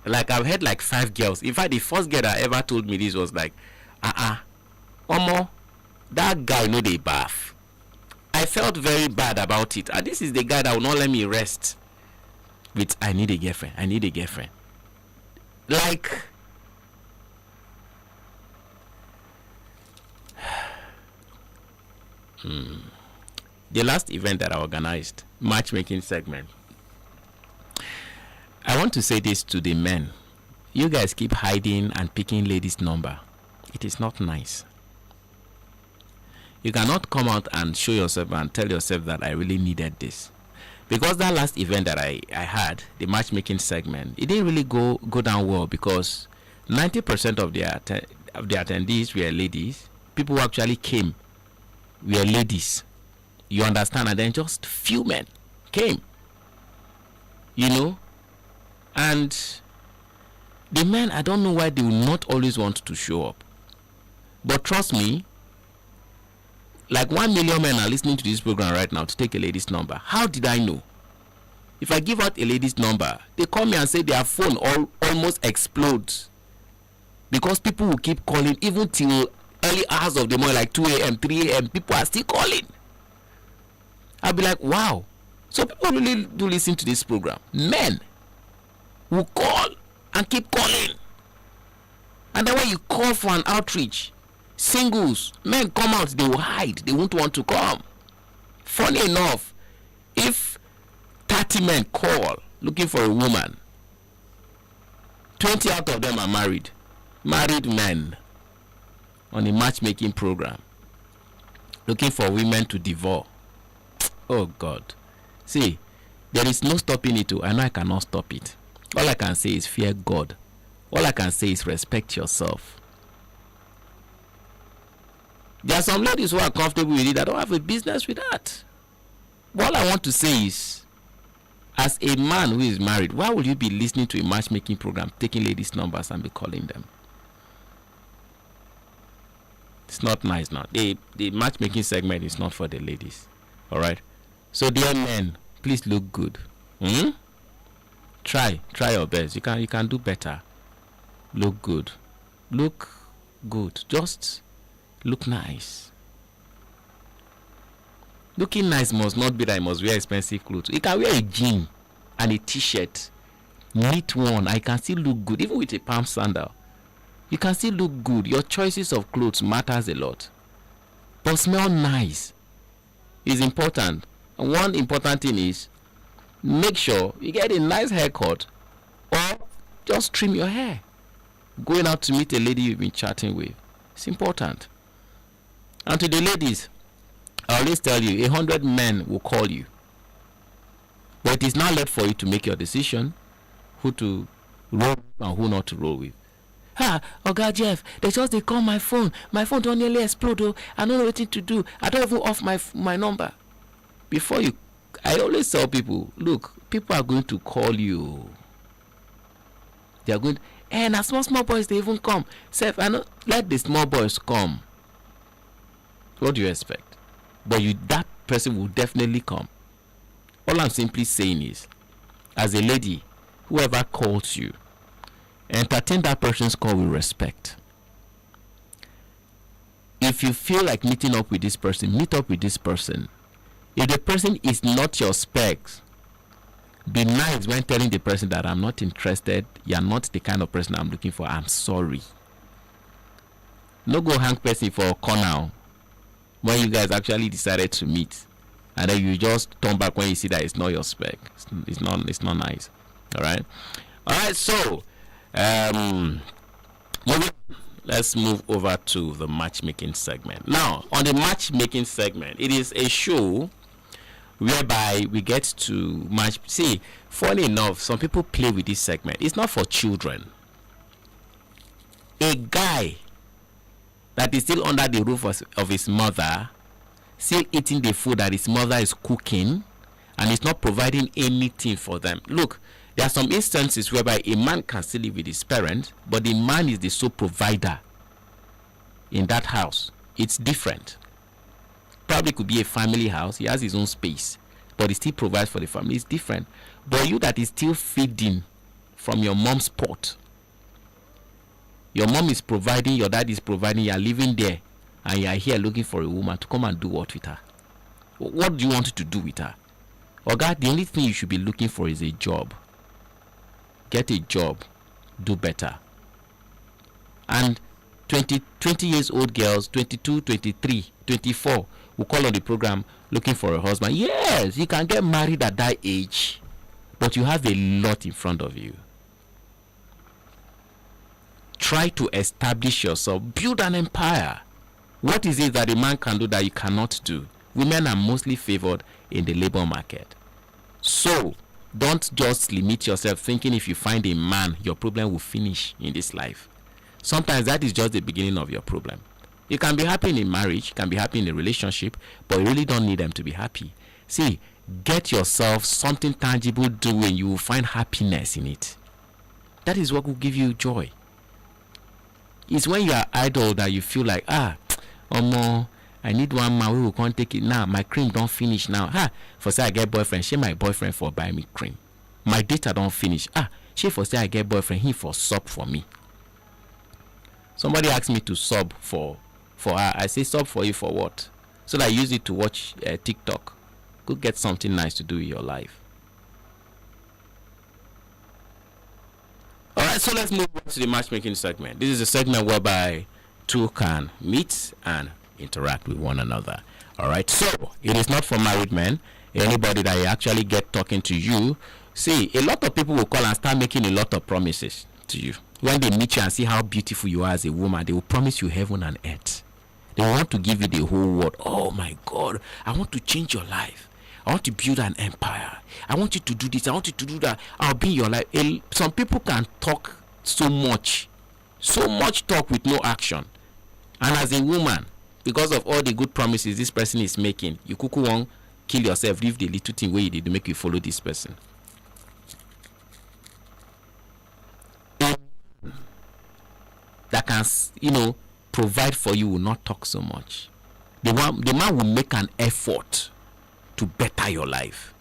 like I've heard like 5 girls. In fact, the first girl that ever told me this was like, Omo, that guy know they bath. I felt very bad about it. And this is the guy that will not let me rest with I need a girlfriend. Like, the last event that I organized, matchmaking segment, I want to say this to the men. You guys keep hiding and picking ladies' number. It is not nice. You cannot come out and show yourself and tell yourself that I really needed this. Because that last event that I had, the matchmaking segment, it didn't really go down well because 90% of the attendees were ladies. People who actually came were ladies. You understand? And then just few men came. You know? And the men, I don't know why they will not always want to show up. But trust me, like 1 million men are listening to this program right now to take a lady's number. How did I know? If I give out a lady's number, they call me and say their phone almost explodes. Because people will keep calling even till early hours of the morning, like 2 a.m., 3 a.m. People are still calling. I'll be like, wow. So people really do listen to this program. Men will call and keep calling. And then when you call for an outreach, singles, men come out, they will hide. They won't want to come. Funny enough, if 30 men call looking for a woman, 20 out of them are married. Married men on a matchmaking program looking for women to devour. Oh God. See, there is no stopping it. I know I cannot stop it. All I can say is fear God. All I can say is respect yourself. There are some ladies who are comfortable with it. I don't have a business with that. But all I want to say is, as a man who is married, why would you be listening to a matchmaking program, taking ladies' numbers and be calling them? It's not nice now. The matchmaking segment is not for the ladies. All right? So, dear men, please look good. Try your best. You can do better. Look good. Look good. Just look nice. Looking nice must not be that you must wear expensive clothes. You can wear a jean and a t-shirt, neat one. I can still look good, even with a palm sandal. You can still look good. Your choices of clothes matters a lot. But smell nice is important. And one important thing is, make sure you get a nice haircut or just trim your hair. Going out to meet a lady you've been chatting with, it's important. And to the ladies, I always tell you, 100 men will call you. But it is now left for you to make your decision who to roll and who not to roll with. Oga Jeff, they call my phone. My phone don't nearly explode. I don't know what to do. I don't even off my number. Before you, I always tell people, look, people are going to call you. They are going, and as small boys, they even come. Seth, I know, let the small boys come. What do you expect? But that person will definitely come. All I'm simply saying is, as a lady, whoever calls you, entertain that person's call with respect. If you feel like meeting up with this person, meet up with this person. If the person is not your specs, be nice when telling the person that I'm not interested, you're not the kind of person I'm looking for, I'm sorry. No go hang person for a corner when you guys actually decided to meet, and then you just turn back when you see that it's not your spec. It's not nice. All right, so let's move over to the matchmaking segment. Now, on the matchmaking segment, it is a show whereby we get to match. See, funny enough, some people play with this segment. It's not for children. A guy that is still under the roof of his mother, still eating the food that his mother is cooking, and is not providing anything for them. Look, there are some instances whereby a man can still live with his parents, but the man is the sole provider in that house. It's different. Probably could be a family house. He has his own space, but he still provides for the family. It's different. But you that is still feeding from your mom's pot, your mom is providing, your dad is providing, you are living there, and you are here looking for a woman to come and do what with her? What do you want to do with her? Or God, the only thing you should be looking for is a job. Get a job, do better. And 20 years old girls, 22, 23, 24, who call on the program looking for a husband. Yes, you can get married at that age, but you have a lot in front of you. Try to establish yourself, build an empire. What is it that a man can do that you cannot do? Women are mostly favored in the labor market. So don't just limit yourself thinking if you find a man, your problem will finish in this life. Sometimes that is just the beginning of your problem. You can be happy in a marriage, you can be happy in a relationship, but you really don't need them to be happy. See, get yourself something tangible doing, you will find happiness in it. That is what will give you joy. It's when you are idle that you feel like, I need one man who will come take it now. My cream don't finish now. For say I get boyfriend, she my boyfriend for buy me cream. My data don't finish. She for say I get boyfriend, he for sub for me. Somebody asked me to sub for her. I say sub for you for what? So that I use it to watch TikTok. Go get something nice to do in your life. Alright, so let's move on to the matchmaking segment. This is a segment whereby two can meet and interact with one another. Alright, so it is not for married men. Anybody that you actually get talking to you. See, a lot of people will call and start making a lot of promises to you. When they meet you and see how beautiful you are as a woman, they will promise you heaven and earth. They want to give you the whole world. Oh my God, I want to change your life. I want to build an empire. I want you to do this. I want you to do that. I'll be in your life. Some people can talk so much talk with no action. And as a woman, because of all the good promises this person is making, you kuku won't kill yourself, leave the little thing where you did to make you follow this person. That can, provide for you will not talk so much. The man will make an effort to better your life.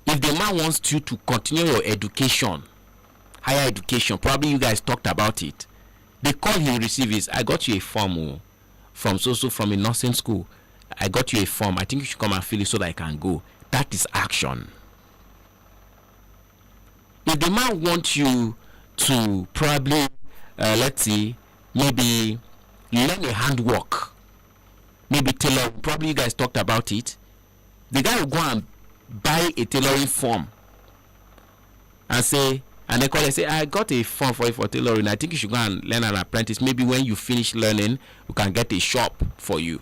If the man wants you to continue your education, higher education, probably you guys talked about it. The call he receives is, I got you a form from a nursing school. I got you a form. I think you should come and fill it so that I can go. That is action. If the man wants you to probably, let's see, maybe learn a handwork, maybe tailor, probably you guys talked about it. The guy will go and buy a tailoring form and they call and say, I got a form for you for tailoring. I think you should go and learn an apprentice. Maybe when you finish learning, we can get a shop for you.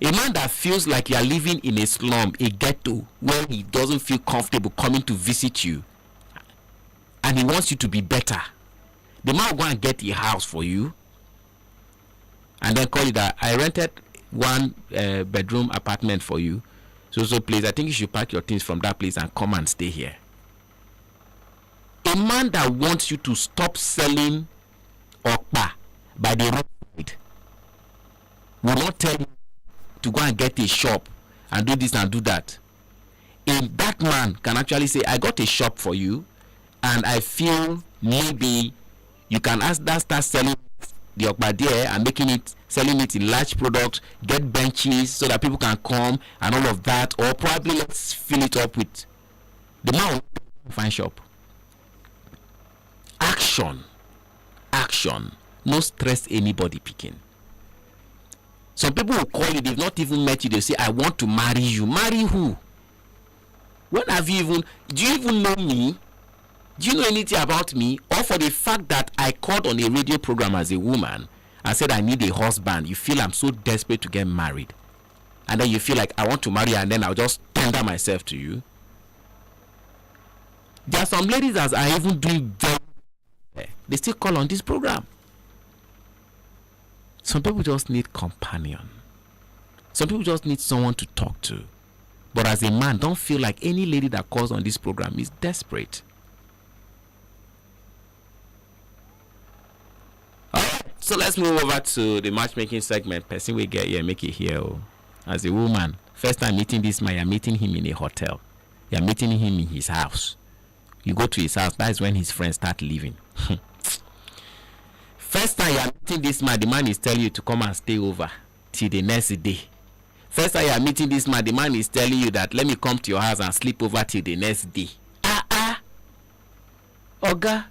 A man that feels like you are living in a slum, a ghetto, where he doesn't feel comfortable coming to visit you, and he wants you to be better, the man will go and get a house for you and then call you that I rented one bedroom apartment for you, so please, I think you should pack your things from that place and come and stay here. A man that wants you to stop selling okpa by the roadside will not tell you to go and get a shop and do this and do that. And that man can actually say, I got a shop for you, and I feel maybe you can start selling the okpa there and selling it in large products, get benches so that people can come and all of that, or probably let's fill it up with the man will find shop. Action. No stress anybody picking. Some people will call you, they've not even met you, they say, I want to marry you. Marry who? When have you do you even know me? Do you know anything about me? Or for the fact that I called on a radio program as a woman and said I need a husband, you feel I'm so desperate to get married. And then you feel like I want to marry and then I'll just tender myself to you. There are some ladies that are even doing very well. They still call on this program. Some people just need companion. Some people just need someone to talk to. But as a man, don't feel like any lady that calls on this program is desperate. Alright, so let's move over to the matchmaking segment. Person we get here, make it here. As a woman, first time meeting this man, you're meeting him in a hotel. You're meeting him in his house. You go to his house, that's when his friends start leaving. First time you're meeting this man, the man is telling you to come and stay over till the next day. First time you're meeting this man, the man is telling you that let me come to your house and sleep over till the next day. Oga,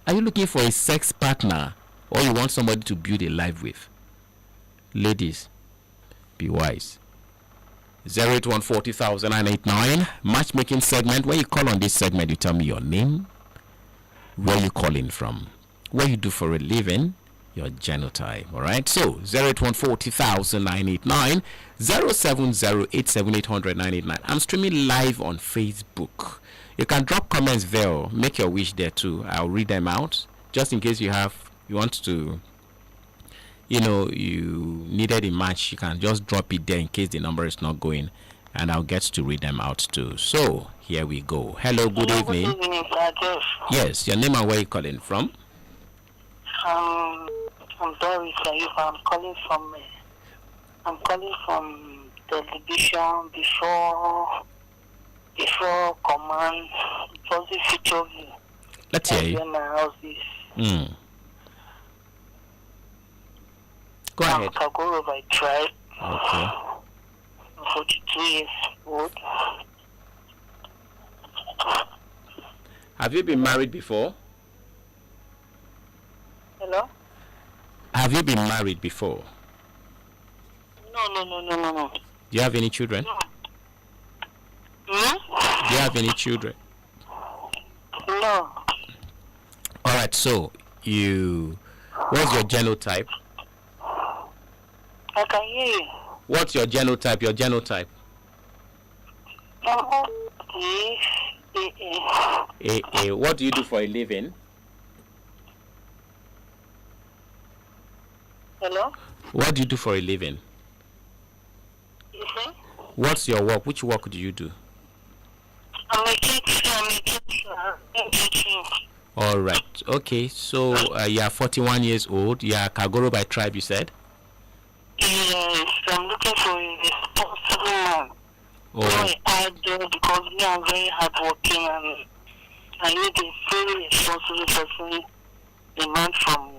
are you looking for a sex partner or you want somebody to build a life with. Ladies, be wise. 081400989 matchmaking segment. When you call on this segment, you tell me your name, where you calling from, what you do for a living, your genotype. All right, so 081400989 07087800989. I'm streaming live on Facebook. You can drop comments there, make your wish there too. I'll read them out just in case you want to, you needed a match. You can just drop it there in case the number is not going, and I'll get to read them out too. So here we go. Hello, good evening. Good evening, Sir Jeff. Yes, your name and where you calling from? I'm very sorry. I'm calling from television before command. It was a feature view. Let's hear you. Where my house is. Go ahead. Kagoro by tribe. Okay. 42 years old. Have you been married before? Hello? Have you been married before? No. Do you have any children? No. Do you have any children? No. All right, so what's your genotype? I can hear you. What's your genotype? Your genotype? AA. What do you do for a living? Hello? What do you do for a living? What's your work? Which work do you do? I'm a teacher. All right. Okay. So you are 41 years old. You are Kagoro by tribe, you said? Yes. I'm looking for a responsible man. Oh. I do because me, I'm very hardworking and I need a very responsible person, a man from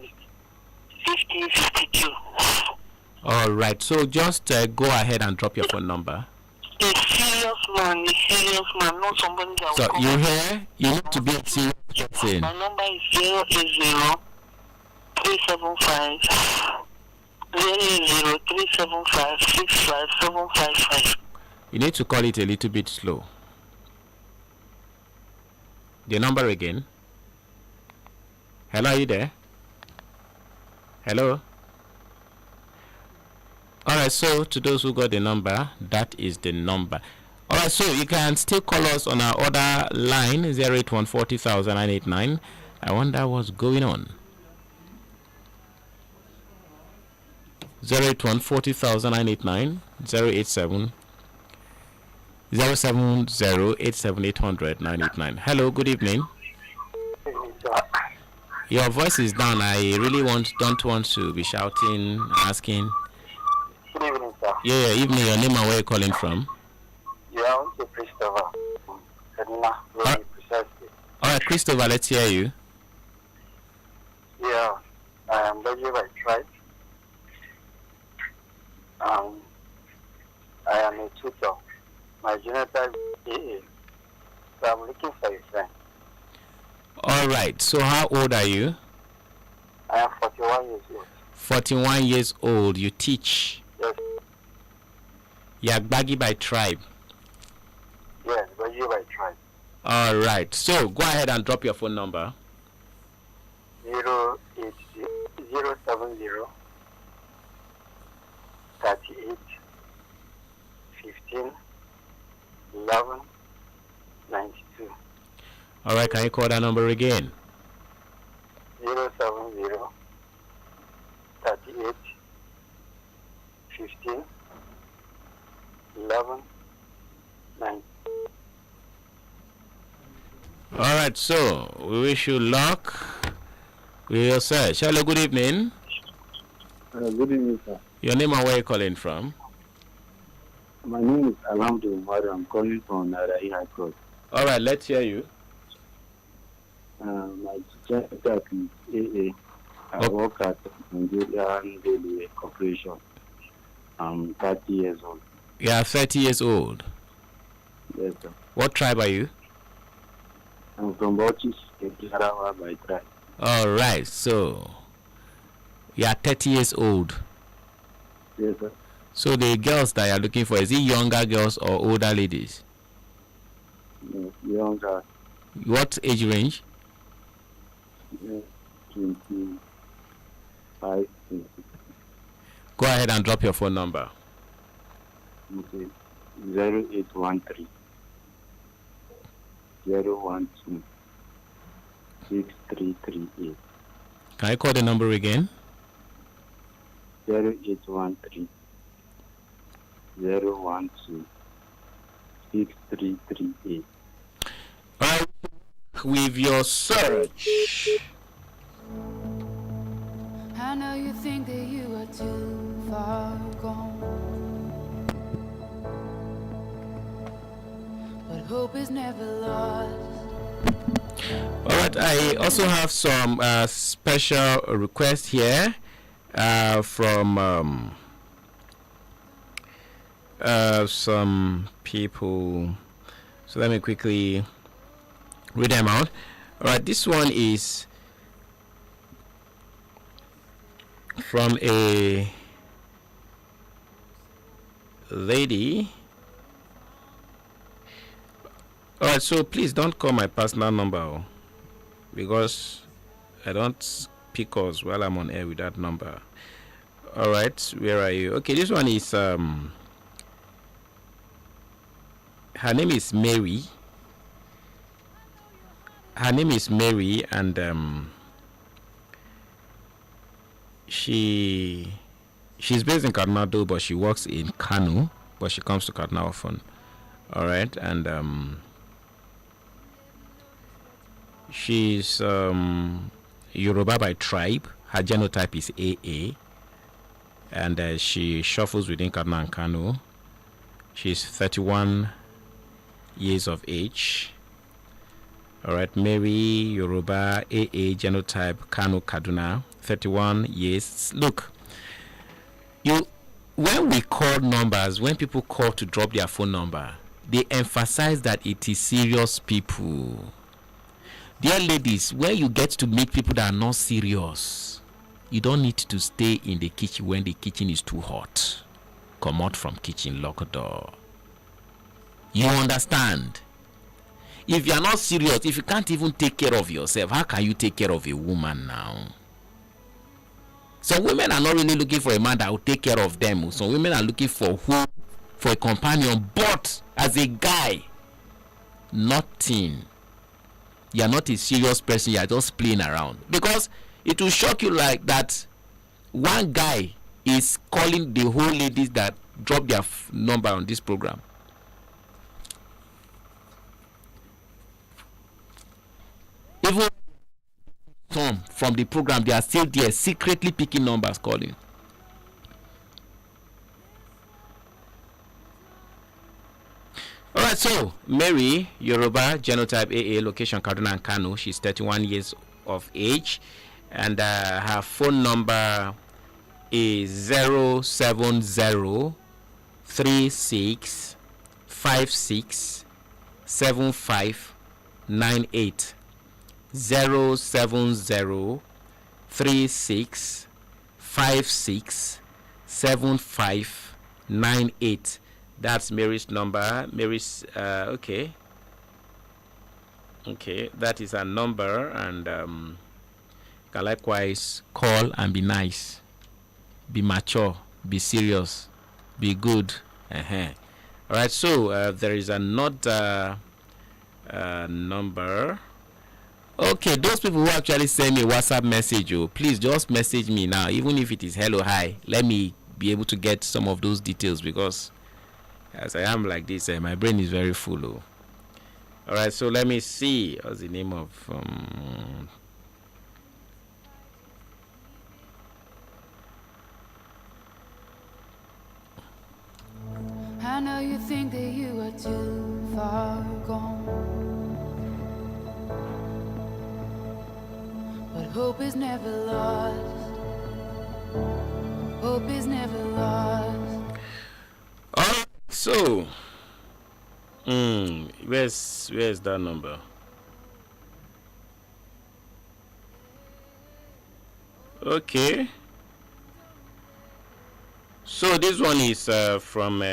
50-52. All right. So just go ahead and drop your phone number. A serious man, not somebody that So will you come. here? You need to be a serious person. My number is 080-375-65755. You need to call it a little bit slow. The number again. Hello, are you there? Hello? Alright, so to those who got the number, that is the number. Alright, so you can still call us on our other line 081400989. I wonder what's going on. 081400989 087 07087800989. Hello, good evening. Your voice is down. I really don't want to be shouting, asking. Good evening, sir. Yeah, evening. Your name and where you calling from? Yeah, I'm Christopher. KADUNA, very precisely. All right, Christopher, let's hear you. Yeah, I am Magaji by tribe. I am a tutor. My genotype is AA. So I'm looking for a friend. All right, so how old are you? I am 41 years old. 41 years old. You teach. Yes. You're Baggy by tribe. Yes, Magaji by tribe. All right, so go ahead and drop your phone number. 070 38 15 11 92. All right, can you call that number again? 070 38 15 11 9. All right, so we wish you luck with your search. Hello, good evening. Good evening, sir. Your name and where you calling from? My name is Alhamdu Umar. I'm calling from Narai High Court. All right, let's hear you. My gender is AA. I work at Nigerian Railway Corporation. I'm 30 years old. You are 30 years old. Yes, sir. What tribe are you? I'm from Bauchi, Sarawa by tribe. All right, so You are 30 years old. Yes, sir. So the girls that you are looking for, is it younger girls or older ladies? Younger. What age range? 25. Go ahead and drop your phone number. Okay. 0813 012 6338. Can I call the number again? 0813 012 6338. With your search. I know you think that you are too far gone, but hope is never lost. All right, I also have some special requests here from some people. So let me quickly read them out. All right, this one is from a lady. All right, so please don't call my personal number because I don't pick calls while I'm on air with that number. All right, where are you? Okay, this one is her name is Mary. Her name is Mary, and she's based in Kaduna though, but she works in Kano, but she comes to Kaduna often. All right, and she's Yoruba by tribe. Her genotype is AA, and she shuffles within Kaduna and Kano. She's 31 years of age. All right, Mary, Yoruba, AA, genotype, Kano, Kaduna, 31 years. Look, when we call numbers, when people call to drop their phone number, they emphasize that it is serious people. Dear ladies, when you get to meet people that are not serious, you don't need to stay in the kitchen when the kitchen is too hot. Come out from kitchen, lock a door. You understand? If you are not serious, if you can't even take care of yourself, how can you take care of a woman now? Some women are not really looking for a man that will take care of them. Some women are looking for a companion. But as a guy, nothing. You are not a serious person. You are just playing around. Because it will shock you like that. One guy is calling the whole ladies that drop their number on this program. Even some from the program, they are still there secretly picking numbers, calling. All right, so Mary, Yoruba, genotype AA, location Kaduna and Kano. She's 31 years of age, and her phone number is 070 36 56 7598. 070 36 56 7598. That's Mary's number. Mary's okay, that is her number, and can likewise call and be nice, be mature, be serious, be good. All right, so there is another number. Okay, those people who actually send me a WhatsApp message, please just message me now, even if it is hello, hi. Let me be able to get some of those details, because as I am like this, my brain is very full. All right, so let me see. What's the name of I know you think that you are too far gone, but hope is never lost. Hope is never lost. So, where's that number? Okay, So this one is from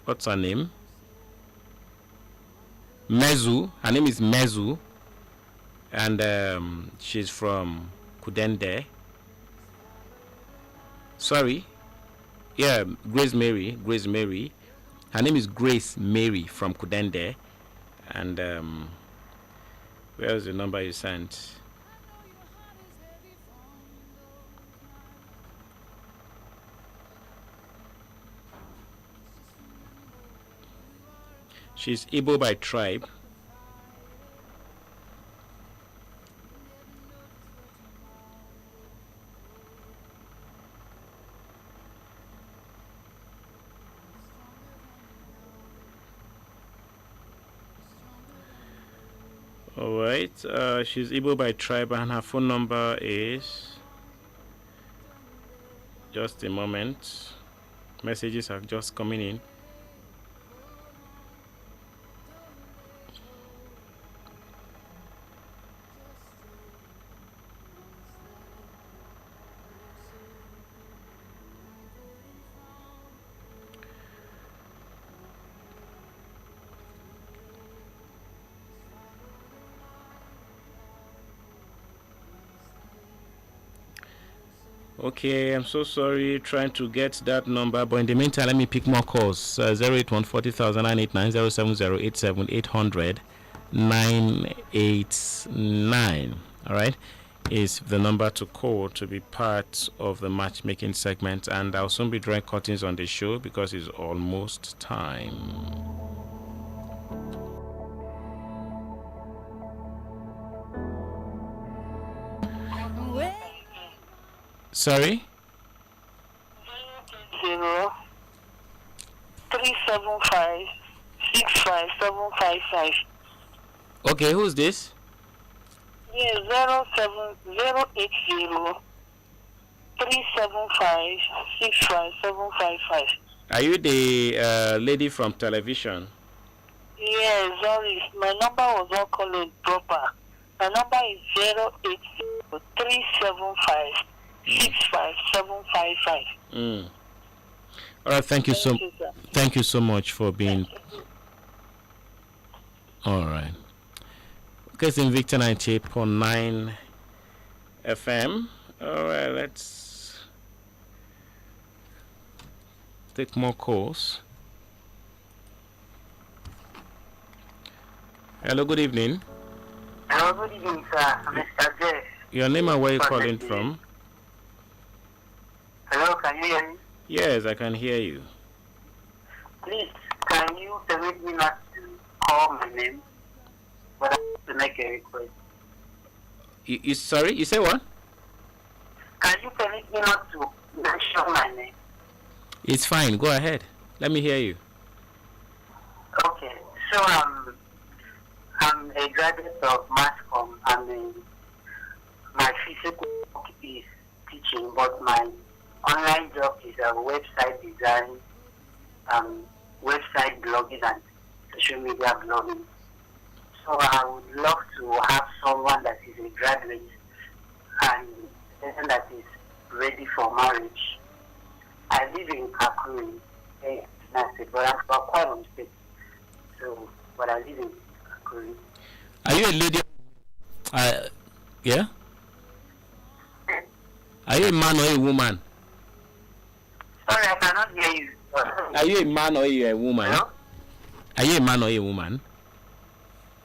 what's her name? Mezu. Her name is Mezu, and she's from Kudende. Sorry, yeah, Grace Mary. Her name is Grace Mary from Kudende, and where's the number you sent? She's Igbo by tribe. All right, she's Igbo by tribe, and her phone number is, just a moment, messages are just coming in. Okay, I'm so sorry trying to get that number, but in the meantime, let me pick more calls. 081 40989 070 800 989. All right, is the number to call to be part of the matchmaking segment, and I'll soon be drawing curtains on the show because it's almost time. Sorry? 0375 65755. Okay, who's this? Yeah, 080 375 65755. Are you the lady from television? Yeah, sorry, my number was not called proper. My number is 080 375 65755. All right, thank you thank you so much for being. All right. Okay, it's Invicta 98.9 FM. All right, let's take more calls. Hello, good evening. Hello, good evening, sir. Mr. Jeff. Your name and where you calling from? Hello, can you hear me? Yes, I can hear you. Please, can you permit me not to call my name, but I want to make a request? You sorry? You say what? Can you permit me not to mention my name? It's fine. Go ahead. Let me hear you. Okay, so I'm a graduate of mass comm, and my physical work is teaching, but my online job is a website design, website blogging, and social media blogging. So I would love to have someone that is a graduate and person that is ready for marriage. I live in Kakuri, but I'm from Kwara State. So, but I live in Kakuri. Are you a lady? Yeah? Are you a man or a woman? Sorry, I cannot hear you. Are you a man or a woman? Hello? Are you a man or a woman?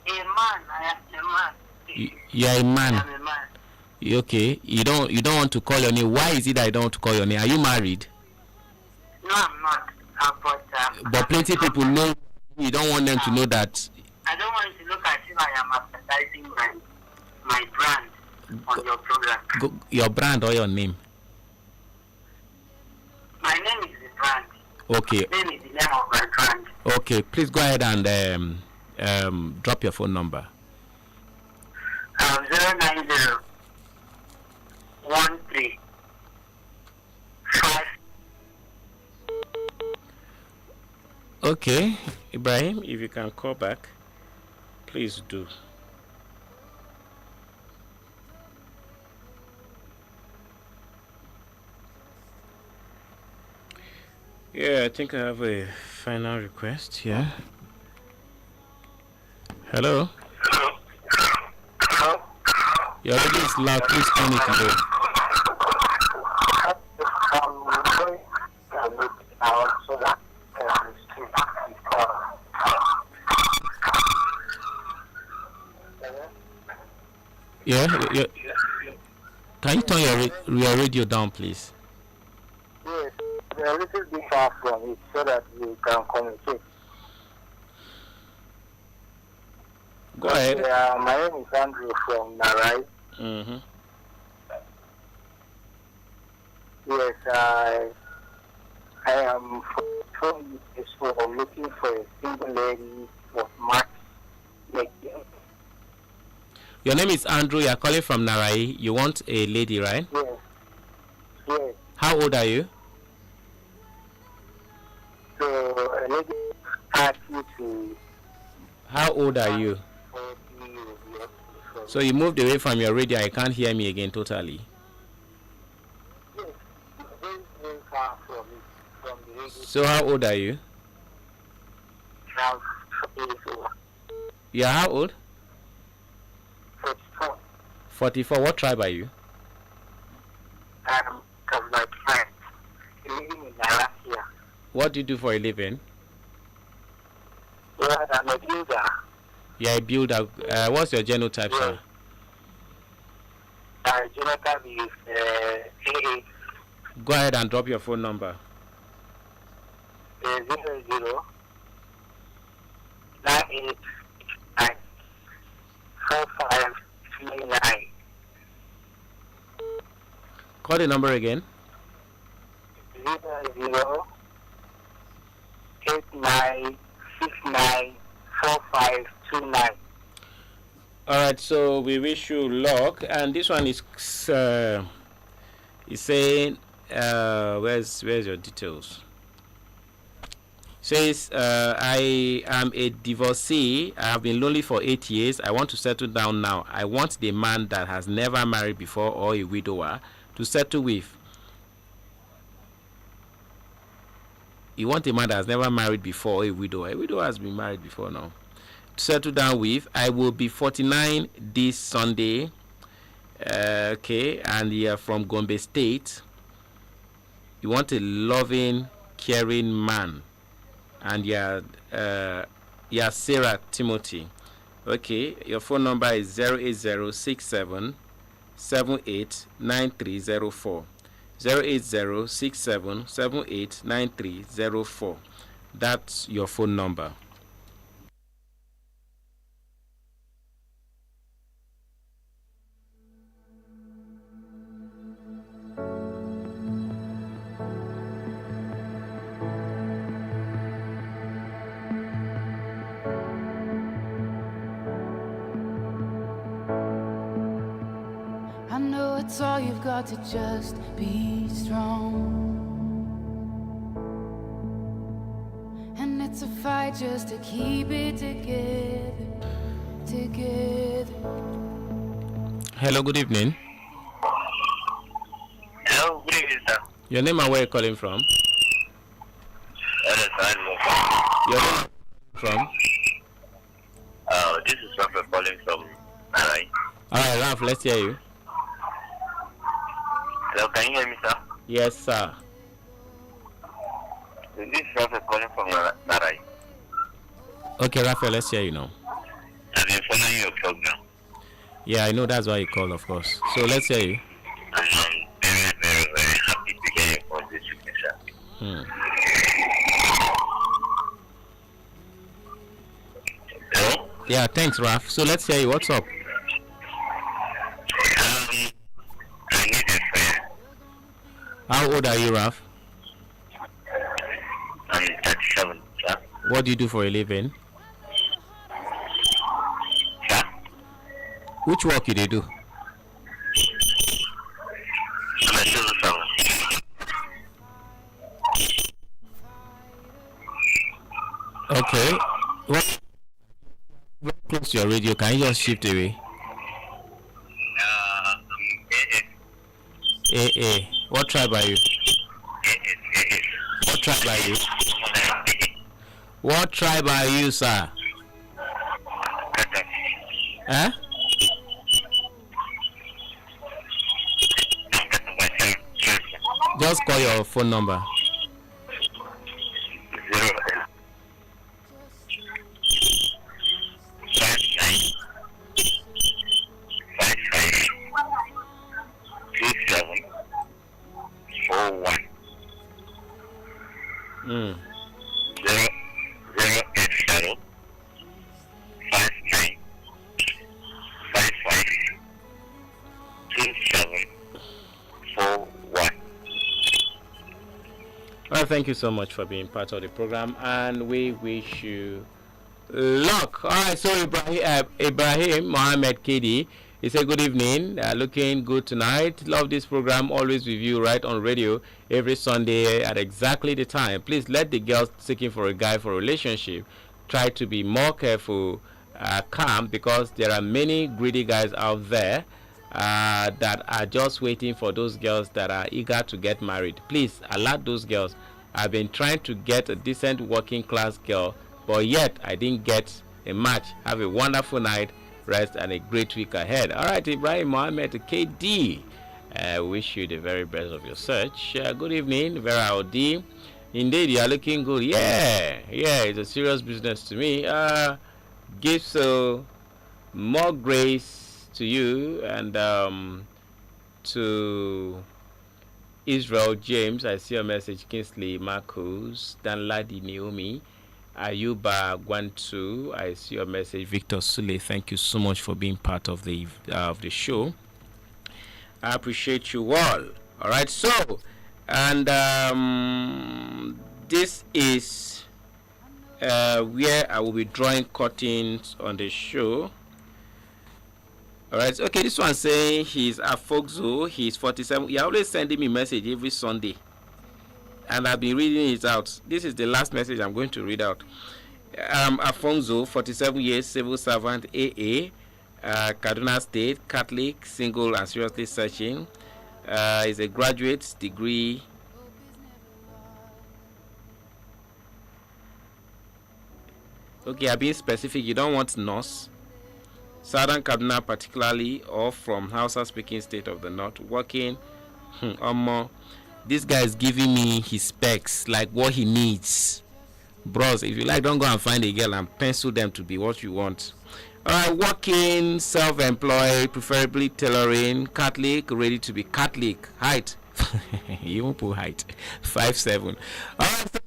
A man, I am a man. You are a man. I am a man. Okay. You don't want to call your name. Why is it that you don't want to call your name? Are you married? No, I'm not. But plenty of people know. You don't want them to know that. I don't want to look as if I am advertising my brand on your program. Your brand or your name? My name is the brand. Okay. My name is the name of my brand. Okay. Please go ahead and drop your phone number. 090 13 5. Okay, Ibrahim, if you can call back, please do. Yeah, I think I have a final request here. Hello? Your radio is loud. Please turn it low. Yeah, can you turn your radio down, please? Yes, we are a little bit far from it so that we can communicate. Go ahead. My name is Andrew from Narai. Mm-hmm. Yes, I am from this I'm looking for a single lady for match making. Your name is Andrew. You are calling from Narai. You want a lady, right? Yes. Yes. How old are you? So a lady asked you to. How old are you? So you moved away from your radio. You can't hear me again totally. Yes, very far from it, from the radio. So how old are you? Now, 44. Yeah, how old? 44. 44. What tribe are you? Because my friend living in Alaska. What do you do for a living? Well, I'm a builder. Yeah, a builder. What's your genotype, sir? Genotype is AA. Go ahead and drop your phone number. 00 989 4539. Call the number again. 00 8969 4529. All right, so we wish you luck, and this one is saying where's your details? Says I am a divorcee. I have been lonely for 8 years. I want to settle down now. I want the man that has never married before or a widower to settle with. You want a man that has never married before, a widower. A widower has been married before now. To settle down with. I will be 49 this Sunday. Okay, and you are from Gombe State. You want a loving, caring man. And you're Sarah Timothy. Okay, your phone number is 08067 789304. 08067 789304. That's your phone number. I know it's all you've got to just be strong. And it's a fight just to keep it together. Hello, good evening. Hello, good evening, sir. Your name and where you're calling from? Your name from? This is Rafa calling from Narai. Alright, Ralph, let's hear you. Hello, can you hear me, sir? Yes, sir. This is Rafa calling from Narai. Okay, Raphael, let's hear you now. I've been following your program. Yeah, I know that's why you called, of course. So let's hear you. I'm very, very, very happy to hear you on this evening, sir. Hello? Yeah, thanks, Ralph. So let's hear you. What's up? I need a friend. How old are you, Ralph? I'm 37, sir. What do you do for a living? Sir? Which work do you do? I'm a civil servant. Okay. What? Close to your radio. Can you just shift away? AA. What tribe are you? AA. What tribe? tribe are you? What tribe are you, sir? Huh? Just call your phone number. Mm. 080-55-27-41. Well, thank you so much for being part of the program, and we wish you luck. All right, so Ibrahim Mohammed Kedi, he said, good evening, looking good tonight. Love this program, always with you right on radio every Sunday at exactly the time. Please let the girls seeking for a guy for a relationship try to be more careful, calm, because there are many greedy guys out there that are just waiting for those girls that are eager to get married. Please alert those girls. I've been trying to get a decent working class girl, but yet I didn't get a match. Have a wonderful night, rest, and a great week ahead. All right, Ibrahim Mohammed KD, wish you the very best of your search. Good evening, Vera Odi. Indeed, you are looking good. Yeah, it's a serious business to me. Give so more grace to you and to Israel James. I see your message. Kingsley Marcos, Danladi Naomi, Ayuba Gwantu. I see your message. Victor Sule, thank you so much for being part of the show. I appreciate you all. All right, so and this is where I will be drawing curtains on the show. Alright, okay, this one saying he's a Foxo, he's 47. He always sending me message every Sunday, and I've been reading it out. This is the last message I'm going to read out. Afonso, 47 years, civil servant, AA, Kaduna State, Catholic, single and seriously searching. Is a graduate degree. Okay, I'm being specific. You don't want nurse. Southern Kaduna particularly, or from Hausa speaking state of the north, working. This guy is giving me his specs, like what he needs. Bros, if you like, don't go and find a girl and pencil them to be what you want. Alright, working, self-employed, preferably tailoring, Catholic, ready to be Catholic. Height. You won't put height. 5'7". Alright.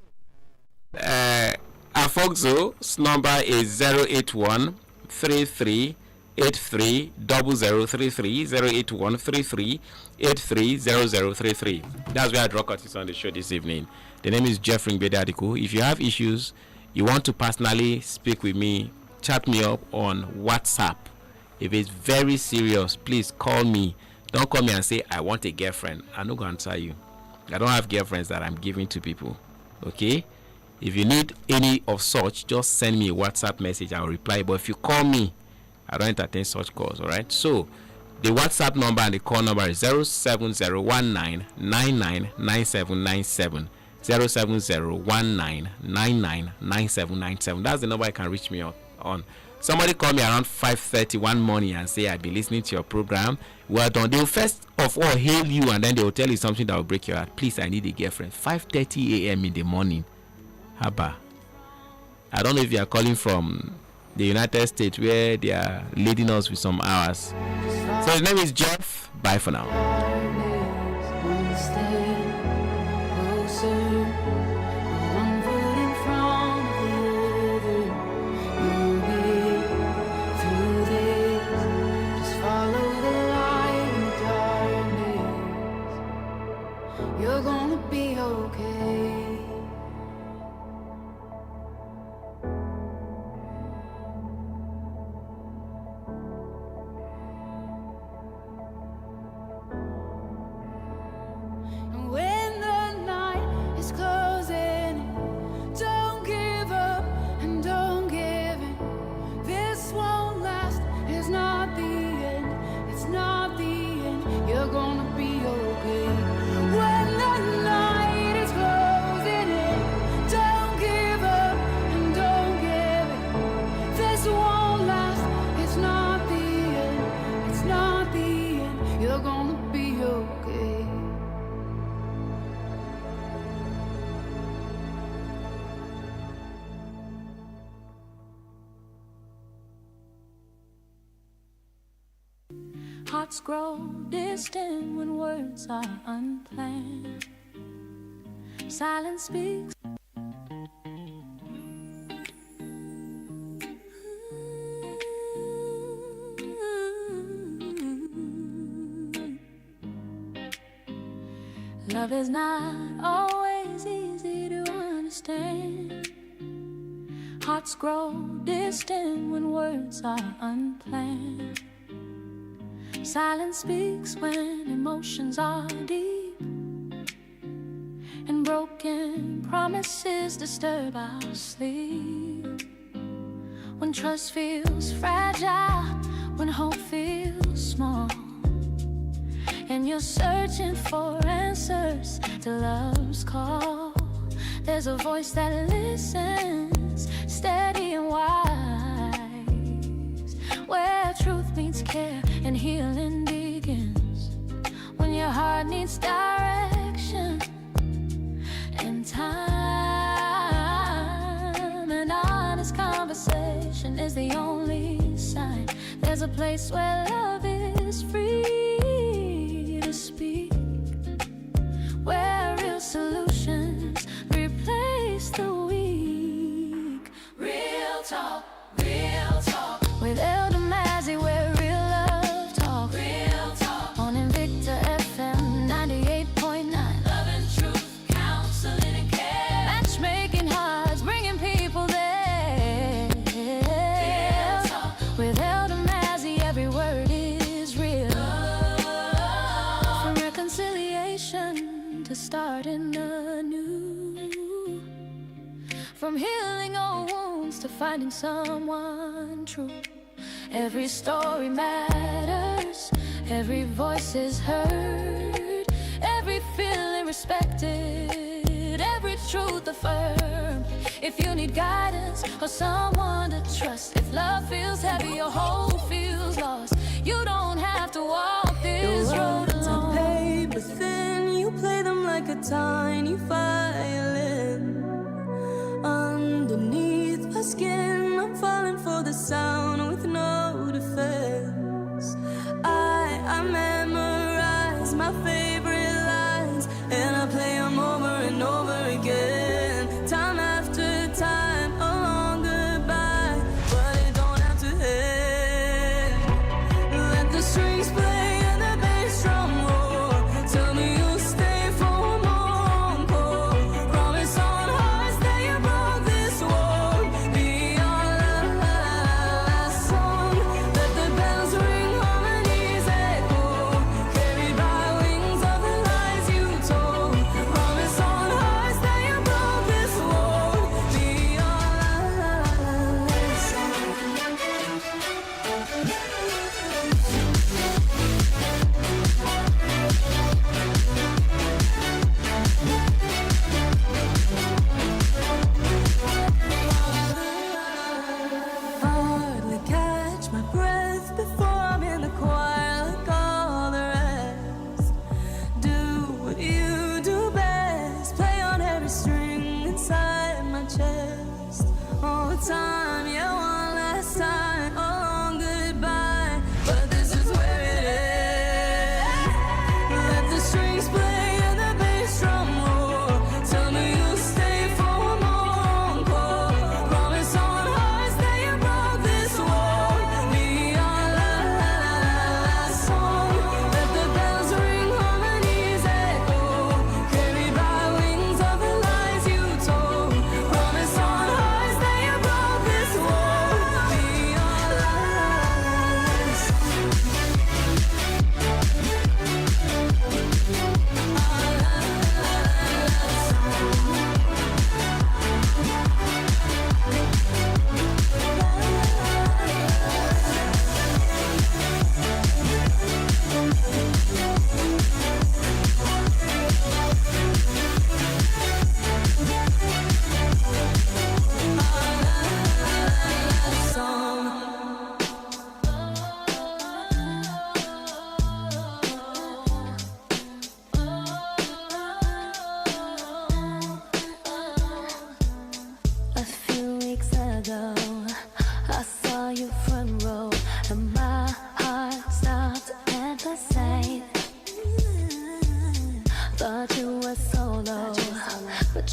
Afoxo's number is 081 33 83 0033 081 33 83 0033. That's where I draw curtains on the show this evening. The name is Jeffrey Bedadiku. If you have issues, you want to personally speak with me, chat me up on WhatsApp. If it's very serious, please call me. Don't call me and say I want a girlfriend. I'm not going to answer you. I don't have girlfriends that I'm giving to people. Okay? If you need any of such, just send me a WhatsApp message. I'll reply. But if you call me, I don't entertain such calls. All right. So the WhatsApp number and the call number is 07019999797. 07019999797. That's the number you can reach me on. Somebody called me around 5:30 one morning and say, I've been listening to your program. Well done. They will first of all hail you, and then they will tell you something that will break your heart. Please, I need a girlfriend. 5:30 a.m. in the morning. Haba. I don't know if you are calling from the United States where they are leading us with some hours. So his name is Jeff. Bye for now. You're gonna be okay. Hearts grow distant when words are unplanned. Silence speaks. Love is not always easy to understand. Hearts grow distant when words are unplanned. Silence speaks when emotions are deep, and broken promises disturb our sleep. When trust feels fragile, when hope feels small, and you're searching for answers to love's call, there's a voice that listens, steady and wise, where truth meets care and healing begins. When your heart needs direction and time, an honest conversation is the only sign. There's a place where love is free to speak, where real solutions replace the weak. Real talk with Elder Mazzy, where real love talk. Real talk on Invicta FM 98.9. Love and truth, counseling and care. Matchmaking hearts, bringing people there. Real talk with Elder Mazzy, every word is real. From reconciliation to starting anew, from healing old wounds to finding someone true. Every story matters, every voice is heard, every feeling respected, every truth affirmed. If you need guidance or someone to trust, if love feels heavy, your hope feels lost, you don't have to walk this road alone. Paper thin, you play them like a tiny violin. Underneath my skin, I'm falling for the sound with no defense. I memorize my favorite lines, and I play them over and over again. Time after time, a long goodbye, but it don't have to end. Let the strings play and the bass drum roar. Tell me you'll stay for more encore. Promise on hearts that you broke, this won't be our last song. Let the bells ring, harmonies echo, carried by wings of the lies you told. Promise on hearts that you broke, this won't be our last song. Hardly catch my breath before I'm in the choir like all the rest. Do what you do best, play on every string inside my chest. All the time, yeah, one last time, a long goodbye, but this is where it ends. Let the strings play and the bass drum roar. Tell me you'll stay for more encore. Promise on hearts that you broke, this won't be our last song. Let the bells ring, harmonies echo, carried by wings of the lies you told. Promise on hearts that you broke, this won't be our last song. A few weeks ago, I saw you front row, and my heart stopped at the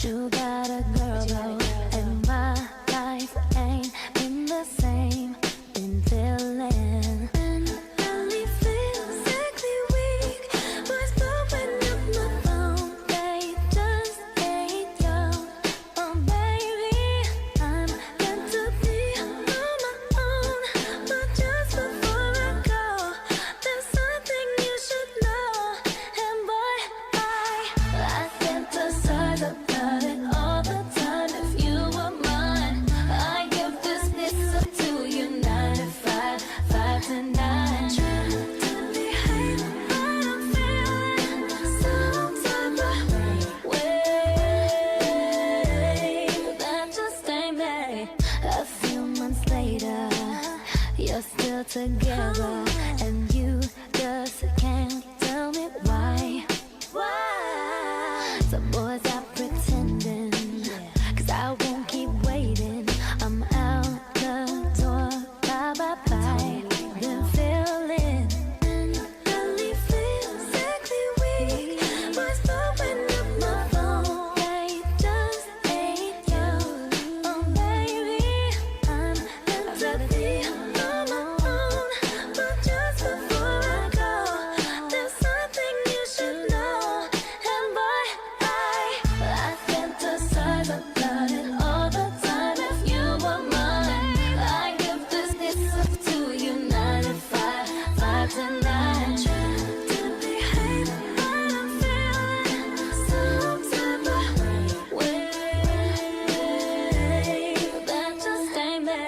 you got a girl, though, and my life ain't been the same. Been feeling mentally physically weak. Was blowing up my phone. They just ain't young. Oh baby, I'm meant to be on my own. But just before I go, there's something you should know. And boy, I fantasize about it all the time. If you were mine, I give this up to you 9 to 5, 5 to 9. Trying to behave, but I'm feeling some type of way that just ain't me. A few months later, you're still together, and you just can't tell me why. Why? So boys are pretending, 'cause I won't keep waiting. I'm out the door, bye bye bye. Been feeling mentally physically weak. Was blowing up my phone. They just ain't you. Oh baby, I'm meant to be on my own. But just before I go, there's something you should know. And boy, I fantasize about it all the time. If you were mine, I give this up to you 9 to 5, 5 to 9. Trying to behave, but I'm feeling some type of way that just ain't me.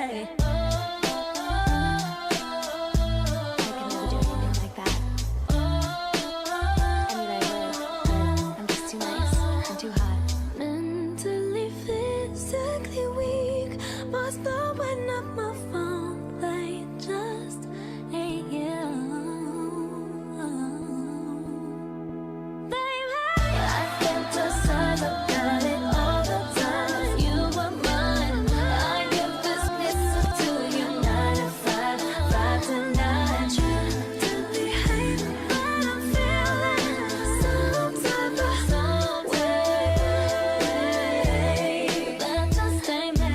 Mentally, physically weak. Was blowing up my phone. They just ain't you. Baby, I fantasize about it all the time. If you were mine, I give this up to you 9 to 5, 5 to 9. Trying to behave, but I'm feeling some type of way that just ain't me.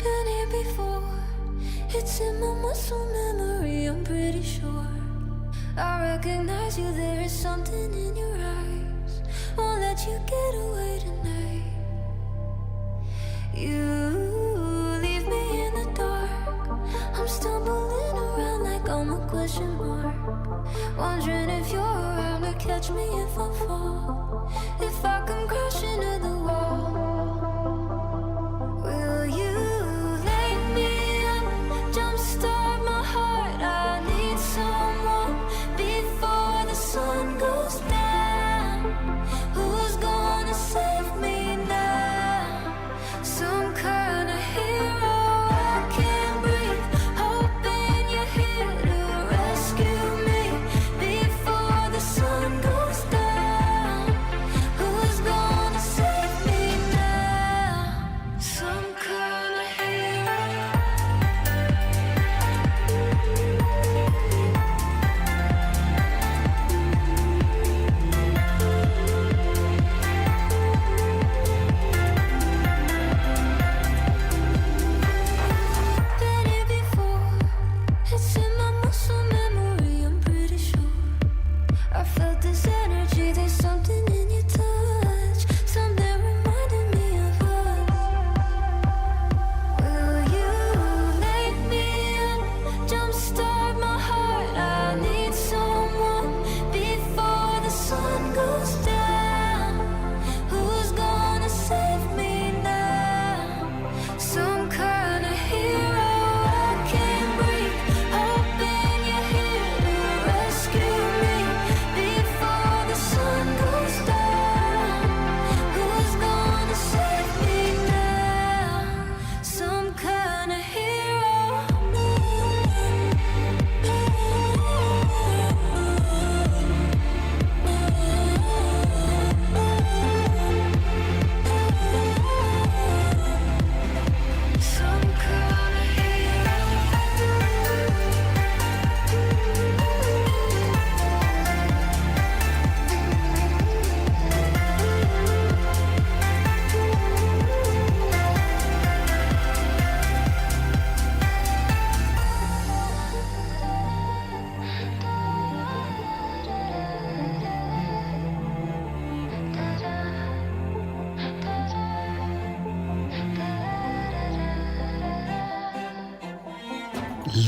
Been here before. It's in my muscle memory, I'm pretty sure. I recognize you, there is something in your eyes. Won't let you get away tonight. You leave me in the dark. I'm stumbling around like I'm a question mark. Wondering if you're around to catch me if I fall. If I come crashing to the wall. Will you lay me up, jumpstart my heart? I need someone before the sun goes down. Who's gonna save me now? Some kind of hero. I can't breathe, hoping you're here to rescue me before the sun goes down. Who's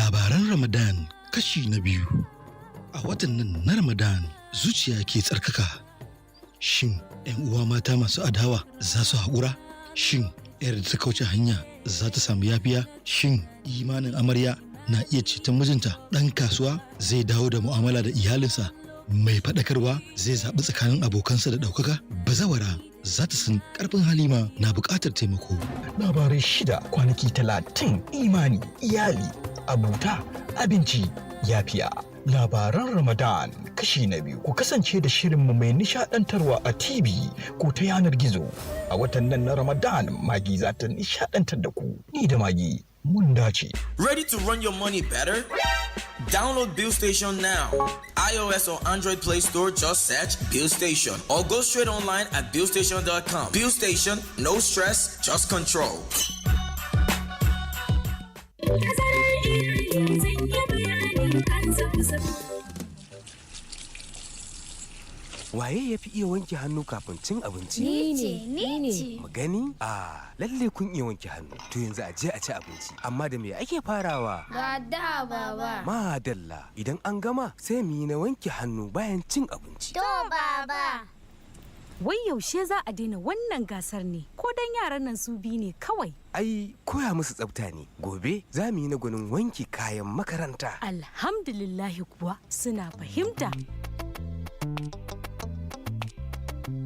Labaran Ramadan kashi na biyu. A watan nan na Ramadan zuciya ke tsarkaka. Shin 'yan uwa mata masu adawa za su haƙura? Shin 'yar da ta kauce hanya za ta samu yafiya? Shin imanin amarya na iya ceton mijinta? Ɗan kasuwa zai dawo da mu'amala da iyalinsa? Mai faɗakarwa zai zaɓi tsakanin abokansa da ɗaukaka? Bazawara za ta san ƙarfin halima na buƙatar taimako. Labarai 6 kwanaki 30 imani, iyali, abuta, abinci, yafiya. Labaran Ramadan kashi na biyu. Ku kasance da shirinmu mai nishadantarwa a TV ko ta yanar gizo. A watan nan na Ramadan, Magi za ta nishadantar da ku. Ni da Magi mun dace. Ready to run your money better? Download Bill Station now. iOS or Android Play Store, just search Bill Station or go straight online at billstation.com. Bill Station, no stress, just control. Waye ya fi iya wanke hannu kafin cin abinci? Ni ce. Mu gani? Lalle kun iya wanke hannu. To yanzu a je a ci abinci. Amma da me ake farawa? Da baba. Madalla. Idan an gama sai mu yi na wanke hannu bayan cin abinci. To baba. Wai yaushe za a daina wannan gasar ne? Ko dan yaran nan su bi ne kawai? Ai, koya musu tsafta ne. Gobe za mu yi na gwanin wanke kayan makaranta. Alhamdulillahi kuwa suna fahimta.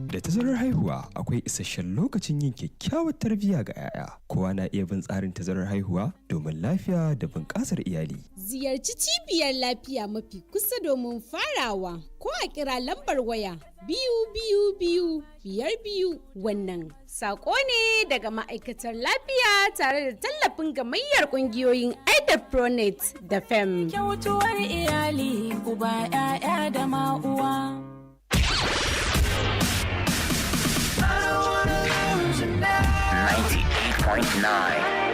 Da tazarar haihuwa akwai isasshen lokacin yin kyakkyawar tarbiyya ga 'ya'ya. Kowa na iya bin tsarin tazarar haihuwa domin lafiya da bunƙasar iyali. Ziyarci cibiyar lafiya mafi kusa domin farawa ko a kira lambar waya 222 wannan sako ne daga ma'aikatar lafiya tare da tallafin gamayyar ƙungiyoyin Pronet da FEM. Kyautuwar iyali uba 'ya'ya da ma'uwa. 98.9